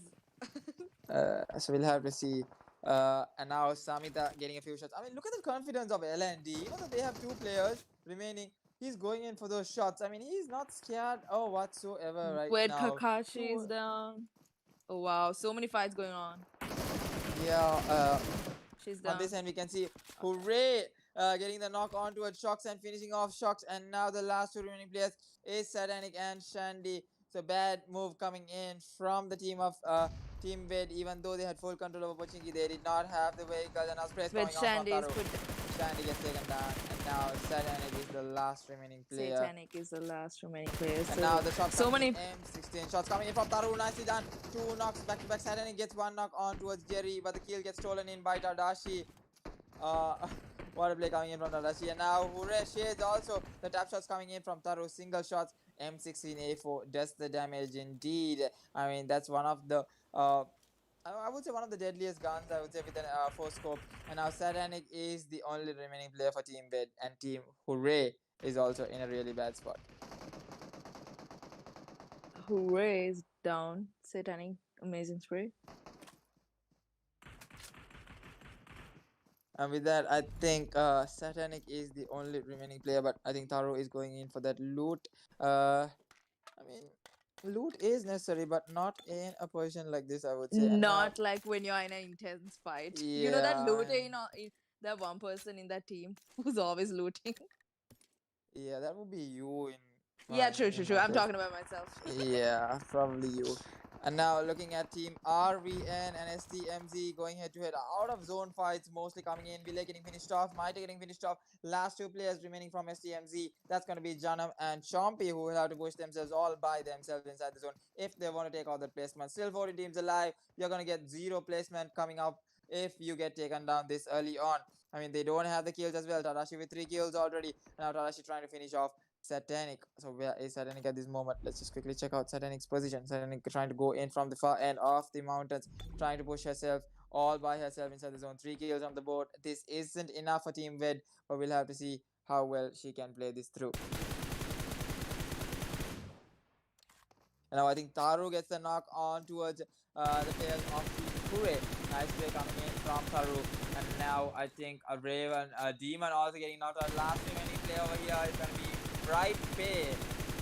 So we'll have to see. And now Samita getting a few shots. I mean, look at the confidence of LND. Even though they have 2 players remaining, he's going in for those shots. I mean, he's not scared whatsoever right
Wait,
now.
Kakashi is down. Oh wow, so many fights going on.
Yeah,
She's down.
on this end we can see Hooray getting the knock on towards Shocks and finishing off Shocks. And now the last 2 remaining players is Satanic and Shandy. So bad move coming in from the team of Team Ved. Even though they had full control over Pochinki, they did not have the vehicle. And now sprays coming
Shandy
on
is
from Taro. Shandy gets taken down, and now Satanic is the last remaining player.
Satanic is the last remaining player.
And
so
now the shots
so
coming
many
in, M16 shots coming in from Taru, nicely done. 2 knocks back to back. Satanic gets 1 knock on towards Jerry, but the kill gets stolen in by Tadashi. What a play coming in from Tadashi. And now Hooray Shades also. The tap shots coming in from Taru. Single shots. M16A4 does the damage indeed. I mean, that's one of the I would say one of the deadliest guns, I would say, with an 4 scope. And now Satanic is the only remaining player for Team Ved, and Team Hooray is also in a really bad spot.
Hooray is down. Satanic, amazing spray.
And with that, I think Satanic is the only remaining player, but I think Taro is going in for that loot. I mean, loot is necessary, but not in a position like this, I would say. And
Not like when you're in an intense fight. You know that looting, that one person in that team who's always looting.
Yeah, that would be you in.
Yeah, true. I'm talking about myself.
Yeah, probably you. And now looking at Team RVN and STMZ going head to head out of zone fights, mostly coming in. Vile getting finished off, Maite getting finished off. Last 2 players remaining from STMZ. That's going to be Janam and Chompy, who will have to push themselves all by themselves inside the zone if they want to take out the placement. Still 40 teams alive. You're going to get 0 placement coming up if you get taken down this early on. I mean, they don't have the kills as well. Tadashi with 3 kills already. Now Tadashi trying to finish off Satanic. So where is Satanic at this moment? Let's just quickly check out Satanic's position. Satanic trying to go in from the far end of the mountains, trying to push herself all by herself inside the zone. 3 kills on the board. This isn't enough for Team Ved, but we'll have to see how well she can play this through. And now I think Taru gets the knock on towards the players of Team Hure. Nice play coming in from Taru. And now I think a Raven, a Demon also getting knocked out. Last remaining player over here is going to be Raipe.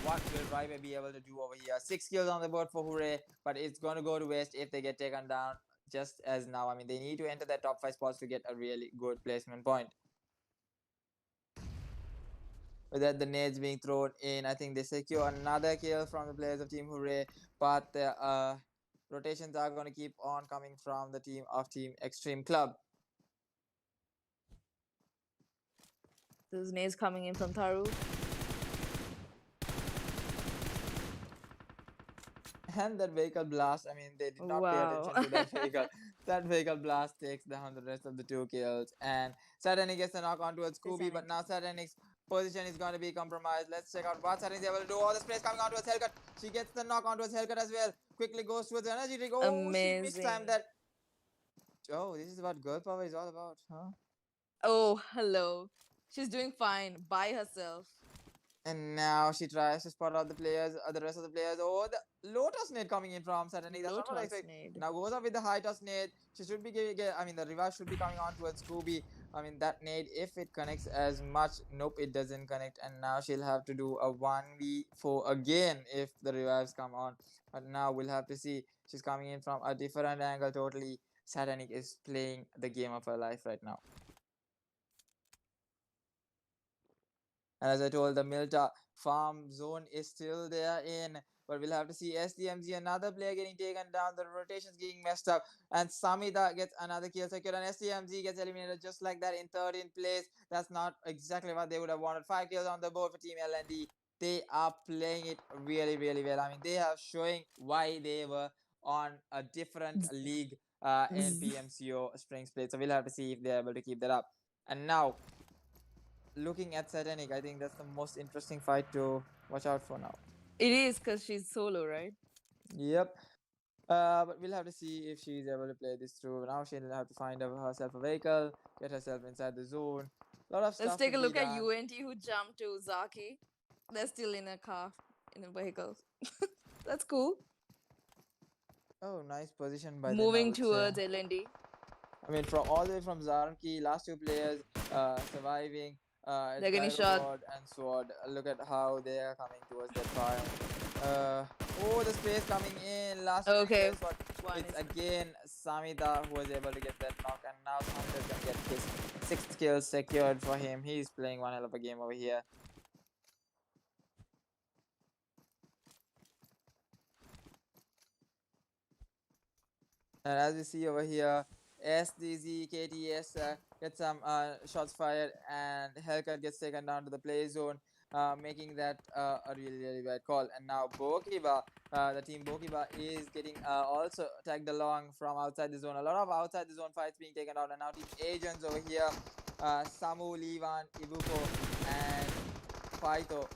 What will Raipe be able to do over here? 6 kills on the board for Hure, but it's going to go to waste if they get taken down just as now. I mean, they need to enter the top 5 spots to get a really good placement point. With that, the nades being thrown in, I think they secure another kill from the players of Team Hooray, but the rotations are going to keep on coming from the team of Team Extreme Club.
There's nades coming in from Taru.
And that vehicle blast, I mean, they did not pay attention to that vehicle. That vehicle blast takes down the rest of the 2 kills. And Satanic gets a knock on towards Scooby, but now Satanic's position is going to be compromised. Let's check out what Satanic is able to do. Oh, the sprays coming on towards Hellcut. She gets the knock on towards Hellcut as well. Quickly goes towards the energy drink. Oh,
Amazing.
she missed time that. Oh, this is what girl power is all about, huh?
Oh, hello. She's doing fine by herself.
And now she tries to spot out the players, the rest of the players. Oh, the Lotus nade coming in from Satanic. That's not what I
Lotus
expect.
nade.
Now goes up with the high toss nade. She should be I mean, the revive should be coming on towards Scooby. I mean, that nade, if it connects as much, nope, it doesn't connect. And now she'll have to do a 1v4 again if the revives come on. But now we'll have to see. She's coming in from a different angle totally. Satanic is playing the game of her life right now. And as I told, the Milta farm zone is still there in, but we'll have to see SDMG, another player getting taken down, the rotations getting messed up, and Samida gets another kill secured, and SDMG gets eliminated just like that in 13th place. That's not exactly what they would have wanted. 5 kills on the board for Team LND. They are playing it really, really well. I mean, they are showing why they were on a different league in PMCO Spring Split. So we'll have to see if they're able to keep that up. And now, looking at Satanic, I think that's the most interesting fight to watch out for now.
It is because she's solo, right?
Yep. But we'll have to see if she's able to play this through. Now she'll have to find herself a vehicle, get herself inside the zone. A lot of stuff.
Let's take a
to
look
be
at
done.
UNT who jumped to Zaki. They're still in a car, in a vehicle. That's cool.
Oh, nice position by them, I
Moving
would say.
towards LND.
I mean, from all the way from Zarki, last 2 players surviving.
They're getting shot.
Sword and Sword. Look at how they are coming towards that fire. Oh, the space coming in. Last
Okay.
one it's again Samita who was able to get that knock, and now Samita's gonna get his 6th kill secured for him. He's playing one hell of a game over here. And as we see over here, SDZ, KTS get some shots fired, and Hellcat gets taken down to the play zone, making that a really, really bad call. And now Bokiba, the team Bokiba is getting also tagged along from outside the zone. A lot of outside the zone fights being taken out, and now team Agents over here, Samu, Livan, Ibuko, and Faito,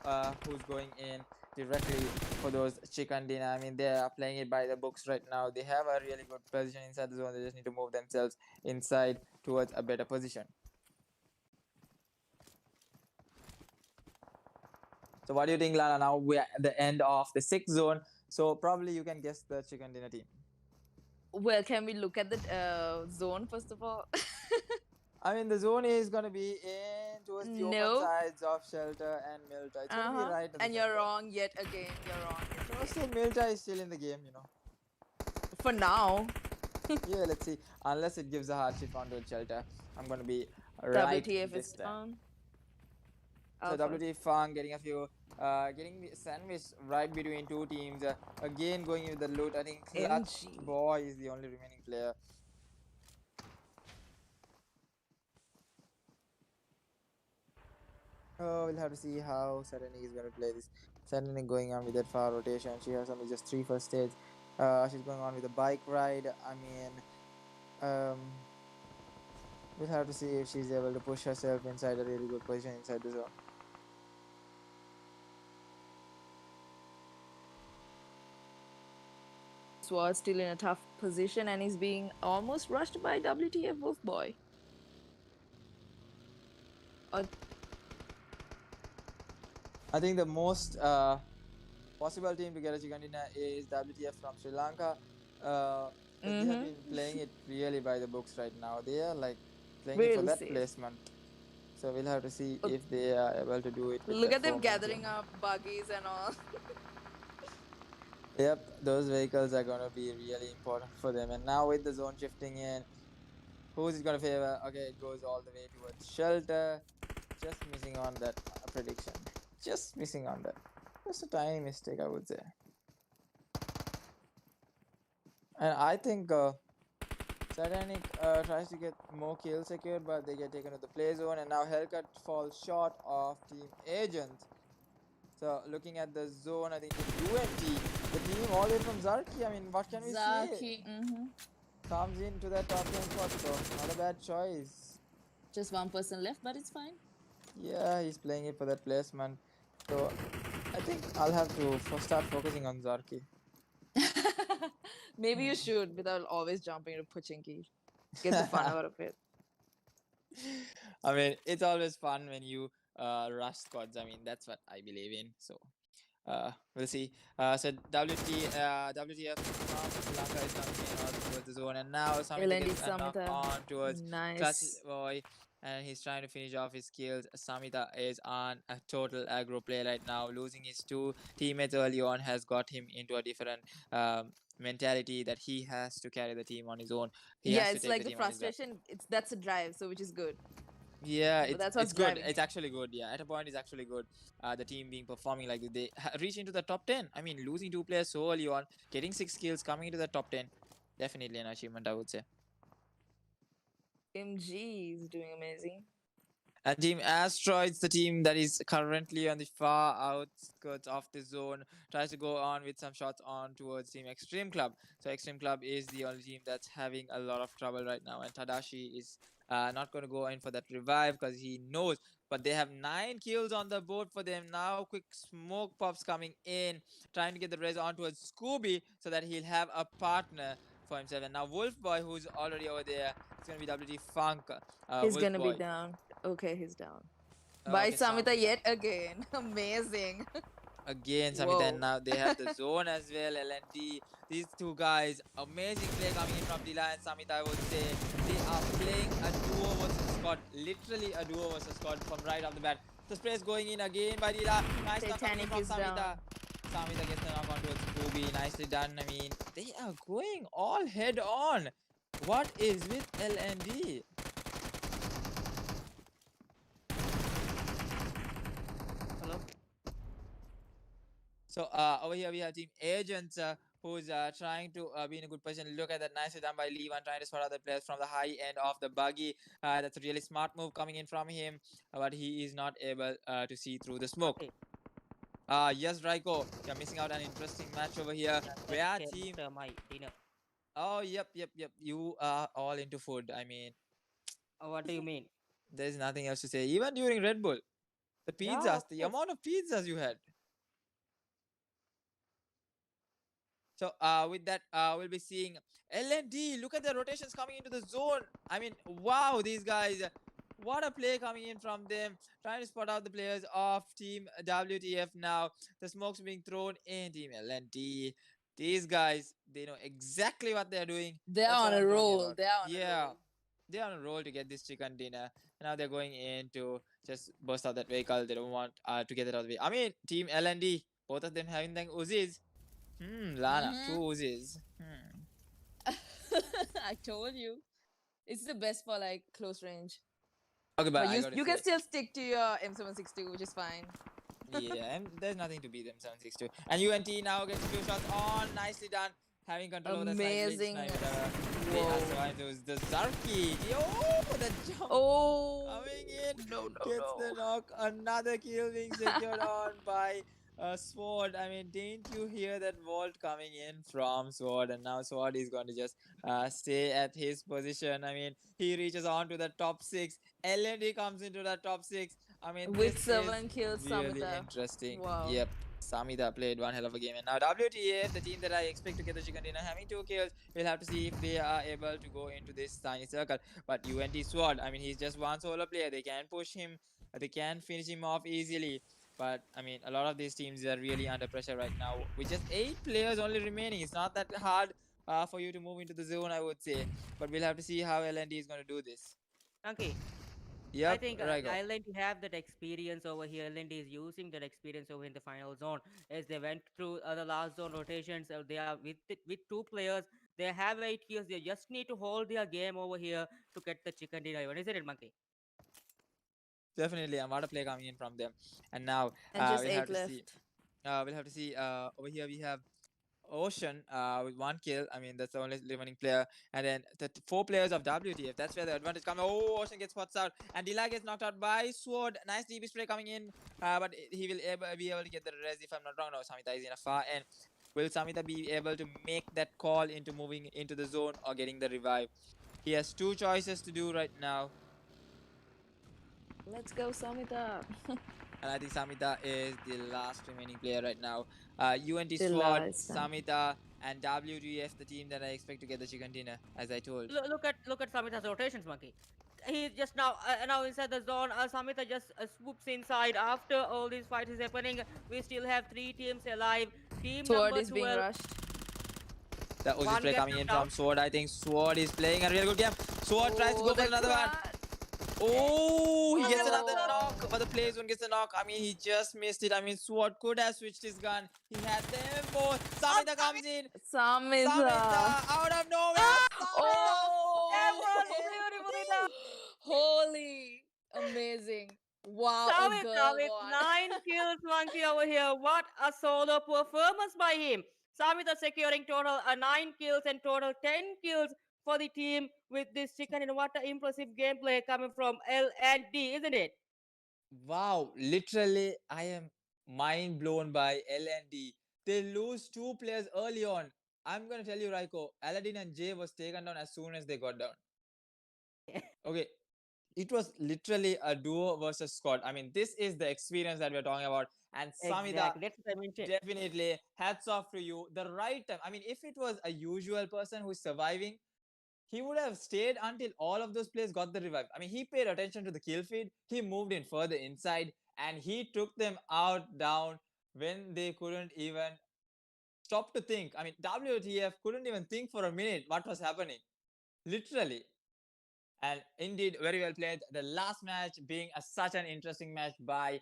who's going in directly for those chicken dinner. I mean, they are playing it by the books right now. They have a really good position inside the zone. They just need to move themselves inside towards a better position. So what do you think, Lana? Now we're at the end of the 6th zone. So probably you can guess the chicken dinner team.
Well, can we look at the zone first of all?
I mean, the zone is going to be in towards the open sides of Shelter and Milta. It's going to be right at the
And you're wrong yet again. You're wrong.
No, still Milta is still in the game, you know.
For now.
Yeah, let's see. Unless it gives a hardship onto Shelter, I'm going to be right
WTF
this
is
time.
So
WTF Fang getting a few, getting sandwiched right between 2 teams. Again going with the loot. I think Clutch Boy is the only remaining player. Oh, we'll have to see how Satanic is going to play this. Satanic going on with that far rotation. She has only just 3 first stages. She's going on with a bike ride. I mean, we'll have to see if she's able to push herself inside a really good position inside the zone.
Sword still in a tough position and he's being almost rushed by WTF Wolf Boy.
I think the most possible team to get a chicken dinner is WTF from Sri Lanka. 'Cause they have been playing it really by the books right now. They are like playing it for
Really
that
safe.
placement. So we'll have to see if they are able to do it. With
Look
that
at them
formation.
gathering up buggies and all.
Yep, those vehicles are going to be really important for them. And now with the zone shifting in, who's it going to favor? Okay, it goes all the way towards shelter. Just missing on that prediction. Just missing on that. Just a tiny mistake, I would say. And I think Satanic tries to get more kills secured, but they get taken to the play zone. And now Hellcat falls short of Team Agent. So looking at the zone, I think it's UNT, the team all the way from Zarki. I mean, what can we say?
Zaki,
Comes into that top 10 spot, so not a bad choice.
just one person left, but it's fine.
Yeah, he's playing it for that placement. So I think I'll have to start focusing on Zarki.
Maybe you should without always jumping into Pochinki. Get the fun out of it.
I mean, it's always fun when you rush squads. I mean, that's what I believe in. So we'll see. So WTF from Sri Lanka is coming in towards the zone, and now Samita
LND
gets a knock
Samita.
on towards
Nice.
Clutch Boy, and he's trying to finish off his kills. Samita is on a total aggro play right now, losing his two teammates early on has got him into a different mentality that he has to carry the team on his own. He has to
It's
take
like
the
the
team on his back.
frustration. That's a drive, so which is good.
Yeah,
But that's
it's
what's
good.
driving
It's
him.
actually good. Yeah, at a point, it's actually good. The team being performing like this. They reach into the top 10. I mean, losing two players so early on, getting 6 kills, coming into the top 10, definitely an achievement, I would say.
MG is doing amazing.
And Team Asteroids, the team that is currently on the far outskirts of the zone, tries to go on with some shots on towards Team Extreme Club. So Extreme Club is the only team that's having a lot of trouble right now. And Tadashi is not going to go in for that revive because he knows. But they have 9 kills on the board for them. Now quick smoke pops coming in, trying to get the res on towards Scooby so that he'll have a partner for himself. And now Wolf Boy, who's already over there, it's going to be WT Funk.
He's
Wolf
gonna
Boy.
be down. Okay, he's down. By
Okay,
Samita yet again. Amazing.
Again, Samita,
Whoa.
and now they have the zone as well. LNT, these two guys, amazing play coming in from Dila and Samita. I would say they are playing a duo versus squad, literally a duo versus squad from right off the bat. The spray is going in again by Dila. Nice knock coming in
Titanic
from
is
Samita.
down.
Samita gets the knock on towards Scooby. Nicely done. I mean, they are going all head on. What is with LND?
Hello?
So over here we have Team Agents who's trying to be in a good position. Look at that, nicely done by Levan, trying to spot out the players from the high end of the buggy. That's a really smart move coming in from him, but he is not able to see through the smoke.
Hey.
Yes, Raiko, you're missing out an interesting match over here. Where team?
My dinner.
Oh, yep. You are all into food. I mean,
What do you mean?
there's nothing else to say. Even during Red Bull, the pizzas,
Yeah,
the amount of pizzas you had. So with that, we'll be seeing LND. Look at the rotations coming into the zone. I mean, wow, these guys. What a play coming in from them. Trying to spot out the players of Team WTF now. The smoke's being thrown in Team LND. These guys, they know exactly what they're doing.
They're
That's
on
what
a
I'm talking
roll.
about.
They're on a
Yeah.
roll.
They're on a roll to get this chicken dinner. Now they're going in to just burst out that vehicle. They don't want to get it out of the way. I mean, Team LND, both of them having the Uzis. Lana, 2 Uzis.
I told you. It's the best for like close range.
Okay, but I
But
gotta
you can
say-
still stick to your M762, which is fine.
Yeah, and there's nothing to beat them 762. And UNT now gets 2 shots on. Nicely done. Having control over the
Amazing.
They are survived those. The Zarki. Oh, the jump
Oh.
coming in.
No,
Gets the knock. Another kill being secured on by Sword. I mean, didn't you hear that vault coming in from Sword? And now Sword is going to just stay at his position. I mean, he reaches on to the top 6. LND comes into the top 6. I mean,
With
this
7
is
kills,
really
Samita.
interesting.
Wow.
Yep. Samita played one hell of a game. And now WTF, the team that I expect to get the chicken dinner, having 2 kills. We'll have to see if they are able to go into this tiny circle. But UNT Sword, I mean, he's just one solo player. They can push him. They can finish him off easily. But I mean, a lot of these teams are really under pressure right now. With just 8 players only remaining, it's not that hard for you to move into the zone, I would say. But we'll have to see how LND is going to do this.
Okay. I
Yep,
think
Raigo.
L&D have that experience over here. L&D is using that experience over in the final zone as they went through the last zone rotations. They are with 2 players. They have 8 kills. They just need to hold their game over here to get the chicken dinner. Isn't it, Monkey?
Definitely, and what a play coming in from them. And now
And just
we'll
8
have to see.
left.
We'll have to see. Over here we have Ocean with 1 kill. I mean, that's the only remaining player. And then the 4 players of WTF. That's where the advantage comes. Oh, Ocean gets spots out. And Dila gets knocked out by Sword. Nice DB spray coming in. But he will be able to get the res if I'm not wrong. No, Samita is in a far end. Will Samita be able to make that call into moving into the zone or getting the revive? He has 2 choices to do right now.
Let's go, Samita.
And I think Samita is the last remaining player right now. UNT
The
Sword,
last,
Samita, and WTF, the team that I expect to get the chicken dinner, as I told.
Look at Samita's rotations, Monkey. He's just now inside the zone. Samita just swoops inside. After all these fights is happening, we still have 3 teams alive. Team
Sword
number
is being
12.
rushed.
That was
One
his play
gets
coming in
knocked
from
out.
Sword. I think Sword is playing a real good game. Sword tries to go for
the
another one.
crowd.
Oh, he gets
Oh.
another knock, but the play zone gets a knock. I mean, he just missed it. I mean, Sword could have switched his gun. He had them both. Samita comes in.
Samita.
Samita out of nowhere.
Oh,
That was
Samita.
beautifully done.
holy, amazing. Wow, a
Samita
girl
with
won.
9 kills, Monkey over here. What a solo performance by him. Samita securing total 9 kills and total 10 kills for the team with this chicken. And what an impressive gameplay coming from L&D, isn't it?
Wow, literally, I am mind blown by LND. They lose 2 players early on. I'm gonna tell you, Raiko, Aladdin and Jay was taken down as soon as they got down. Okay, it was literally a duo versus squad. I mean, this is the experience that we're talking about. And Samida,
Exactly. That's what I mentioned.
definitely, hats off to you. The right time. I mean, if it was a usual person who's surviving, he would have stayed until all of those players got the revive. I mean, he paid attention to the kill feed. He moved in further inside and he took them out down when they couldn't even stop to think. I mean, WTF couldn't even think for a minute what was happening. Literally. And indeed, very well played. The last match being such an interesting match by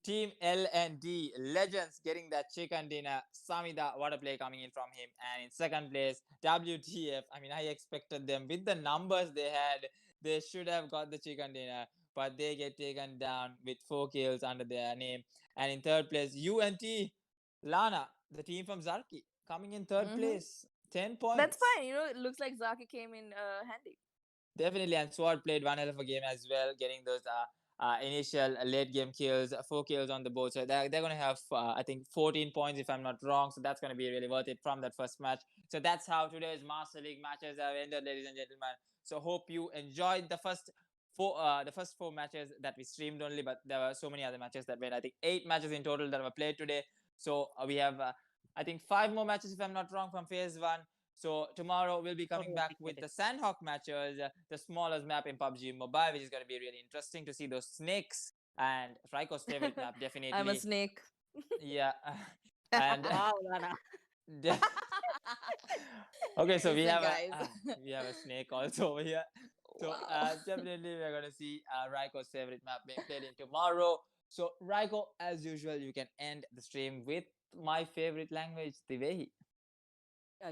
Team L&D Legends getting that chicken dinner. Samida, what a play coming in from him. And in second place, WTF. I mean, I expected them with the numbers they had. They should have got the chicken dinner, but they get taken down with 4 kills under their name. And in third place, UNT Lana, the team from Zarki, coming in 3rd
Mhm.
place. 10 points.
That's fine. You know, it looks like Zaki came in handy.
Definitely, and Sword played one hell of a game as well, getting those initial late game kills, 4 kills on the board. So they're going to have, I think, 14 points if I'm not wrong. So that's going to be really worth it from that first match. So that's how today's Master League matches have ended, ladies and gentlemen. So hope you enjoyed the first four matches that we streamed only, but there were so many other matches that went. I think 8 matches in total that were played today. So we have, I think, 5 more matches if I'm not wrong from phase 1. So tomorrow we'll be coming back with the Sandhawk matches, the smallest map in PUBG Mobile, which is going to be really interesting to see those snakes and Raiko's favorite map, definitely.
I'm a snake.
Yeah. And
Wow, Lana.
de- okay, so we
Listen,
have
guys.
we have a snake also over here. So
Wow.
definitely we're gonna see Raiko's favorite map being played in tomorrow. So Raiko, as usual, you can end the stream with my favorite language, Tivehi.